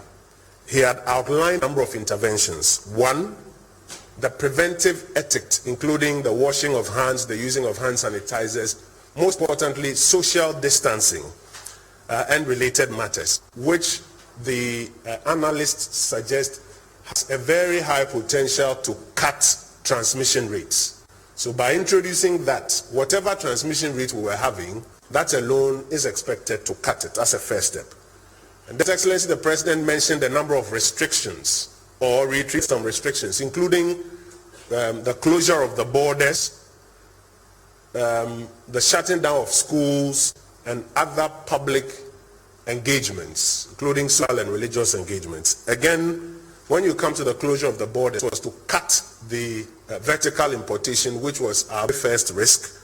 he had outlined a number of interventions. One, the preventive ethics, including the washing of hands, the using of hand sanitizers, most importantly, social distancing and related matters, which the analysts suggest has a very high potential to cut transmission rates. So by introducing that, whatever transmission rate we were having, that alone is expected to cut it as a first step. And His Excellency the President mentioned a number of restrictions or reiterated some restrictions, including the closure of the borders, the shutting down of schools and other public engagements, including social and religious engagements. Again, when you come to the closure of the borders, it was to cut the vertical importation, which was our first risk.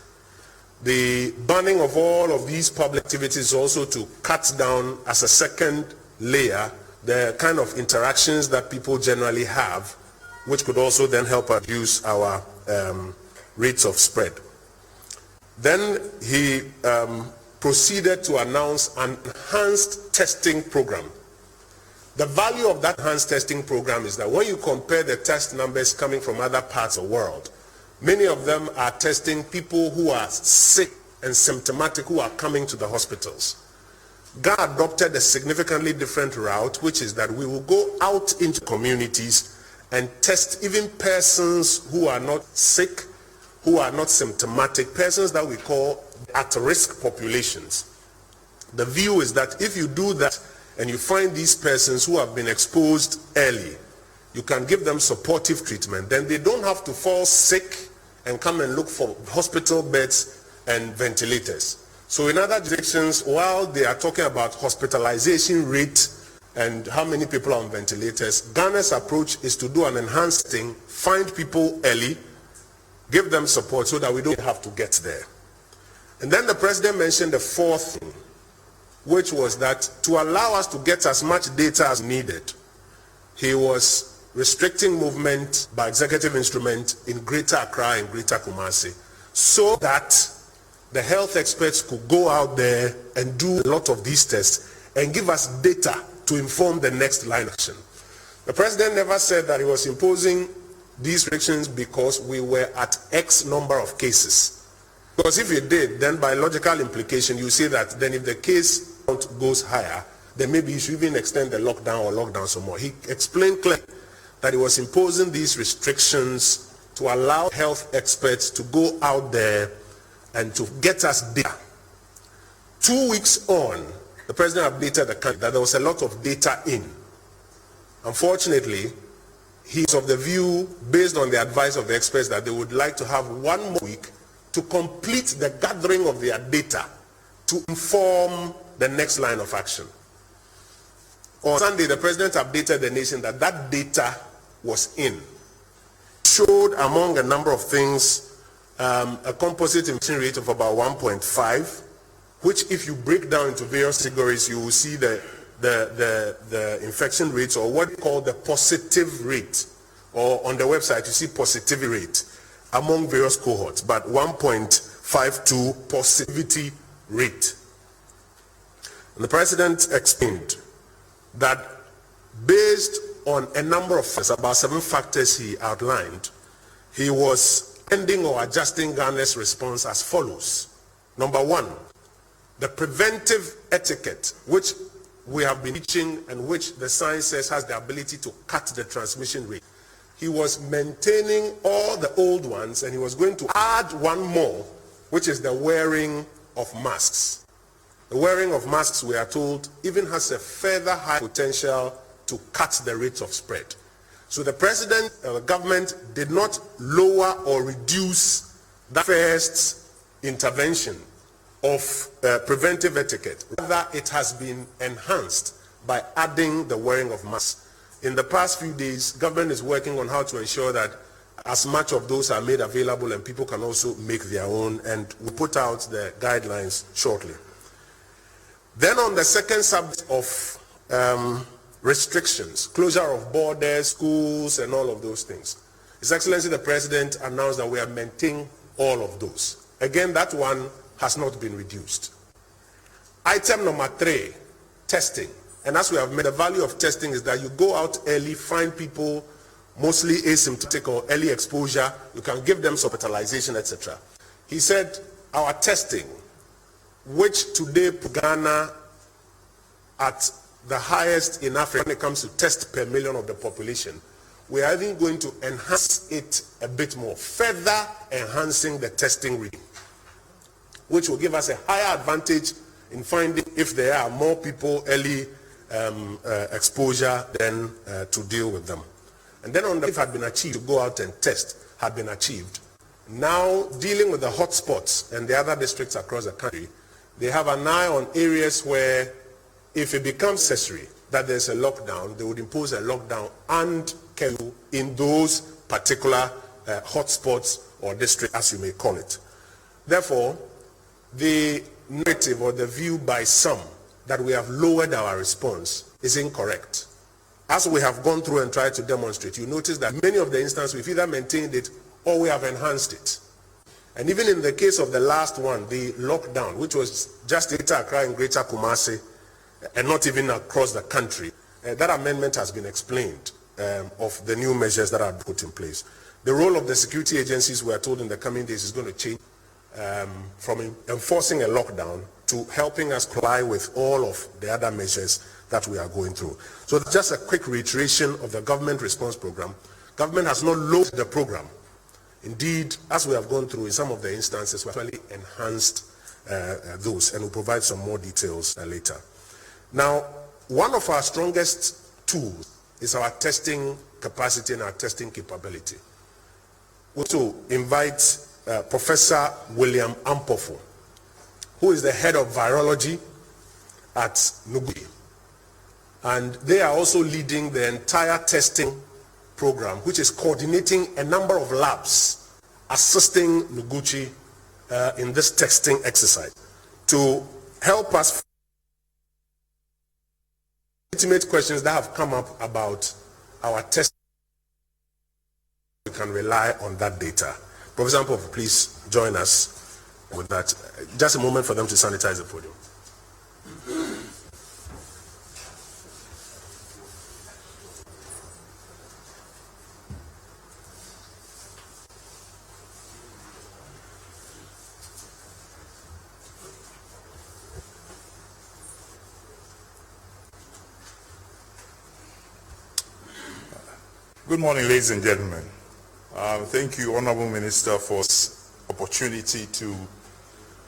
The banning of all of these public activities also to cut down as a second layer the kind of interactions that people generally have, which could also then help reduce our rates of spread. Then he proceeded to announce an enhanced testing program. The value of that enhanced testing program is that when you compare the test numbers coming from other parts of the world, many of them are testing people who are sick and symptomatic who are coming to the hospitals. Ghana adopted a significantly different route, which is that we will go out into communities and test even persons who are not sick, who are not symptomatic, persons that we call at-risk populations. The view is that if you do that and you find these persons who have been exposed early, you can give them supportive treatment, then they don't have to fall sick and come and look for hospital beds and ventilators. So in other jurisdictions, while they are talking about hospitalization rate and how many people are on ventilators, Ghana's approach is to do an enhanced thing, find people early, give them support so that we don't have to get there. And then the President mentioned the fourth thing, which was that to allow us to get as much data as needed, he was restricting movement by executive instrument in Greater Accra and Greater Kumasi, so that the health experts could go out there and do a lot of these tests and give us data to inform the next line of action. The President never said that he was imposing these restrictions because we were at X number of cases. Because if he did, then by logical implication, you see that then if the case count goes higher, then maybe he should even extend the lockdown or lockdown some more. He explained clearly that he was imposing these restrictions to allow health experts to go out there and to get us data. 2 weeks on, the President updated the country that there was a lot of data in. Unfortunately, he's of the view, based on the advice of the experts, that they would like to have 1 more week to complete the gathering of their data to inform the next line of action. On Sunday, the President updated the nation that that data was in. Showed, among a number of things, a composite infection rate of about 1.5, which if you break down into various categories, you will see the infection rates, or what we call the positive rate, or on the website you see positivity rate among various cohorts, but 1.52 positivity rate. And the President explained that based on a number of factors, about 7 factors he outlined, he was ending or adjusting Ghana's response as follows. Number 1, the preventive etiquette, which we have been teaching and which the science says has the ability to cut the transmission rate. he was maintaining all the old ones and he was going to add one more, which is the wearing of masks. The wearing of masks, we are told, even has a further high potential to cut the rate of spread. So the president, the government did not lower or reduce that first intervention of preventive etiquette. Rather, it has been enhanced by adding the wearing of masks. In the past few days, government is working on how to ensure that as much of those are made available and people can also make their own, and we'll put out the guidelines shortly. Then on the second subject of restrictions, closure of borders, schools, and all of those things, His Excellency the President announced that we are maintaining all of those. Again, that one has not been reduced. Item number 3, testing. And as we have made, the value of testing is that you go out early, find people mostly asymptomatic or early exposure, you can give them hospitalization, etc. He said our testing, which today put Ghana at the highest in Africa when it comes to test per million of the population, we are even going to enhance it a bit more, further enhancing the testing reading, which will give us a higher advantage in finding if there are more people early exposure than to deal with them. And then on the if had been achieved to go out and test had been achieved. Now dealing with the hotspots and the other districts across the country, they have an eye on areas where if it becomes necessary that there's a lockdown, they would impose a lockdown and curfew in those particular hotspots or districts, as you may call it. Therefore, the narrative or the view by some that we have lowered our response is incorrect. As we have gone through and tried to demonstrate, you notice that many of the instances we've either maintained it or we have enhanced it. And even in the case of the last one, the lockdown, which was just Greater Accra and Greater Kumasi, and not even across the country, that amendment has been explained of the new measures that are put in place. The role of the security agencies, we are told in the coming days, is going to change from enforcing a lockdown to helping us comply with all of the other measures that we are going through. So just a quick reiteration of the government response program. Government has not lowered the program. Indeed, as we have gone through in some of the instances, we actually enhanced those, and we'll provide some more details later. Now, one of our strongest tools is our testing capacity and our testing capability. We also invite Professor William Ampofo, who is the head of virology at Noguchi. And they are also leading the entire testing program, which is coordinating a number of labs assisting Noguchi in this testing exercise to help us legitimate questions that have come up about our testing. We can rely on that data. Professor Ampofo, please join us with that. Just a moment for them to sanitize the podium. Good morning, ladies and gentlemen. Thank you, Honorable Minister, for this opportunity to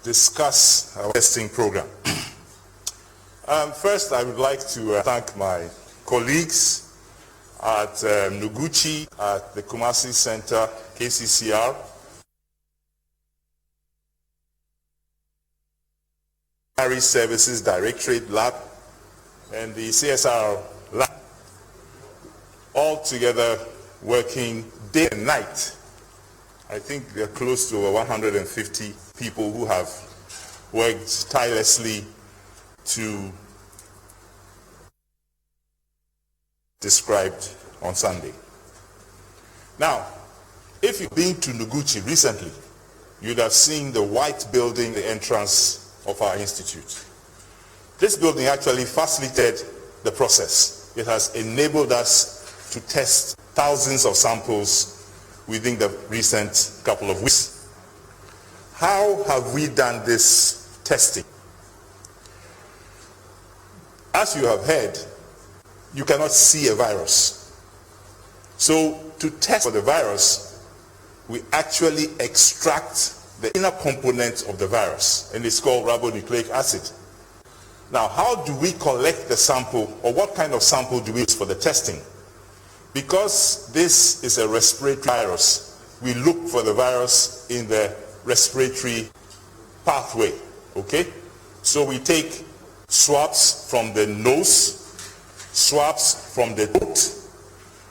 discuss our testing program. First, I would like to thank my colleagues at Noguchi, at the Kumasi Center, KCCR, Services Directorate Lab, and the CSR Lab, all together working day and night. I think we are close to over 150 people who have worked tirelessly to described on Sunday. Now, if you've been to Noguchi recently, you'd have seen the white building, the entrance of our institute. This building actually facilitated the process. It has enabled us to test thousands of samples within the recent couple of weeks. How have we done this testing? As you have heard, you cannot see a virus. So to test for the virus, we actually extract the inner component of the virus, and it's called ribonucleic acid. Now, how do we collect the sample, or what kind of sample do we use for the testing? Because this is a respiratory virus, we look for the virus in the respiratory pathway, okay? So we take swabs from the nose, swabs from the throat.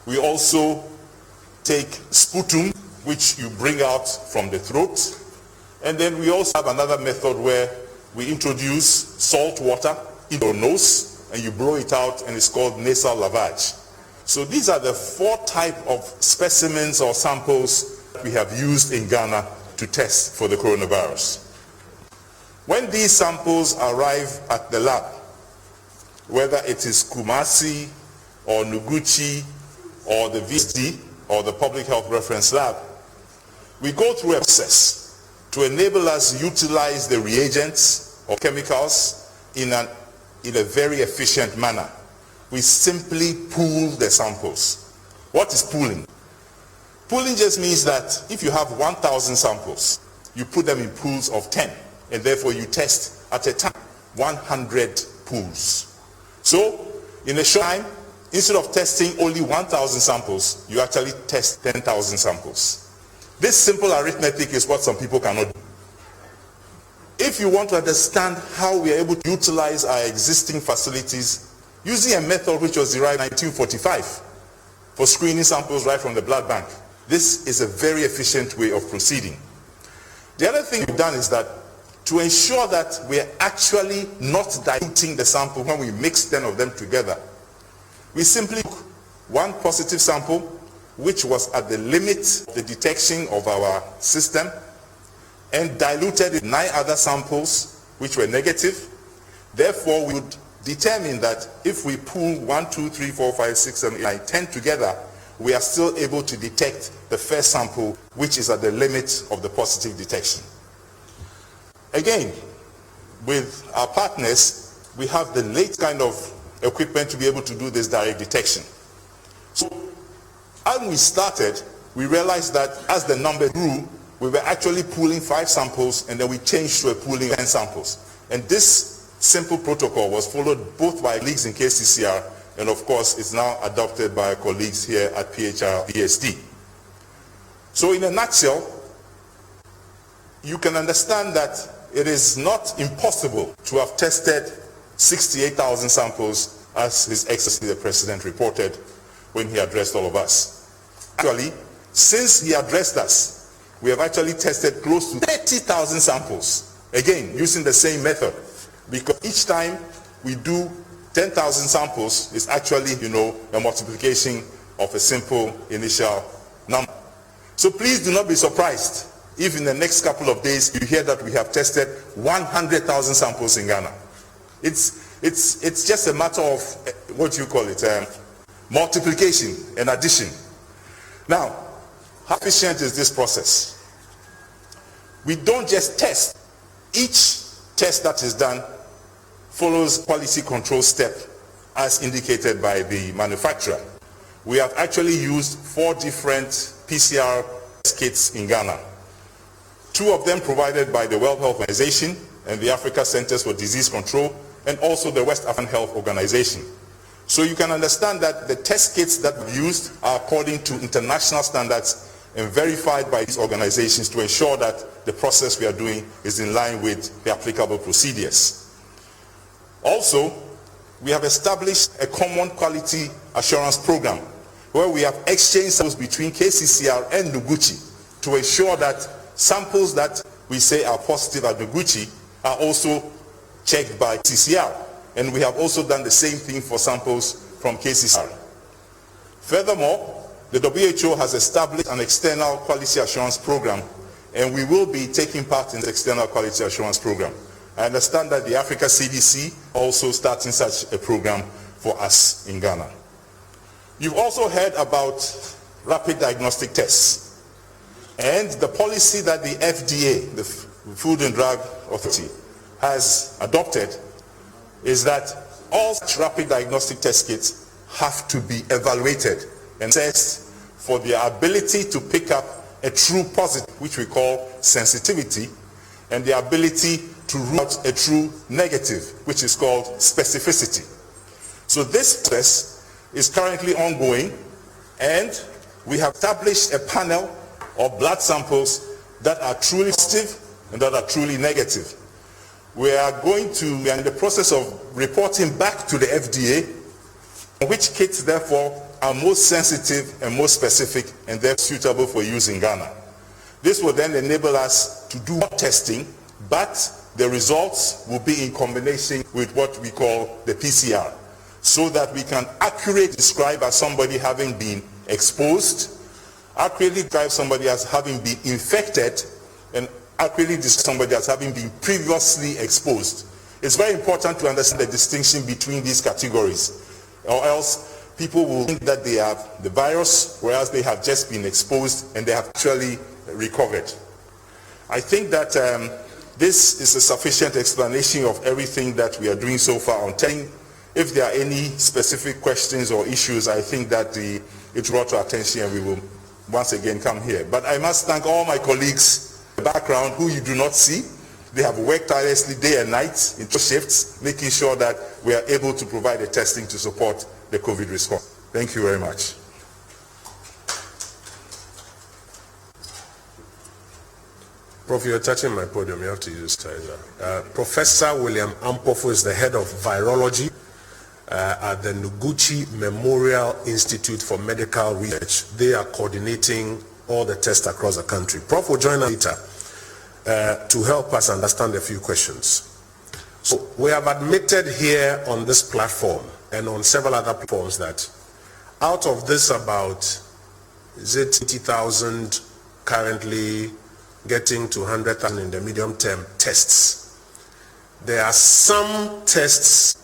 We also take sputum, which you bring out from the throat. And then we also have another method where we introduce salt water in your nose and you blow it out, and it's called nasal lavage. So these are the 4 types of specimens or samples we have used in Ghana to test for the coronavirus. When these samples arrive at the lab, whether it is Kumasi or Noguchi or the VSD or the Public Health Reference Lab, we go through a process to enable us to utilize the reagents or chemicals in a very efficient manner. We simply pool the samples. What is pooling? Pooling just means that if you have 1,000 samples, you put them in pools of 10, and therefore you test at a time 100 pools. So in a short time, instead of testing only 1,000 samples, you actually test 10,000 samples. This simple arithmetic is what some people cannot do. If you want to understand how we are able to utilize our existing facilities using a method which was derived in 1945 for screening samples right from the blood bank, this is a very efficient way of proceeding. The other thing we've done is that to ensure that we are actually not diluting the sample when we mix 10 of them together, we simply took one positive sample, which was at the limit of the detection of our system, and diluted it 9 other samples which were negative. Therefore, we would determine that if we pool 1, 2, 3, 4, 5, 6, 7, 8, 9, 10 together, we are still able to detect the first sample, which is at the limit of the positive detection. Again, with our partners, we have the latest kind of equipment to be able to do this direct detection. So, as we started, we realized that as the number grew, we were actually pooling 5 samples, and then we changed to a pooling of 10 samples. And this simple protocol was followed both by colleagues in KCCR, and of course it's now adopted by our colleagues here at PHR BSD. So in a nutshell, you can understand that it is not impossible to have tested 68,000 samples, as His Excellency the President reported when he addressed all of us. Actually, since he addressed us, we have actually tested close to 30,000 samples, again using the same method, because each time we do 10,000 samples is actually, a multiplication of a simple initial number. So please do not be surprised if in the next couple of days you hear that we have tested 100,000 samples in Ghana. It's just a matter of, multiplication and addition. Now, how efficient is this process? We don't just test. Each test that is done follows quality control step as indicated by the manufacturer. We have actually used 4 different PCR kits in Ghana. 2 of them provided by the World Health Organization and the Africa Centers for Disease Control, and also the West African Health Organization. So you can understand that the test kits that we used are according to international standards and verified by these organizations to ensure that the process we are doing is in line with the applicable procedures. Also, we have established a common quality assurance program where we have exchanged samples between KCCR and Noguchi to ensure that samples that we say are positive at Noguchi are also checked by CCR. And we have also done the same thing for samples from KCCR. Furthermore, the WHO has established an external quality assurance program, and we will be taking part in the external quality assurance program. I understand that the Africa CDC also starting such a program for us in Ghana. You've also heard about rapid diagnostic tests, and the policy that the FDA, the Food and Drug Authority, has adopted is that all such rapid diagnostic test kits have to be evaluated and assessed for their ability to pick up a true positive, which we call sensitivity, and the ability to rule out a true negative, which is called specificity. So this process is currently ongoing, and we have established a panel of blood samples that are truly positive and that are truly negative. We are in the process of reporting back to the FDA which kits therefore are most sensitive and most specific and they're suitable for use in Ghana. This will then enable us to do more testing, but the results will be in combination with what we call the PCR, so that we can accurately describe as somebody having been exposed, accurately describe somebody as having been infected, and accurately describe somebody as having been previously exposed. It's very important to understand the distinction between these categories, or else people will think that they have the virus, whereas they have just been exposed and they have actually recovered. I think that this is a sufficient explanation of everything that we are doing so far on testing. If there are any specific questions or issues, I think that it's brought to our attention and we will once again come here. But I must thank all my colleagues in the background who you do not see. They have worked tirelessly day and night in 2 shifts, making sure that we are able to provide the testing to support the COVID response. Thank you very much. Prof, you're touching my podium. You have to use tizer. Professor William Ampofo is the head of virology at the Noguchi Memorial Institute for Medical Research. They are coordinating all the tests across the country. Prof will join us later to help us understand a few questions. So we have admitted here on this platform and on several other platforms that out of this about, is it 20,000 currently, getting to 100,000 in the medium term tests, there are some tests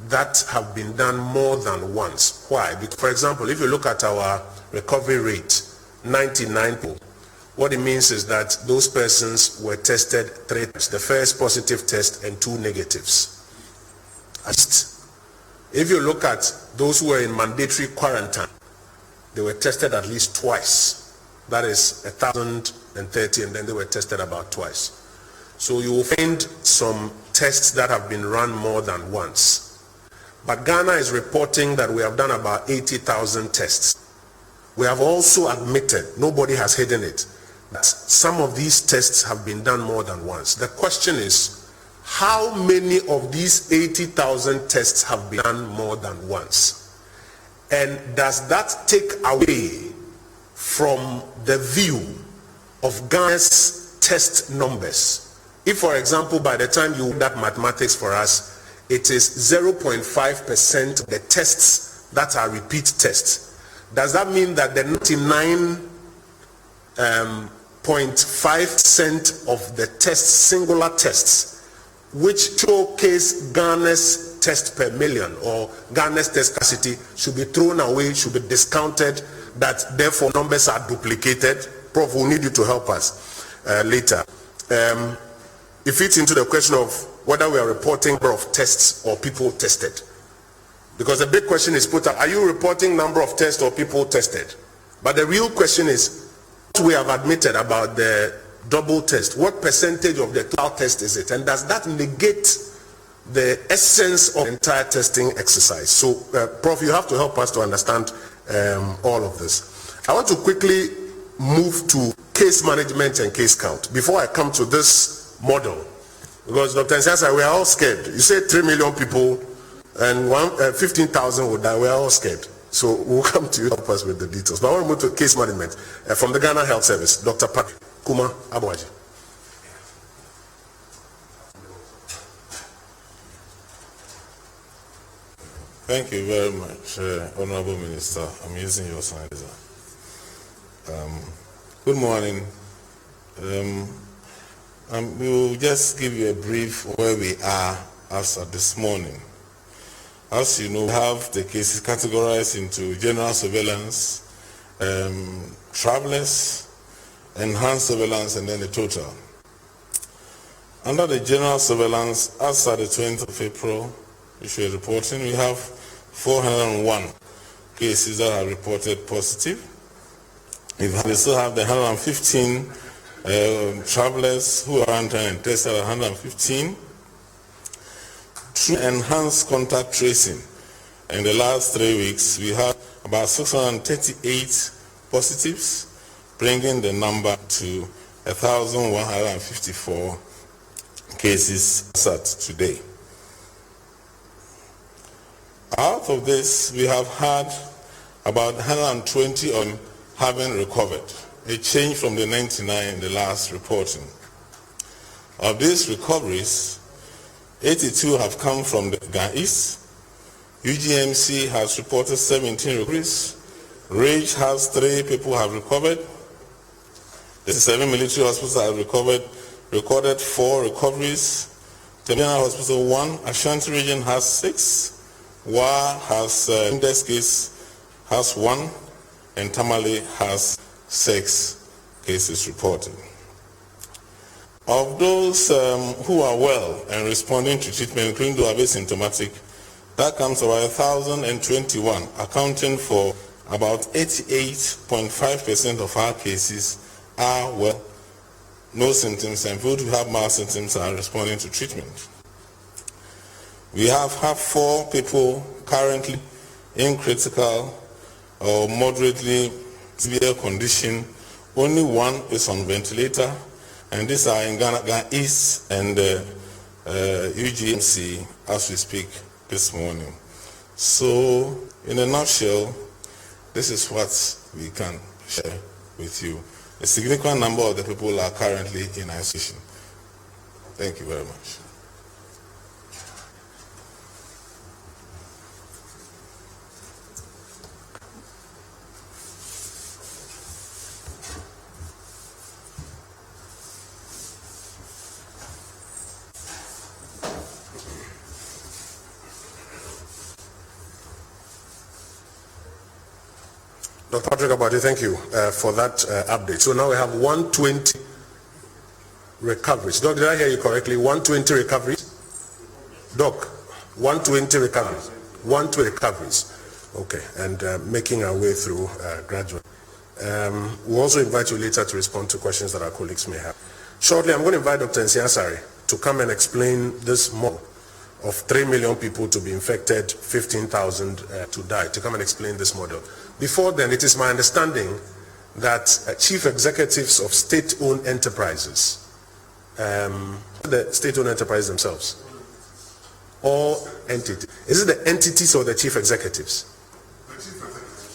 that have been done more than once. Why? Because, for example, if you look at our recovery rate, 99%, what it means is that those persons were tested 3 times, the first positive test and 2 negatives. If you look at those who were in mandatory quarantine, they were tested at least twice. That is 1,030, and then they were tested about twice. So you will find some tests that have been run more than once. But Ghana is reporting that we have done about 80,000 tests. We have also admitted, nobody has hidden it, that some of these tests have been done more than once. The question is, how many of these 80,000 tests have been done more than once? And does that take away from the view of Ghana's test numbers? If, for example, by the time you do that mathematics for us, it is 0.5% the tests that are repeat tests. Does that mean that the 99.5% of the tests, singular tests, which showcase Ghana's test per million or Ghana's test capacity, should be thrown away, should be discounted, that therefore numbers are duplicated? Prof, we'll need you to help us later. It fits into the question of whether we are reporting number of tests or people tested. Because the big question is put up, are you reporting number of tests or people tested? But the real question is, what we have admitted about the double test, what percentage of the total test is it? And does that negate the essence of the entire testing exercise? So, Prof, you have to help us to understand all of this. I want to quickly move to case management and case count before I come to this model, because Dr. Nsiasa, we are all scared. You say 3 million people and 15,000 would die. We are all scared. So we'll come to you to help us with the details. But I want to move to case management from the Ghana Health Service, Dr. Patrick Kuma Abuaji. Thank you very much, Honorable Minister. I'm using your signs. Good morning. We will just give you a brief where we are as of this morning. As you know, we have the cases categorized into general surveillance, travelers, enhanced surveillance, and then the total. Under the general surveillance, as at the 20th of April, which we are reporting, we have 401 cases that are reported positive, We still have the 115 travelers who are tested at 115. Through enhanced contact tracing, in the last 3 weeks, we have about 638 positives, bringing the number to 1,154 cases as at today. Out of this, we have had about 120 on having recovered, a change from the 99 in the last reporting. Of these recoveries, 82 have come from the Ghana East. UGMC has reported 17 recoveries. Rage has 3 people have recovered. The 7 military hospitals have recorded 4 recoveries. Terminal Hospital 1, Ashanti region has 6. WA has index case has 1, and Tamale has 6 cases reported. Of those who are well and responding to treatment, including those who are asymptomatic, that comes to about 1,021, accounting for about 88.5% of our cases are well, no symptoms, and those who have mild symptoms are responding to treatment. We have 4 people currently in critical or moderately severe condition. Only 1 is on ventilator, and these are in Ghana East and UGMC as we speak this morning. So, in a nutshell, this is what we can share with you. A significant number of the people are currently in isolation. Thank you very much. Dr. Patrick Abadi, thank you for that update. So now we have 120 recoveries. Doc, did I hear you correctly? 120 recoveries? Doc, 120 recoveries. 120 recoveries. Okay, and making our way through gradually. We'll also invite you later to respond to questions that our colleagues may have. Shortly, I'm going to invite Dr. Nsiasari to come and explain this model of 3 million people to be infected, 15,000 to die, to come and explain this model. Before then, it is my understanding that chief executives of state-owned enterprises, the state-owned enterprises themselves, or entities, is it the entities or the chief executives?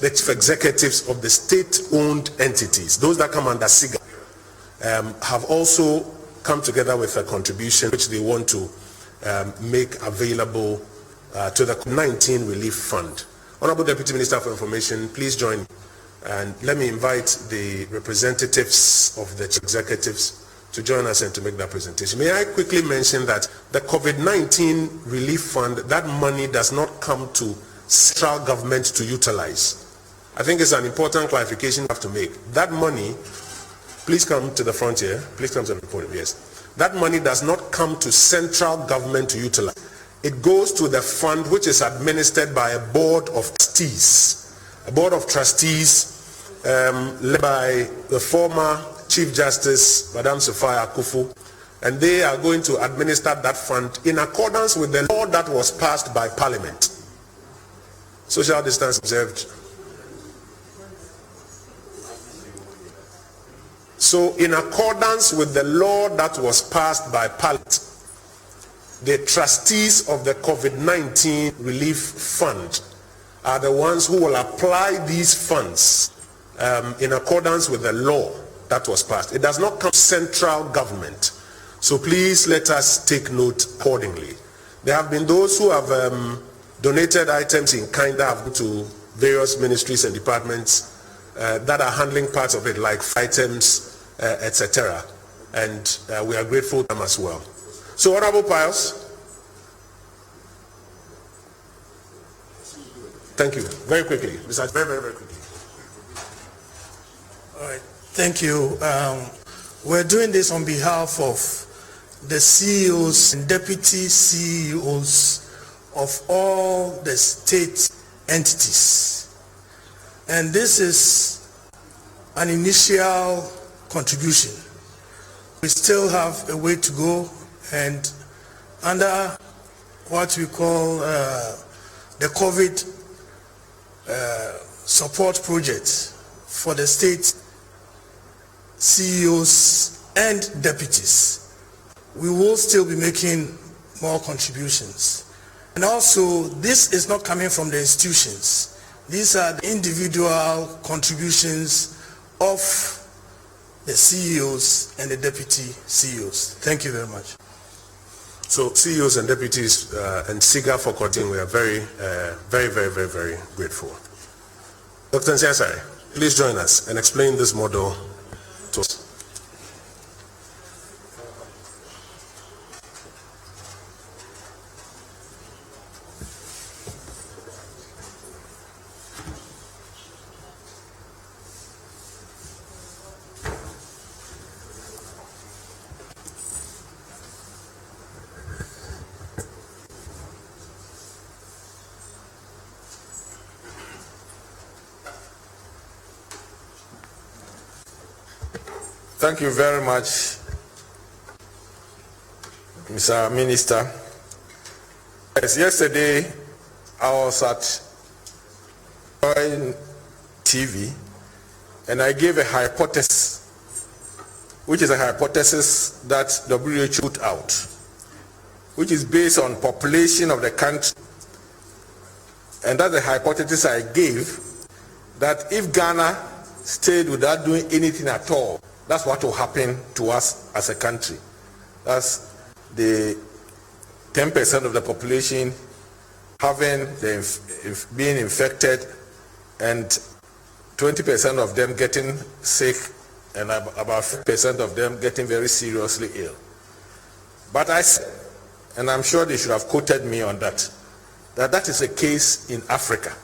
The chief executives of the state-owned entities, those that come under SIGA, have also come together with a contribution which they want to make available to the COVID-19 Relief Fund. Honorable Deputy Minister for Information, please join me, and let me invite the representatives of the executives to join us and to make that presentation. May I quickly mention that the COVID-19 Relief Fund, that money does not come to central government to utilize. I think it's an important clarification we have to make. That money, please come to the front here, please come to the podium, yes. That money does not come to central government to utilize. It goes to the fund which is administered by a board of trustees. A board of trustees led by the former Chief Justice, Madam Sophia Akufu, and they are going to administer that fund in accordance with the law that was passed by Parliament. Social distance observed. So in accordance with the law that was passed by Parliament, the trustees of the COVID-19 Relief Fund are the ones who will apply these funds in accordance with the law that was passed. It does not come from central government. So please let us take note accordingly. There have been those who have donated items in kind that have gone to various ministries and departments that are handling parts of it, like items, etc. And we are grateful to them as well. So, Honorable Pius, thank you. Very quickly, Mr. Very quickly. All right, thank you. We're doing this on behalf of the CEOs and deputy CEOs of all the state entities. And this is an initial contribution. We still have a way to go, and under what we call the COVID support project for the state CEOs and deputies, we will still be making more contributions. And also, this is not coming from the institutions. These are the individual contributions of the CEOs and the deputy CEOs. Thank you very much. So CEOs and deputies and SIGA for continuing, we are very, very grateful. Dr. Nsiasare, please join us and explain this model to us. Thank you very much, Mr. Minister. Yes, yesterday I was at Citi TV and I gave a hypothesis, which is a hypothesis that WHO put out, which is based on population of the country. And that's the hypothesis I gave, that if Ghana stayed without doing anything at all, that's what will happen to us as a country. That's the 10% of the population having being infected and 20% of them getting sick and about 5% of them getting very seriously ill. But I said, and I'm sure they should have quoted me on that, that is a case in Africa.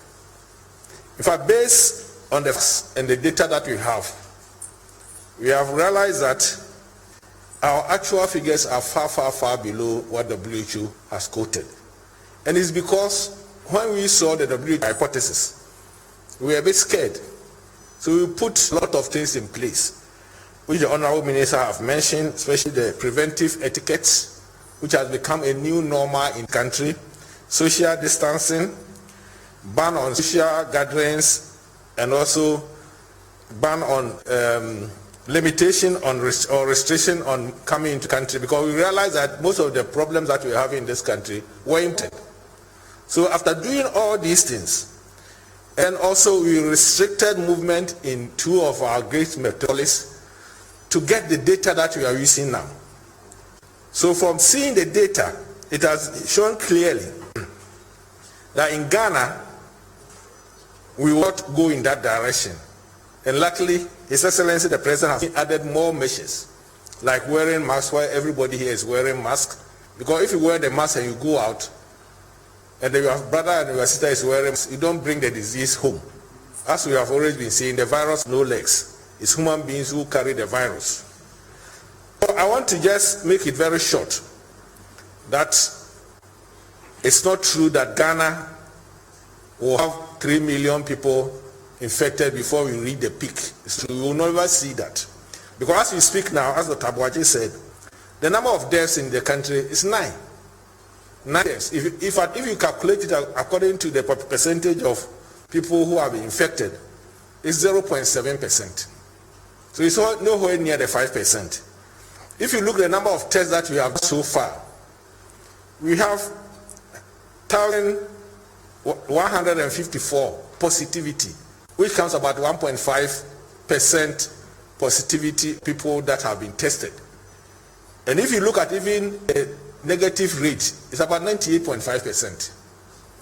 In fact, based on the data that we have realized that our actual figures are far below what WHO has quoted. And it's because when we saw the WHO hypothesis, we were a bit scared. So we put a lot of things in place, which the Honorable Minister have mentioned, especially the preventive etiquettes, which has become a new normal in the country, social distancing, ban on social gatherings, and also ban on limitation on or restriction on coming into country, because we realize that most of the problems that we have in this country were impacted. So after doing all these things, and also we restricted movement in two of our great metropolis to get the data that we are using now. So from seeing the data, it has shown clearly that in Ghana, we won't go in that direction. And luckily, His Excellency the President has added more measures, like wearing masks while everybody here is wearing masks. Because if you wear the mask and you go out, and then your brother and your sister is wearing masks, you don't bring the disease home. As we have always been saying, the virus no legs. It's human beings who carry the virus. So I want to just make it very short that it's not true that Ghana will have 3 million people infected before we reach the peak. So we will never see that. Because as we speak now, as Dr. Abuaji said, the number of deaths in the country is 9. 9 deaths. If you calculate it according to the percentage of people who have been infected, it's 0.7%. So it's nowhere near the 5%. If you look at the number of tests that we have so far, we have 1,154 positivity, which comes about 1.5% positivity people that have been tested. And if you look at even the negative rate, it's about 98.5%.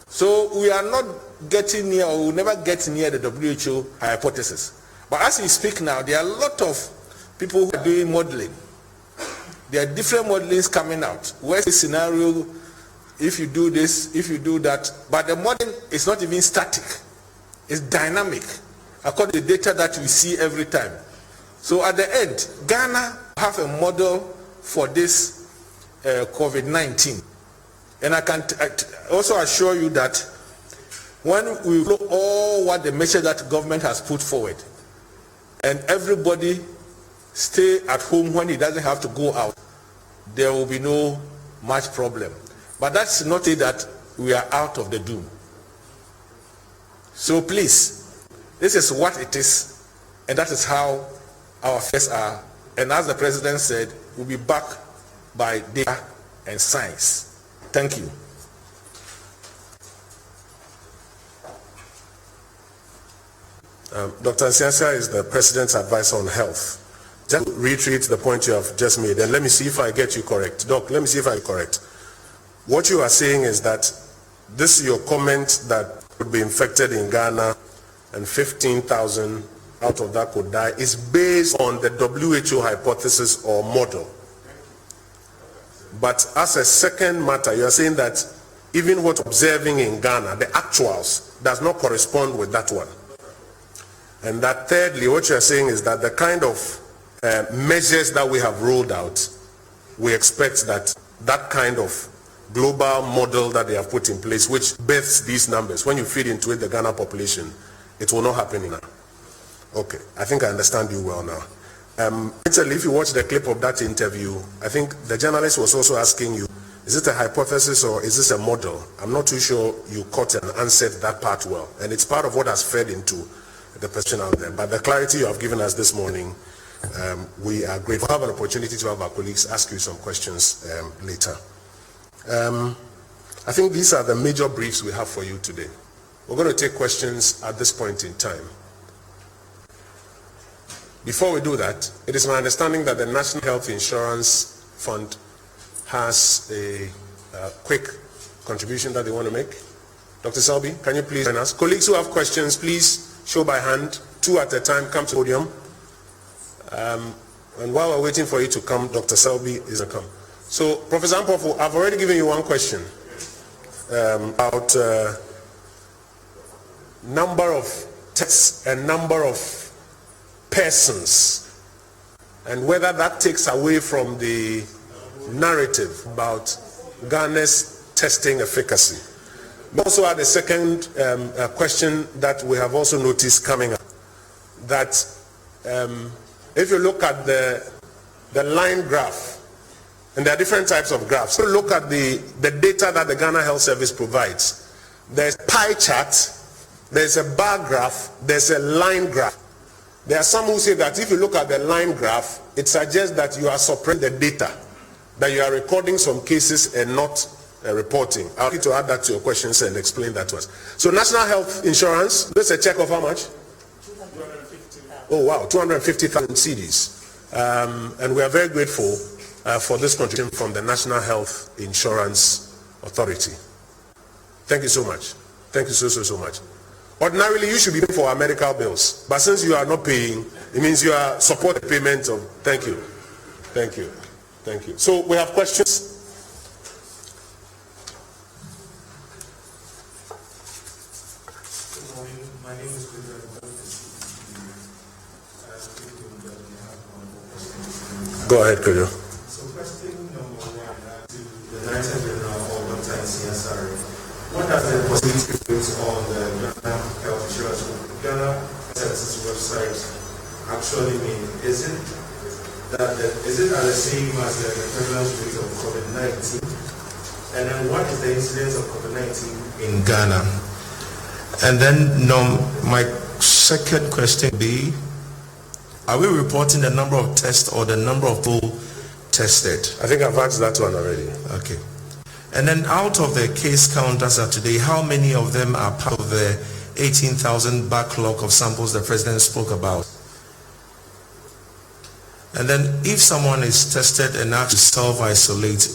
So we are not getting near, or will never get near the WHO hypothesis. But as we speak now, there are a lot of people who are doing modeling. There are different modelings coming out. Worst case scenario, if you do this, if you do that. But the modeling is not even static. It's dynamic, according to the data that we see every time. So at the end, Ghana have a model for this COVID-19. And I can also assure you that when we look all what the measure that government has put forward, and everybody stay at home when he doesn't have to go out, there will be no much problem. But that's not it that we are out of the doom. So please, this is what it is, and that is how our affairs are. And as the president said, we'll be back by data and science. Thank you. Dr. Nsiasia is the president's advisor on health. Just to reiterate the point you have just made, and let me see if I get you correct. Doc, let me see if I'm correct. What you are saying is that this is your comment that would be infected in Ghana and 15,000 out of that could die is based on the WHO hypothesis or model. But as a second matter, you are saying that even what observing in Ghana, the actuals, does not correspond with that one. And that thirdly, what you are saying is that the kind of measures that we have rolled out, we expect that that kind of global model that they have put in place, which births these numbers, when you feed into it the Ghana population, it will not happen in now. Okay, I think I understand you well now. Actually, if you watch the clip of that interview, I think the journalist was also asking you, is it a hypothesis or is this a model? I'm not too sure you caught and answered that part well. And it's part of what has fed into the question out there. But the clarity you have given us this morning, we are grateful. We'll have an opportunity to have our colleagues ask you some questions later. I think these are the major briefs we have for you today. We're going to take questions at this point in time. Before we do that, it is my understanding that the National Health Insurance Fund has a quick contribution that they want to make. Dr. Selby, can you please join us? Colleagues who have questions, please show by hand, 2 at a time, come to the podium. And while we're waiting for you to come, Dr. Selby is going to come. So, Professor Ampofu, I've already given you one question about number of tests and number of persons, and whether that takes away from the narrative about Ghana's testing efficacy. We also had a second question that we have also noticed coming up, that if you look at the line graph, and there are different types of graphs. So look at the data that the Ghana Health Service provides. There's pie chart, there's a bar graph, there's a line graph. There are some who say that if you look at the line graph, it suggests that you are suppressing the data, that you are recording some cases and not reporting. I'll need to add that to your questions and explain that to us. So National Health Insurance, this is a check of how much? 250,000. Oh wow, 250,000 cedis. And we are very grateful for this contribution from the National Health Insurance Authority. Thank you so much. Thank you so much. Ordinarily, you should be paying for our medical bills, but since you are not paying, it means you are supporting the payment of. Thank you. Thank you. Thank you. So we have questions. Good morning. My name is Go ahead, Kojo. So question number 1 to the Director General of Dr. Nsiasia. What does the possibility rate on the Ghana Health Insurance Ghana Services website actually mean? Is it at the same as the prevalence rate of COVID-19? And then what is the incidence of COVID-19 in Ghana? And then my second question would be, are we reporting the number of tests or the number of people tested? I think I've asked that one already. Okay. And then out of the case count as of today, how many of them are part of the 18,000 backlog of samples the president spoke about? And then if someone is tested and asked to self-isolate,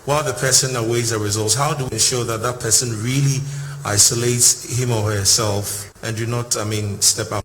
while the person awaits the results, how do we ensure that that person really isolates him or herself and do not, step out?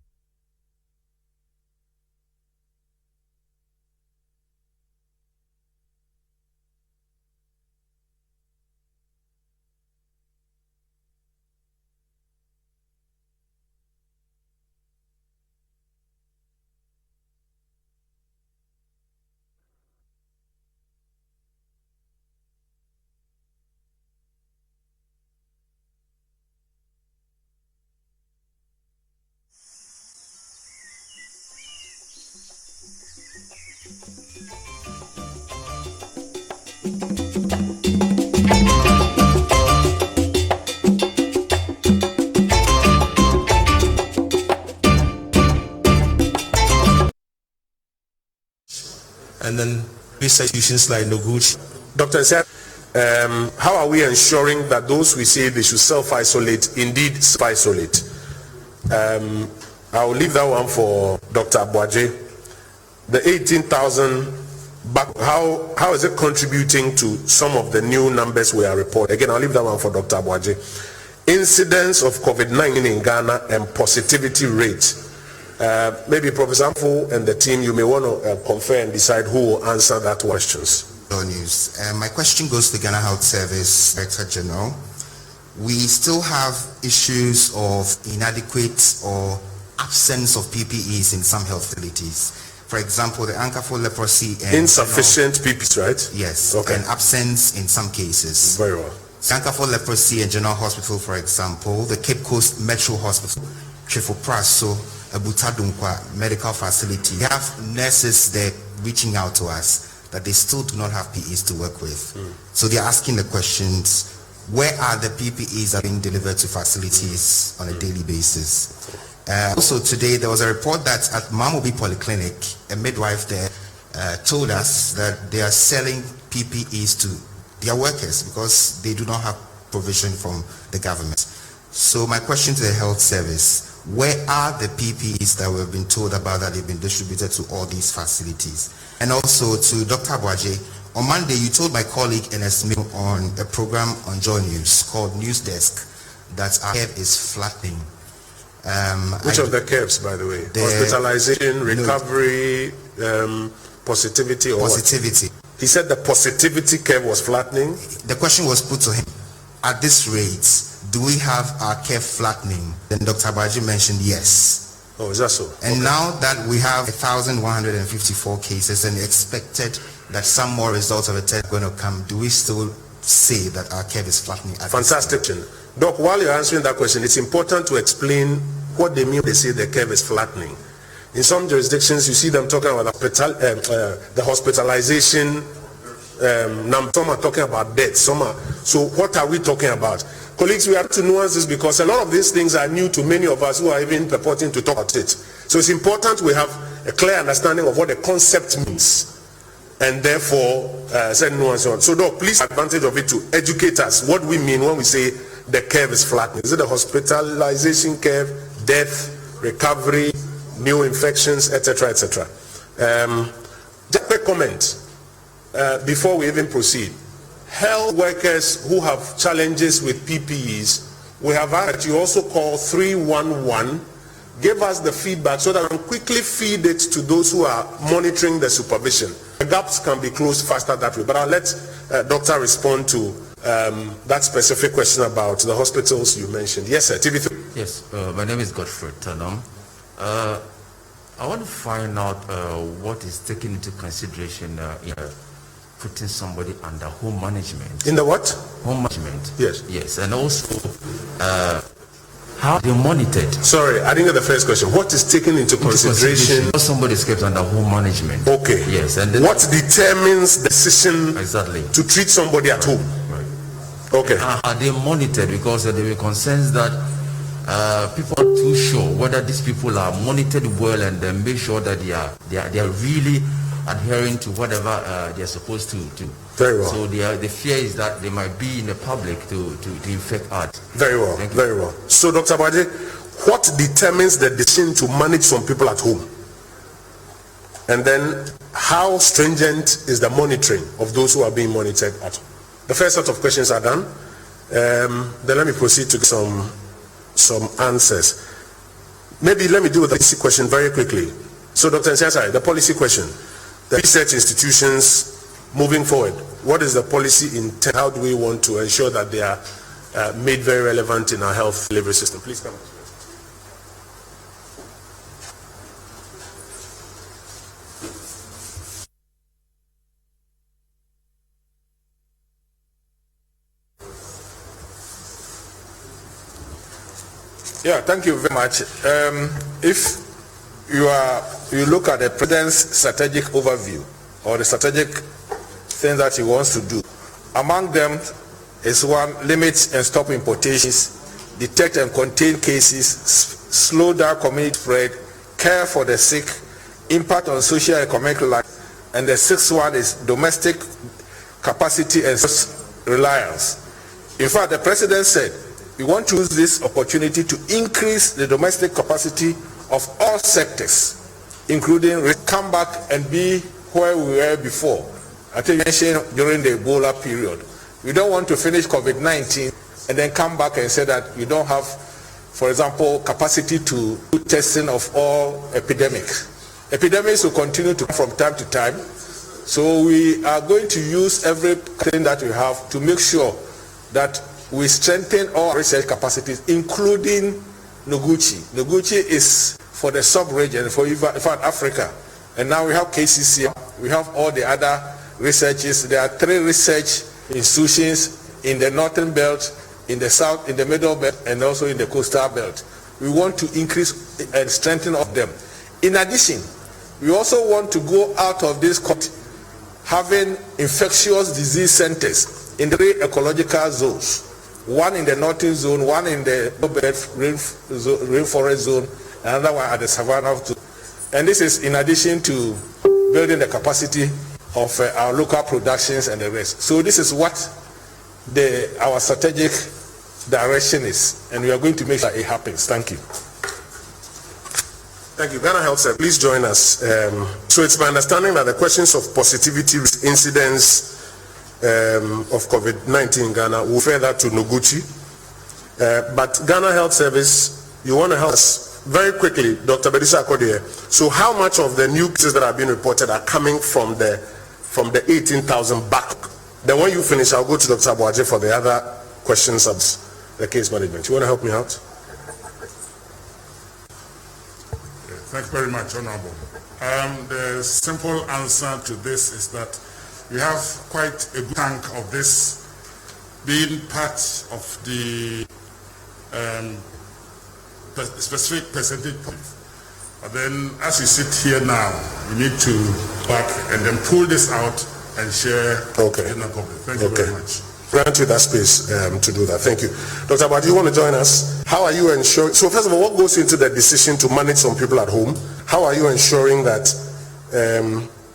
and then institutions like Noguchi. Dr. Nseh, how are we ensuring that those we say they should self-isolate, indeed self-isolate? I will leave that one for Dr. Abuaje. The 18,000, how is it contributing to some of the new numbers we are reporting? Again, I'll leave that one for Dr. Abuaje. Incidence of COVID-19 in Ghana and positivity rate. Maybe Professor Amfo and the team, you may want to confer and decide who will answer that questions. News. My question goes to the Ghana Health Service Director General. We still have issues of inadequate or absence of PPEs in some health facilities. For example, the anchor for leprosy and insufficient PPEs, right? Yes. Okay. And absence in some cases. Very well. Anchor for leprosy and General Hospital, for example, the Cape Coast Metro Hospital, Chifopraso, Abutadunkwa Medical Facility. We have nurses there reaching out to us that they still do not have PPEs to work with. So they're asking the questions, where are the PPEs that are being delivered to facilities on a daily basis? Also today, there was a report that at Mamobi Polyclinic, a midwife there told us that they are selling PPEs to their workers because they do not have provision from the government. So my question to the health service, where are the PPEs that we've been told about that they've been distributed to all these facilities? And also to Dr. Abuaje, on Monday you told my colleague Ernest Mill on a program on Joy News called News Desk that our curve is flattening. Which of the curves, by the way? Hospitalization, recovery, positivity, or positivity. What? He said the positivity curve was flattening. The question was put to him, at this rate, do we have our curve flattening? Then Dr. Abuaje mentioned yes. Oh, is that so? And okay. Now that we have 1,154 cases and expected that some more results of a test are going to come, do we still say that our curve is flattening? Fantastic. Doc, while you're answering that question, it's important to explain what they mean when they say the curve is flattening. In some jurisdictions, you see them talking about the hospitalization number. Some are talking about deaths. So what are we talking about? Colleagues, we have to nuance this because a lot of these things are new to many of us who are even purporting to talk about it. So it's important we have a clear understanding of what the concept means and therefore set nuance on. So Doc, please take advantage of it to educate us what we mean when we say the curve is flattening. Is it the hospitalization curve, death, recovery, new infections, etc., etc.? Just a comment before we even proceed. Health workers who have challenges with PPEs, we have asked that you also call 311, give us the feedback so that we can quickly feed it to those who are monitoring the supervision. The gaps can be closed faster that way, but I'll let Doctor respond to that specific question about the hospitals you mentioned. Yes, sir. TV3. Yes, my name is Godfrey Tanam. I want to find out what is taken into consideration in putting somebody under home management. In the what? Home management. Yes. Yes, and also how they monitored. Sorry, I didn't get the first question. What is taken into consideration? Somebody is kept under home management. Okay. Yes, and what determines the decision to treat somebody at home? Right. Okay. Are they monitored? Because there were concerns that people are too sure whether these people are monitored well and then make sure that they are really adhering to whatever they are supposed to do. Very well. So the fear is that they might be in the public to infect us. Very well. Very well. So Dr. Abuaje, what determines the decision to manage some people at home? And then how stringent is the monitoring of those who are being monitored at home? The first set of questions are done. Then let me proceed to some answers. Maybe let me do the policy question very quickly. So Dr. Nseh, the policy question. The research institutions moving forward, what is the policy intent? How do we want to ensure that they are made very relevant in our health delivery system? Please come. Yeah, thank you very much. If you look at the President's strategic overview or the strategic thing that he wants to do, among them is one, limit and stop importations, detect and contain cases, slow down community spread, care for the sick, impact on social and economic life, and the sixth one is domestic capacity and reliance. In fact, the president said we want to use this opportunity to increase the domestic capacity of all sectors, including come back and be where we were before. I think you mentioned during the Ebola period. We don't want to finish COVID-19 and then come back and say that we don't have, for example, capacity to do testing of all epidemics. Epidemics will continue to come from time to time. So we are going to use everything that we have to make sure that we strengthen our research capacities, including Noguchi. Noguchi is for the sub-region, for Africa. And now we have KCC, we have all the other researches. There are 3 research institutions in the northern belt, in the south, in the middle belt, and also in the coastal belt. We want to increase and strengthen of them. In addition, we also want to go out of this having infectious disease centers in 3 ecological zones. One in the northern zone, one in the rainforest zone, another one at the savannah zone. And this is in addition to building the capacity of our local productions and the rest. So this is what our strategic direction is, and we are going to make sure it happens. Thank you. Thank you. Ghana Health Service, please join us. So it's my understanding that the questions of positivity incidents of COVID-19 in Ghana will refer that to Noguchi. But Ghana Health Service, you want to help us very quickly, Dr. Bedisa Akodie. So how much of the new cases that are being reported are coming from the 18,000 back? Then when you finish, I'll go to Dr. Abuaje for the other questions of the case management. You want to help me out? Thank you very much, Honorable. The simple answer to this is that we have quite a good chunk of this being part of the specific percentage. But then, as we sit here now, we need to back and then pull this out and share. Okay. In the public. Thank you very much. Grant you that space to do that. Thank you. Dr. Abad, you want to join us? How are you ensuring? So first of all, what goes into the decision to manage some people at home? How are you ensuring that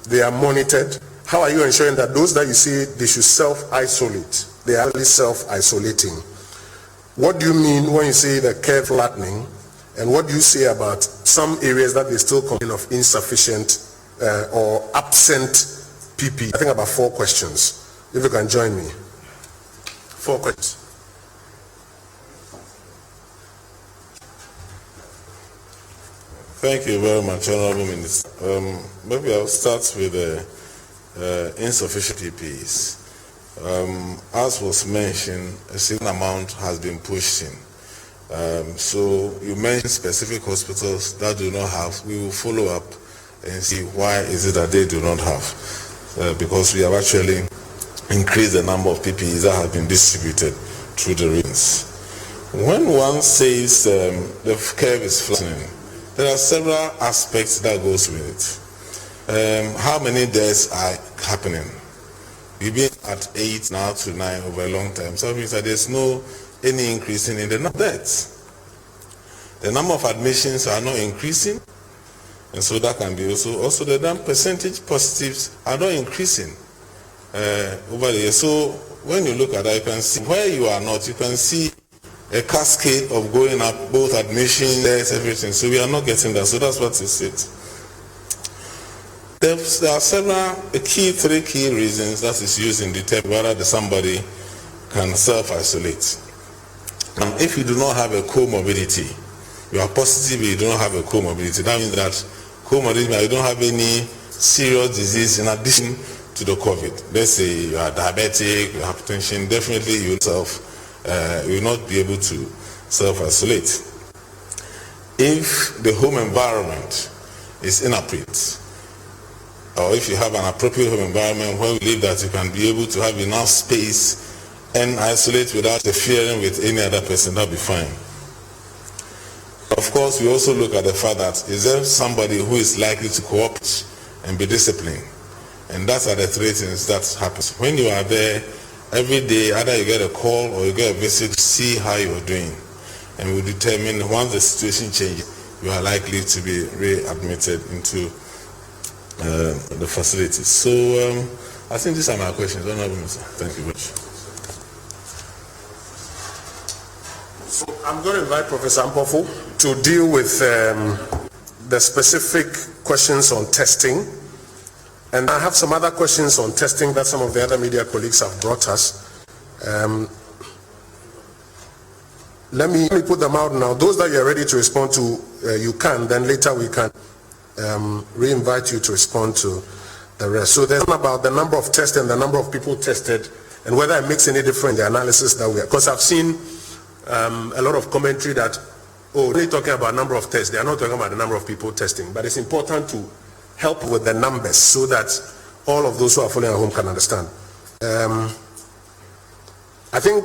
they are monitored? How are you ensuring that those that you see they should self-isolate, they are really self-isolating? What do you mean when you say the curve flattening? And what do you say about some areas that they still complain of insufficient or absent PP? I think about 4 questions. If you can join me. 4 questions. Thank you very much, Honorable Minister. Maybe I'll start with the insufficient PPEs. As was mentioned, a certain amount has been pushed in. So you mentioned specific hospitals that do not have. We will follow up and see why is it that they do not have. Because we have actually increased the number of PPEs that have been distributed through the regions. When one says the curve is flattening, there are several aspects that goes with it. How many deaths are happening? We've been at 8 now to 9 over a long time. So it means that there's no any increase in the number of deaths. The number of admissions are not increasing, and so that can be also the percentage positives are not increasing over the years. So when you look at that, you can see where you are not, you can see a cascade of going up, both admissions, deaths, everything. So we are not getting that. So that's what is it. There are several 3 key reasons that is used in determining whether somebody can self-isolate. And if you do not have a comorbidity, you are positive, you do not have a comorbidity. That means that comorbidity, you don't have any serious disease in addition to the COVID. Let's say you are diabetic, you have hypertension, definitely you will not be able to self-isolate. If the home environment is inappropriate, or if you have an appropriate home environment where we believe that you can be able to have enough space and isolate without interfering with any other person, that'll be fine. Of course, we also look at the fact that is there somebody who is likely to cooperate and be disciplined? And that's are the 3 things that happens. When you are there, every day, either you get a call or you get a visit to see how you are doing. And we determine once the situation changes, you are likely to be readmitted into the facilities. So I think these are my questions. Honorable Minister, thank you very much. So I'm going to invite Professor Ampofu to deal with the specific questions on testing. And I have some other questions on testing that some of the other media colleagues have brought us. Let me put them out now. Those that you're ready to respond to, you can. Then later we can re-invite you to respond to the rest. So there's one about the number of tests and the number of people tested and whether it makes any difference in the analysis that we have. Because I've seen a lot of commentary that, they're talking about number of tests. They are not talking about the number of people testing. But it's important to help with the numbers so that all of those who are following at home can understand. I think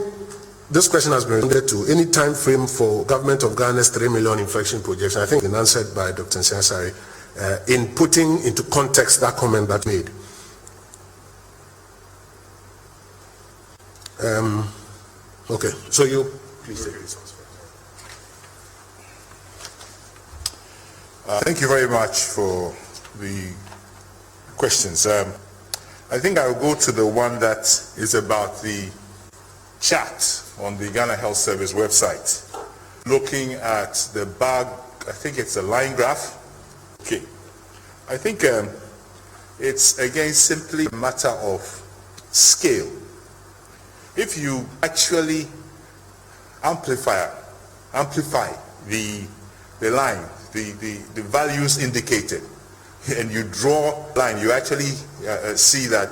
this question has been related to any time frame for Government of Ghana's 3 million infection projection. I think it's been answered by Dr. Nsiasari in putting into context that comment that made. Okay, so you please take this. Thank you very much for the questions. I think I'll go to the one that is about the chart on the Ghana Health Service website. Looking at the bar, I think it's a line graph. Okay. I think it's again simply a matter of scale. If you actually amplify the line, the values indicated, and you draw a line, you actually see that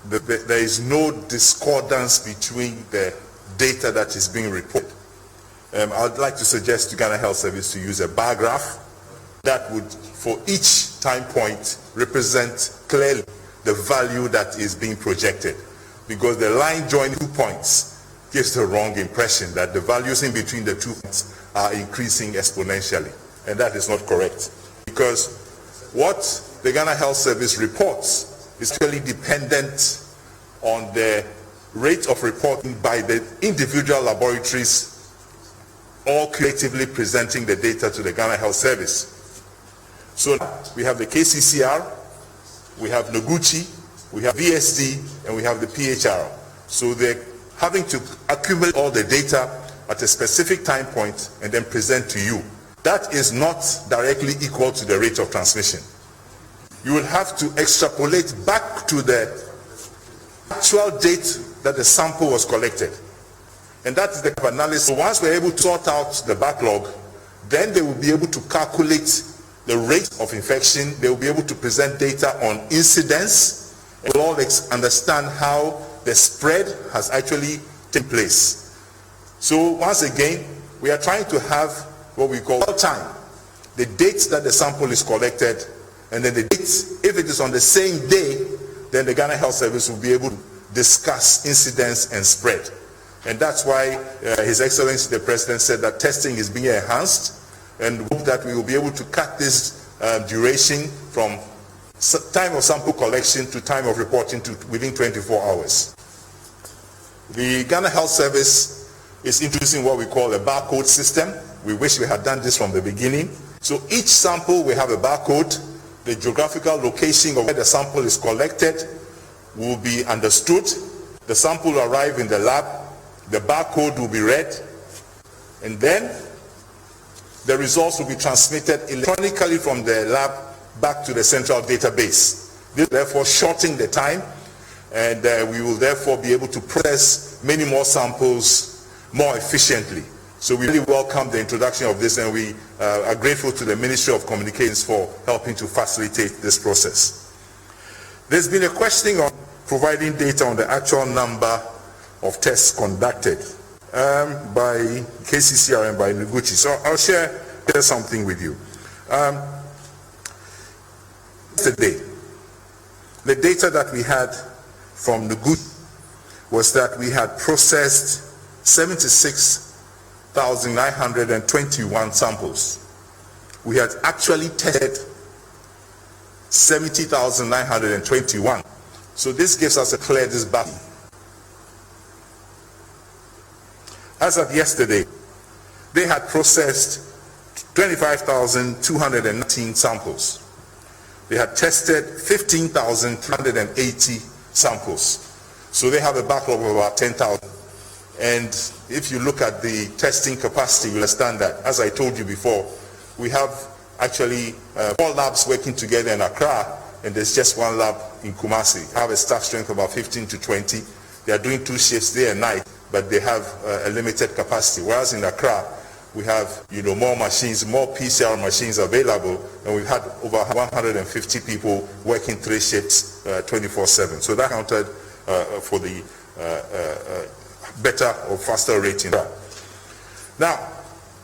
there is no discordance between the data that is being reported. I'd like to suggest to Ghana Health Service to use a bar graph that would, for each time point, represent clearly the value that is being projected. Because the line joining 2 points gives the wrong impression that the values in between the 2 points are increasing exponentially. And that is not correct. Because what the Ghana Health Service reports is really dependent on the rate of reporting by the individual laboratories, all collectively presenting the data to the Ghana Health Service. So we have the KCCR, we have Noguchi, we have VSD, and we have the PHR. So they're having to accumulate all the data at a specific time point and then present to you. That is not directly equal to the rate of transmission. You will have to extrapolate back to the actual date that the sample was collected. And that is the analysis. So once we're able to sort out the backlog, then they will be able to calculate the rate of infection. They will be able to present data on incidence. And we'll all understand how the spread has actually taken place. So once again, we are trying to have what we call time. The dates that the sample is collected, and then the dates, if it is on the same day, then the Ghana Health Service will be able to discuss incidence and spread. And that's why His Excellency the President said that testing is being enhanced, and hope that we will be able to cut this duration from time of sample collection to time of reporting to within 24 hours. The Ghana Health Service is introducing what we call a barcode system. We wish we had done this from the beginning. So each sample will have a barcode. The geographical location of where the sample is collected will be understood. The sample will arrive in the lab. The barcode will be read. And then the results will be transmitted electronically from the lab back to the central database. This therefore shortening the time, and we will therefore be able to process many more samples more efficiently. So we really welcome the introduction of this, and we are grateful to the Ministry of Communications for helping to facilitate this process. There's been a questioning on providing data on the actual number of tests conducted by KCCR and by Noguchi. So I'll share something with you. Today, the data that we had from Noguchi was that we had processed 76,921 samples. We had actually tested 70,921. So this gives us a clear disparity. As of yesterday, they had processed 25,219 samples. They had tested 15,380 samples. So they have a backlog of about 10,000. And if you look at the testing capacity, you understand that, as I told you before, we have actually 4 labs working together in Accra, and there's just 1 lab in Kumasi. They have a staff strength of about 15 to 20. They are doing 2 shifts day and night, but they have a limited capacity. Whereas in Accra, we have more machines, more PCR machines available, and we've had over 150 people working 3 shifts 24/7. So that counted for the better or faster rating. Now,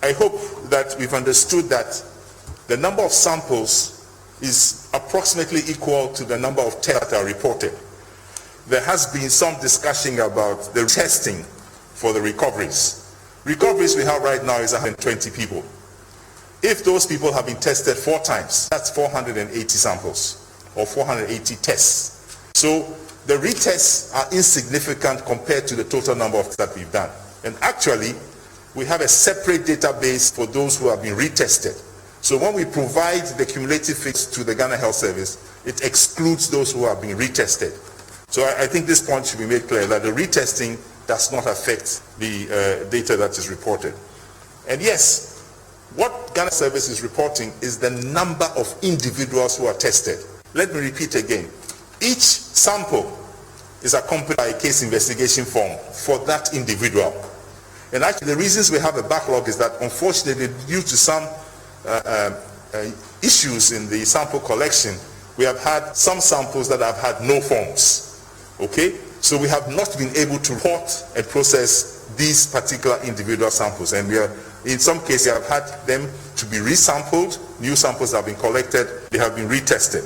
I hope that we've understood that the number of samples is approximately equal to the number of tests that are reported. There has been some discussion about the testing for the recoveries. Recoveries we have right now is 120 people. If those people have been tested 4 times, that's 480 samples or 480 tests. So the retests are insignificant compared to the total number of tests that we've done. And actually, we have a separate database for those who have been retested. So when we provide the cumulative figures to the Ghana Health Service, it excludes those who have been retested. So I think this point should be made clear that the retesting does not affect the data that is reported. And yes, what Ghana Service is reporting is the number of individuals who are tested. Let me repeat again. Each sample is accompanied by a case investigation form for that individual. And actually the reasons we have a backlog is that unfortunately due to some issues in the sample collection, we have had some samples that have had no forms. Okay? So we have not been able to report and process these particular individual samples, and we are, in some cases, have had them to be resampled. New samples have been collected, they have been retested.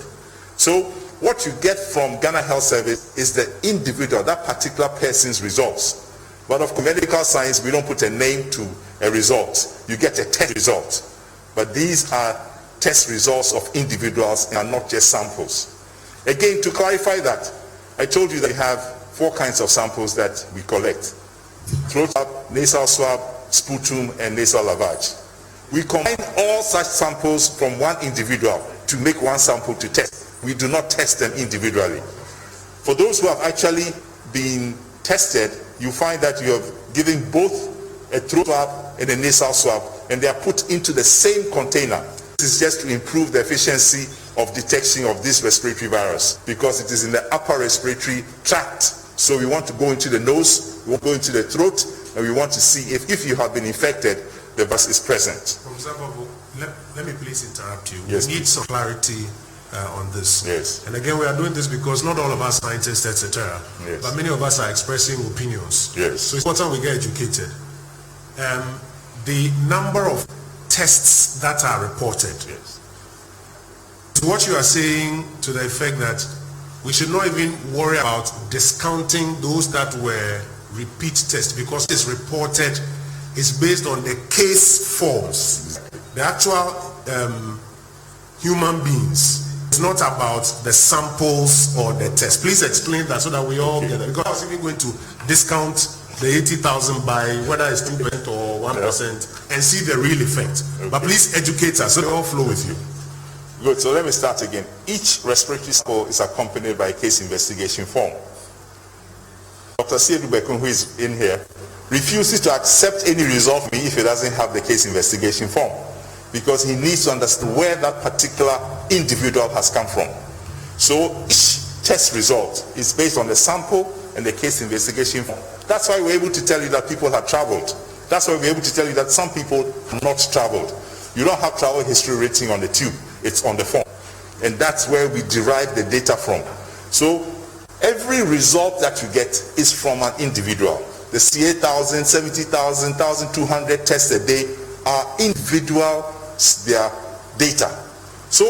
So what you get from Ghana Health Service is the individual, that particular person's results. But of medical science, we don't put a name to a result. You get a test result. But these are test results of individuals and are not just samples. Again, to clarify that, I told you that we have 4 kinds of samples that we collect: throat swab, nasal swab, sputum, and nasal lavage. We combine all such samples from one individual to make one sample to test. We do not test them individually. For those who have actually been tested, you find that you have given both a throat swab and a nasal swab, and they are put into the same container. This is just to improve the efficiency of detection of this respiratory virus, because it is in the upper respiratory tract. So we want to go into the nose, we want to go into the throat, and we want to see if you have been infected, the virus is present. Let me please interrupt you. Yes, we need some clarity on this. Yes. And again, we are doing this because not all of us scientists, etc., yes, but many of us are expressing opinions. Yes. So it's important we get educated. The number of tests that are reported. Yes. So what you are saying to the effect that we should not even worry about discounting those that were repeat tests, because it's reported is based on the case forms. The actual human beings. It's not about the samples or the test. Please explain that so that we all get it. Because I was even going to discount the 80,000 by whether it's 2% or 1% and see the real effect. Okay. But please educate us so they all flow with you. Good, so let me start again. Each respiratory sample is accompanied by a case investigation form. Dr. Siedu Bekun, who is in here, refuses to accept any result from me if he doesn't have the case investigation form, because he needs to understand where that particular individual has come from. So each test result is based on the sample and the case investigation form. That's why we're able to tell you that people have traveled. That's why we're able to tell you that some people have not traveled. You don't have travel history rating on the tube, it's on the form. And that's where we derive the data from. So every result that you get is from an individual. The CA1000, 70,000, 1,200 tests a day are individual their data. So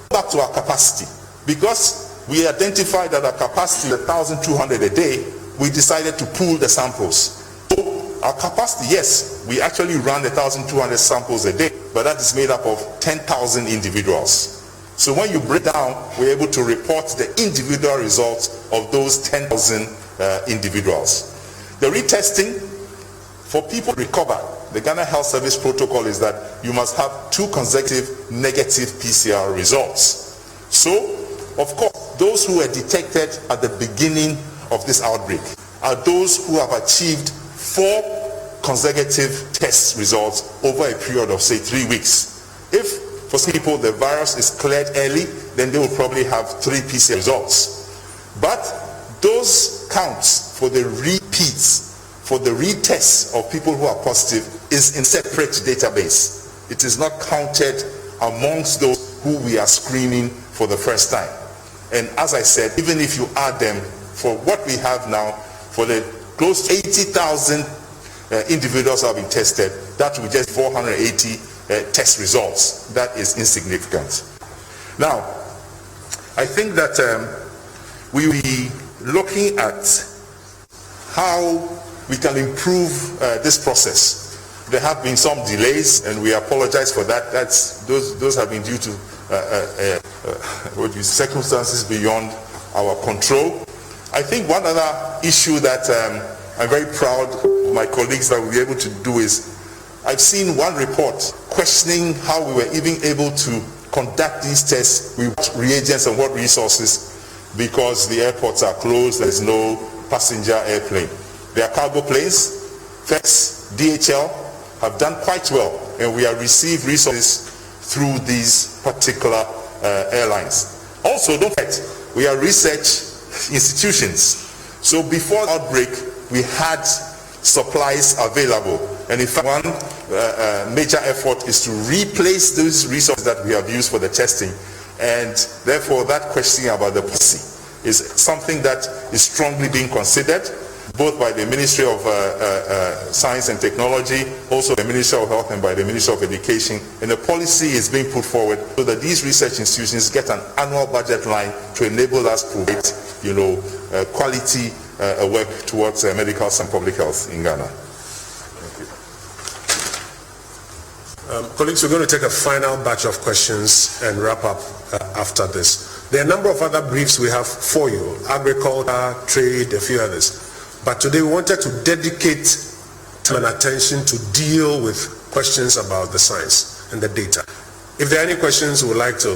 back to our capacity. Because we identified that our capacity is 1,200 a day, we decided to pool the samples. So our capacity, yes, we actually run 1,200 samples a day, but that is made up of 10,000 individuals. So when you break down, we're able to report the individual results of those 10,000 individuals. The retesting, for people to recover, the Ghana Health Service protocol is that you must have 2 consecutive negative PCR results. So, of course, those who were detected at the beginning of this outbreak are those who have achieved 4 consecutive test results over a period of, say, 3 weeks. If for some people the virus is cleared early, then they will probably have 3 PCR results. But those counts for the repeats, for the retests of people who are positive is in separate database. It is not counted amongst those who we are screening for the first time. And as I said, even if you add them, for what we have now, for the close to 80,000 individuals who have been tested, that will be just 480 test results. That is insignificant. Now, I think that we will be looking at how we can improve this process. There have been some delays, and we apologize for that. Those have been due to circumstances beyond our control. I think one other issue that I'm very proud of my colleagues that we'll be able to do is, I've seen one report questioning how we were even able to conduct these tests with what reagents and what resources, because the airports are closed, there's no passenger airplane. There are cargo planes. FedEx, DHL have done quite well, and we have received resources through these particular airlines. Also, don't forget, we are research institutions. So before the outbreak, we had supplies available. And in fact, one major effort is to replace those resources that we have used for the testing. And therefore, that question about the policy is something that is strongly being considered, both by the Ministry of Science and Technology, also the Ministry of Health, and by the Ministry of Education. And the policy is being put forward so that these research institutions get an annual budget line to enable us to provide, quality work towards medical and public health in Ghana. Colleagues, we're going to take a final batch of questions and wrap up after this. There are a number of other briefs we have for you: agriculture, trade, a few others. But today we wanted to dedicate time and attention to deal with questions about the science and the data. If there are any questions, we would like to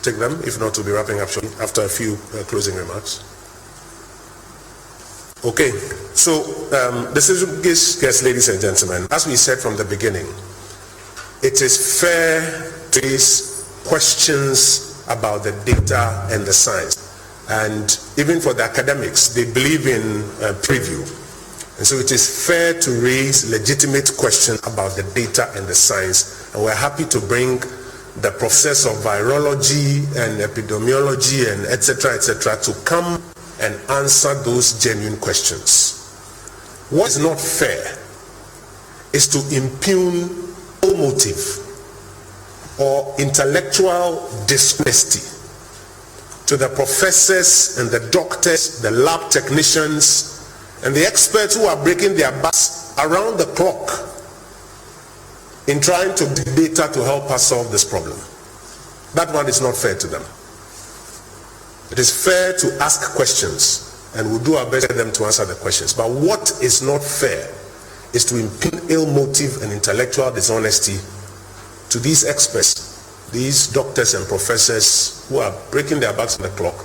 take them. If not, we'll be wrapping up shortly after a few closing remarks. Okay, so distinguished guests, ladies and gentlemen, as we said from the beginning, it is fair to raise questions about the data and the science. And even for the academics, they believe in preview. And so it is fair to raise legitimate questions about the data and the science. And we're happy to bring the professors of virology and epidemiology and etc. to come and answer those genuine questions. What is not fair is to impugn motive or intellectual dishonesty to the professors and the doctors, the lab technicians, and the experts who are breaking their backs around the clock in trying to dig data to help us solve this problem. That one is not fair to them. It is fair to ask questions, and we'll do our best to get them to answer the questions. But what is not fair is to impugn ill motive and intellectual dishonesty to these experts, these doctors and professors who are breaking their backs on the clock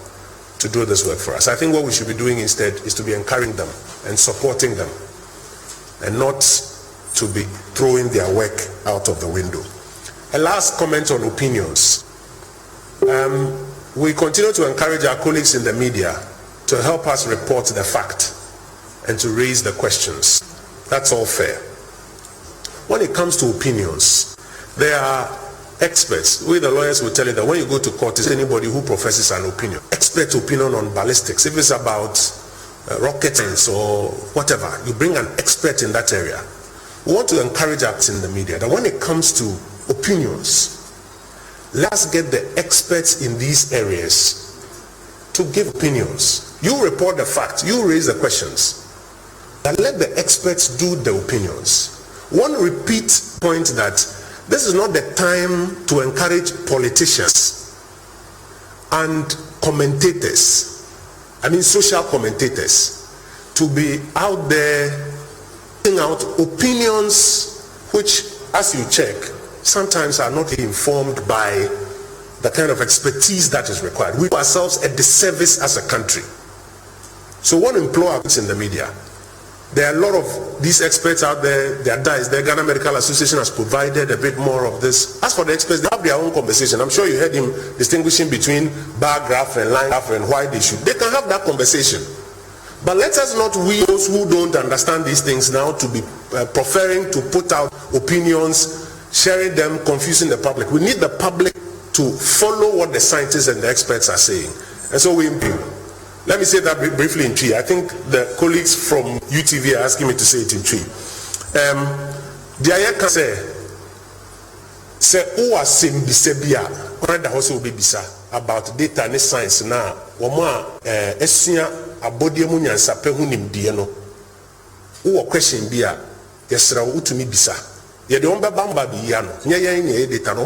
to do this work for us. I think what we should be doing instead is to be encouraging them and supporting them, and not to be throwing their work out of the window. A last comment on opinions. We continue to encourage our colleagues in the media to help us report the fact and to raise the questions. That's all fair. When it comes to opinions, there are experts. We the lawyers will tell you that when you go to court, it's anybody who professes an opinion. Expert opinion on ballistics. If it's about rocket science or whatever, you bring an expert in that area. We want to encourage us in the media that when it comes to opinions, let's get the experts in these areas to give opinions. You report the facts, you raise the questions, and let the experts do the opinions. One repeat point that this is not the time to encourage politicians and commentators, I mean social commentators, to be out there putting out opinions which, as you check, sometimes are not informed by the kind of expertise that is required. We do ourselves a disservice as a country. So one employer in the media, there are a lot of these experts out there, they are dies. The Ghana Medical Association has provided a bit more of this. As for the experts, they have their own conversation. I'm sure you heard him distinguishing between bar graph and line graph and why they should. They can have that conversation. But let us not, we those who don't understand these things now, to be preferring to put out opinions, sharing them, confusing the public. We need the public to follow what the scientists and the experts are saying. And so we impute. Let me say that briefly in Twi. I think the colleagues from UTV are asking me to say it in Twi. The Aya can say, who are saying Bisebia, or the house will be bisa about data and science now. Wama Esia Abodiamunya and Sapehunim Diano. Who are question Bia, Yesra Utumi Bisa. Ye the Omba Bamba Biano, Nya data, no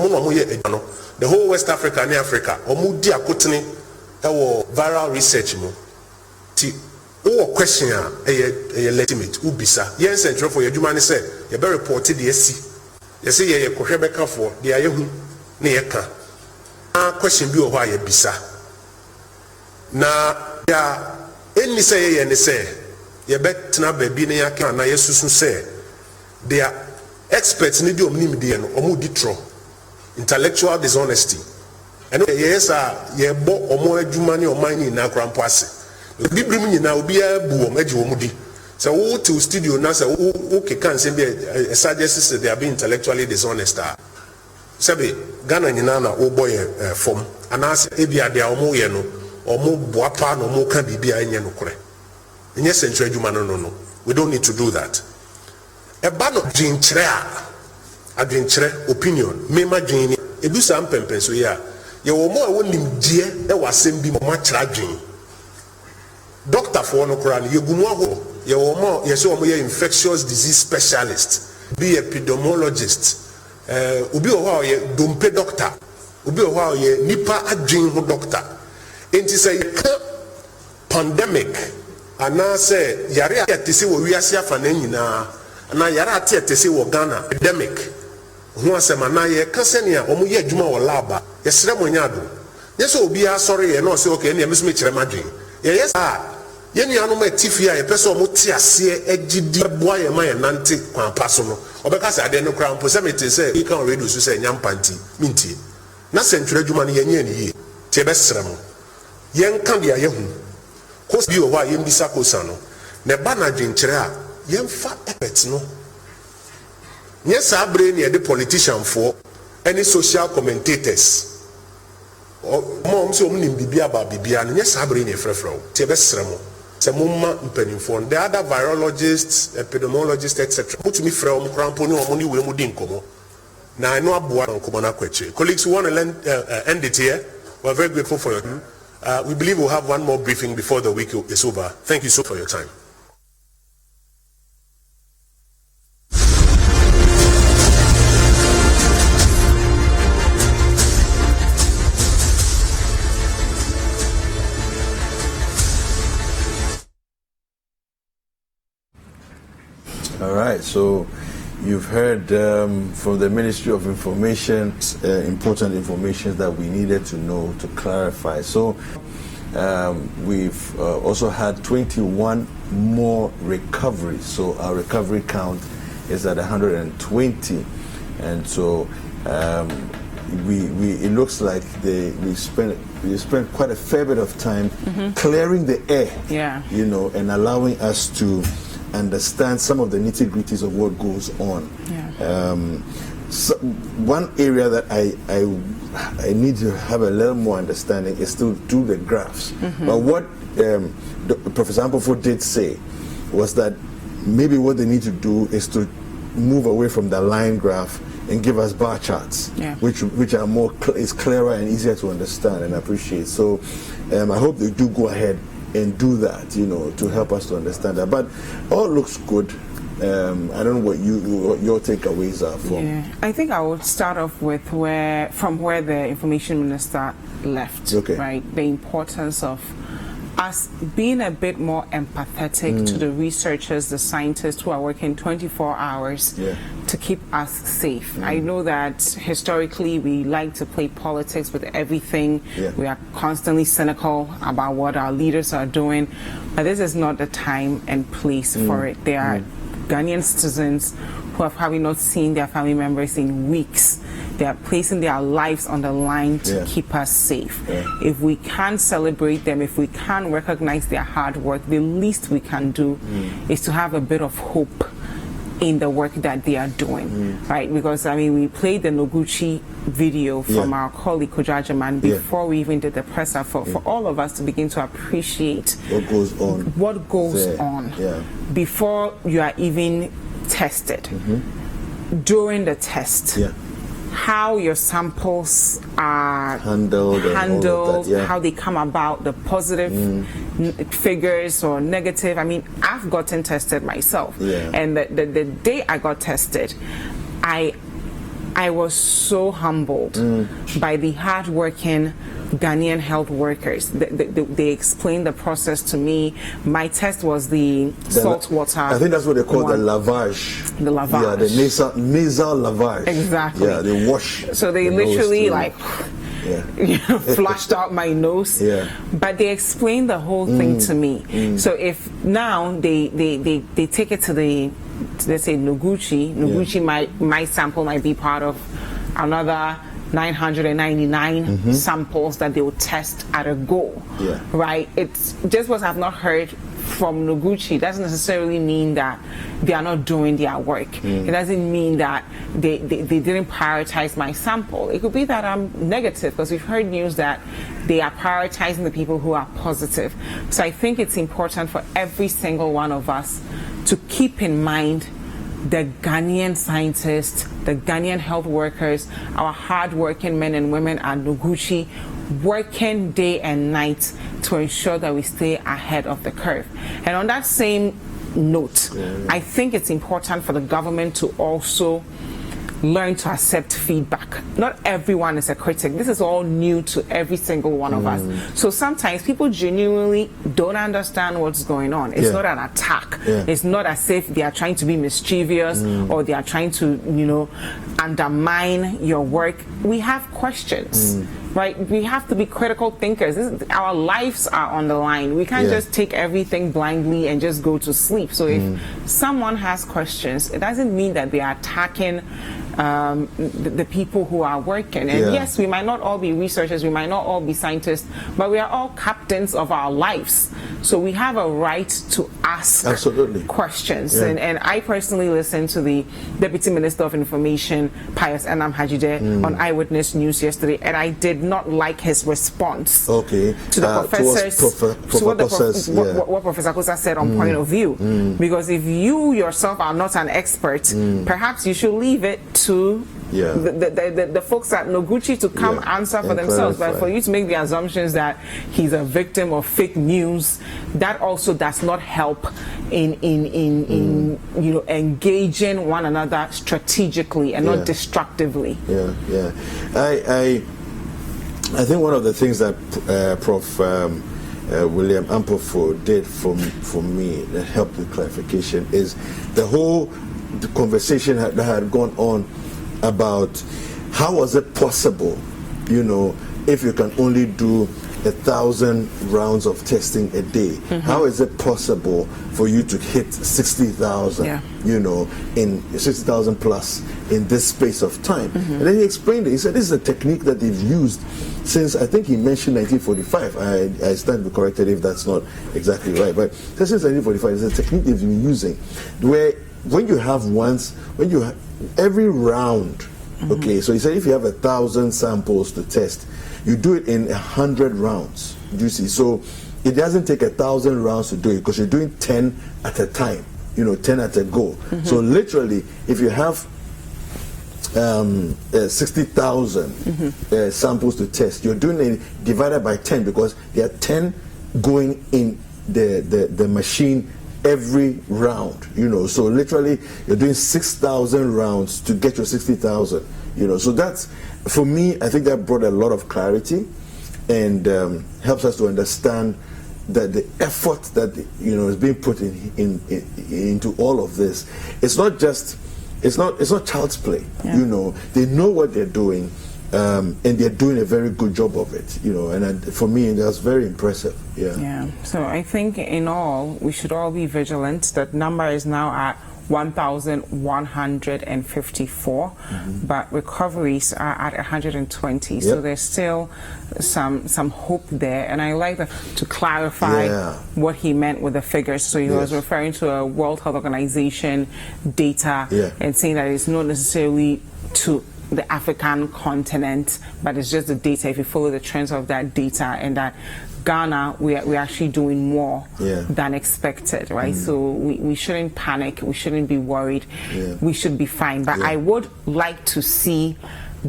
the whole West Africa and Africa, Omudia Kutni. Our viral research mo ti o question a legitimate ubisa yes and for your human say you be reported the SC you say ye kohwebeka for the ayehu na ye ka question bi o ho aye bisa na ya eni say ye ne say ye betena ba bi na ya ka na yesusu say they are experts ni di omnim de no omu di tro intellectual dishonesty. And yes, ye bo omo adwuma ne omani na krampo ase. Obi brim nyina obi abu omaji omudi. So wo to studio na say wo keka nsem be suggest they are being intellectually dishonest. Sabe Ghana nyina na wo boy form. Anas ebia de omo ye no omo boapa no omo ka bibia enye no kore. Enye sensu adwuma no. We don't need to do that. Eba no dwinkyere a adwinkyere opinion mema dwin ebu sam pempen so ya ye wo mo a wonim die e wasem bi mo akyra dwen doctor for no kra ye gumu ho ye wo mo ye se wo ye infectious disease specialist be epidemiologist obi ho ye dompe doctor obi ho ye nipa adwen ho doctor enti say pandemic ana say yare atese wo wiase afa na nyina na yare atese wo Ghana epidemic ho asema na ye kasenia omo ye adwuma wo laba ye sere mo nyado ye so obi a sorry ye no say okay na mesome kire madwen ye yes ye nuano ma tifia ye pese omo ti ase agidi boa ye ma ye nante kwan paso no obeka say ade no kra mpo se mete say you can reduce say nyampanti minti na senture adwuma no ye nye ne ye ti be sere mo ye nka dia ye hu ko bi o wa ye mbisa ko sa no ne ba na dwen kire a ye mfa effort no. Yes, I bring the politician for any social commentators. Mom so many bibia ba bibia. Yes, I bring a frefro. Tebesremo. Semuma mpenifon. The other virologists, epidemiologists, etc. Put me from cramponi or money we mudin komo. Now I know abua on komana kweche. Colleagues who want to end it here. We're very grateful for your time. We believe we'll have one more briefing before the week is over. Thank you so much for your time. All right, so you've heard from the Ministry of Information important information that we needed to know to clarify. So we've also had 21 more recoveries. So our recovery count is at 120, and so it looks like we spent quite a fair bit of time clearing the air, you know, and allowing us to understand some of the nitty-gritties of what goes on. So one area that I need to have a little more understanding is to do the graphs. But what Professor Ampofo did say was that maybe what they need to do is to move away from the line graph and give us bar charts, which are more is clearer and easier to understand and appreciate. So I hope they do go ahead and do that, you know, to help us to understand that. But all looks good. I don't know what your takeaways are from. Yeah, I think I would start off with where the information minister left. Right, the importance of us being a bit more empathetic to the researchers, the scientists who are working 24 hours to keep us safe. I know that historically we like to play politics with everything. We are constantly cynical about what our leaders are doing, but this is not the time and place for it. There are Ghanaian citizens who have probably not seen their family members in weeks. They are placing their lives on the line to keep us safe. If we can celebrate them, if we can recognize their hard work, the least we can do is to have a bit of hope in the work that they are doing, right? Because I mean, we played the Noguchi video from our colleague Kojajaman before we even did the presser for all of us to begin to appreciate what goes on before you are even tested, during the test. How your samples are handled, how they come about, the positive figures or negative. I mean, I've gotten tested myself, and the day I got tested, I was so humbled by the hardworking Ghanaian health workers. They explained the process to me. My test was the salt water. I think that's what they call the lavage. The lavage. Yeah, the nasal lavage. Exactly. Yeah, they wash. So they literally flushed out my nose. But they explained the whole thing to me. So if now they take it to the, let's say Noguchi, my sample might be part of another 999 samples that they will test at a go, right? It's just what I've not heard from Noguchi doesn't necessarily mean that they are not doing their work. It doesn't mean that they didn't prioritize my sample. It could be that I'm negative, because we've heard news that they are prioritizing the people who are positive. So I think it's important for every single one of us to keep in mind the Ghanaian scientists, the Ghanaian health workers, our hard-working men and women at Noguchi, working day and night to ensure that we stay ahead of the curve. And on that same note, I think it's important for the government to also learn to accept feedback. Not everyone is a critic. This is all new to every single one of us. So sometimes people genuinely don't understand what's going on. It's not an attack. It's not as if they are trying to be mischievous or they are trying to, undermine your work. We have questions. Right? We have to be critical thinkers. Our lives are on the line. We can't just take everything blindly and just go to sleep. So if someone has questions, it doesn't mean that they are attacking the people who are working. And yes, we might not all be researchers, we might not all be scientists, but we are all captains of our lives. So we have a right to ask questions. And I personally listened to the Deputy Minister of Information, Pius Enam Hajide, on Eyewitness News yesterday, and I did not like his response to the professors, what Professor Kosa said on point of view. Because if you yourself are not an expert, perhaps you should leave it to the folks at Noguchi to come answer for themselves. But for you to make the assumptions that he's a victim of fake news, that also does not help in engaging one another strategically and not destructively. I think one of the things that Prof. William Ampofo did for me that helped with clarification is the conversation that had gone on about how was it possible, if you can only do 1,000 rounds of testing a day, how is it possible for you to hit 60,000, in 60,000 plus in this space of time? And then he explained it. He said this is a technique that they've used since, I think he mentioned 1945. I stand to be corrected if that's not exactly right, but since 1945, it's a technique they've been using where when you have every round, so he said if you have 1,000 samples to test, you do it in 100 rounds. Do you see? So it doesn't take 1,000 rounds to do it because you're doing 10 at a time, 10 at a go. So literally, if you have 60,000 samples to test, you're doing it divided by 10 because there are 10 going in the machine every round, so literally you're doing 6,000 rounds to get your 60,000, so that's, for me, I think that brought a lot of clarity and helps us to understand that the effort that is being put into all of this, it's not child's play. They know what they're doing, and they're doing a very good job of it. And for me, that's very impressive. So I think in all, we should all be vigilant. That number is now at 1,154, but recoveries are at 120. So there's still some hope there. And I like to clarify what he meant with the figures. So he was referring to a World Health Organization data and saying that it's not necessarily to the African continent, but it's just the data. If you follow the trends of that data, and that Ghana, we're actually doing more than expected, right? So we shouldn't panic, we shouldn't be worried, we should be fine. But I would like to see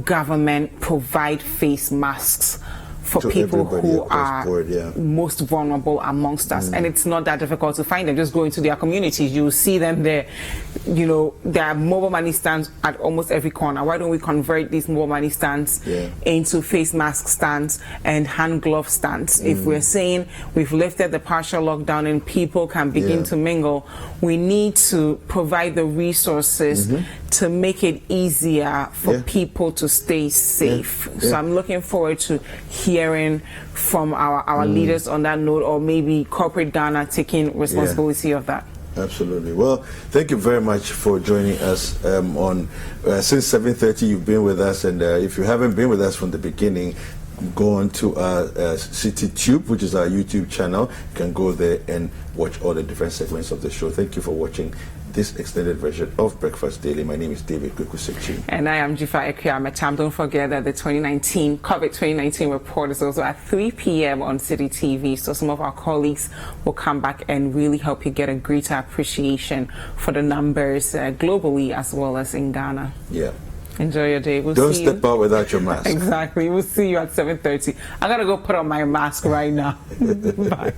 government provide face masks for people who are most vulnerable amongst us. And it's not that difficult to find them. Just go into their communities, you'll see them there. There are mobile money stands at almost every corner. Why don't we convert these mobile money stands into face mask stands and hand glove stands? If we're saying we've lifted the partial lockdown and people can begin to mingle, we need to provide the resources to make it easier for people to stay safe. So I'm looking forward to hearing from our leaders on that note, or maybe corporate Ghana taking responsibility of that. Absolutely. Well, thank you very much for joining us on since 7:30. You've been with us, and if you haven't been with us from the beginning, go on to Citi Tube, which is our YouTube channel. You can go there and watch all the different segments of the show. Thank you for watching this extended version of Breakfast Daily. My name is David Kwekusekyi. And I am Jifa Ekwia-Metam. Don't forget that the COVID-2019 report is also at 3 p.m. on Citi TV. So some of our colleagues will come back and really help you get a greater appreciation for the numbers globally as well as in Ghana. Enjoy your day. Don't step out without your mask. Exactly. We'll see you at 7:30. I gotta go put on my mask right now. Bye.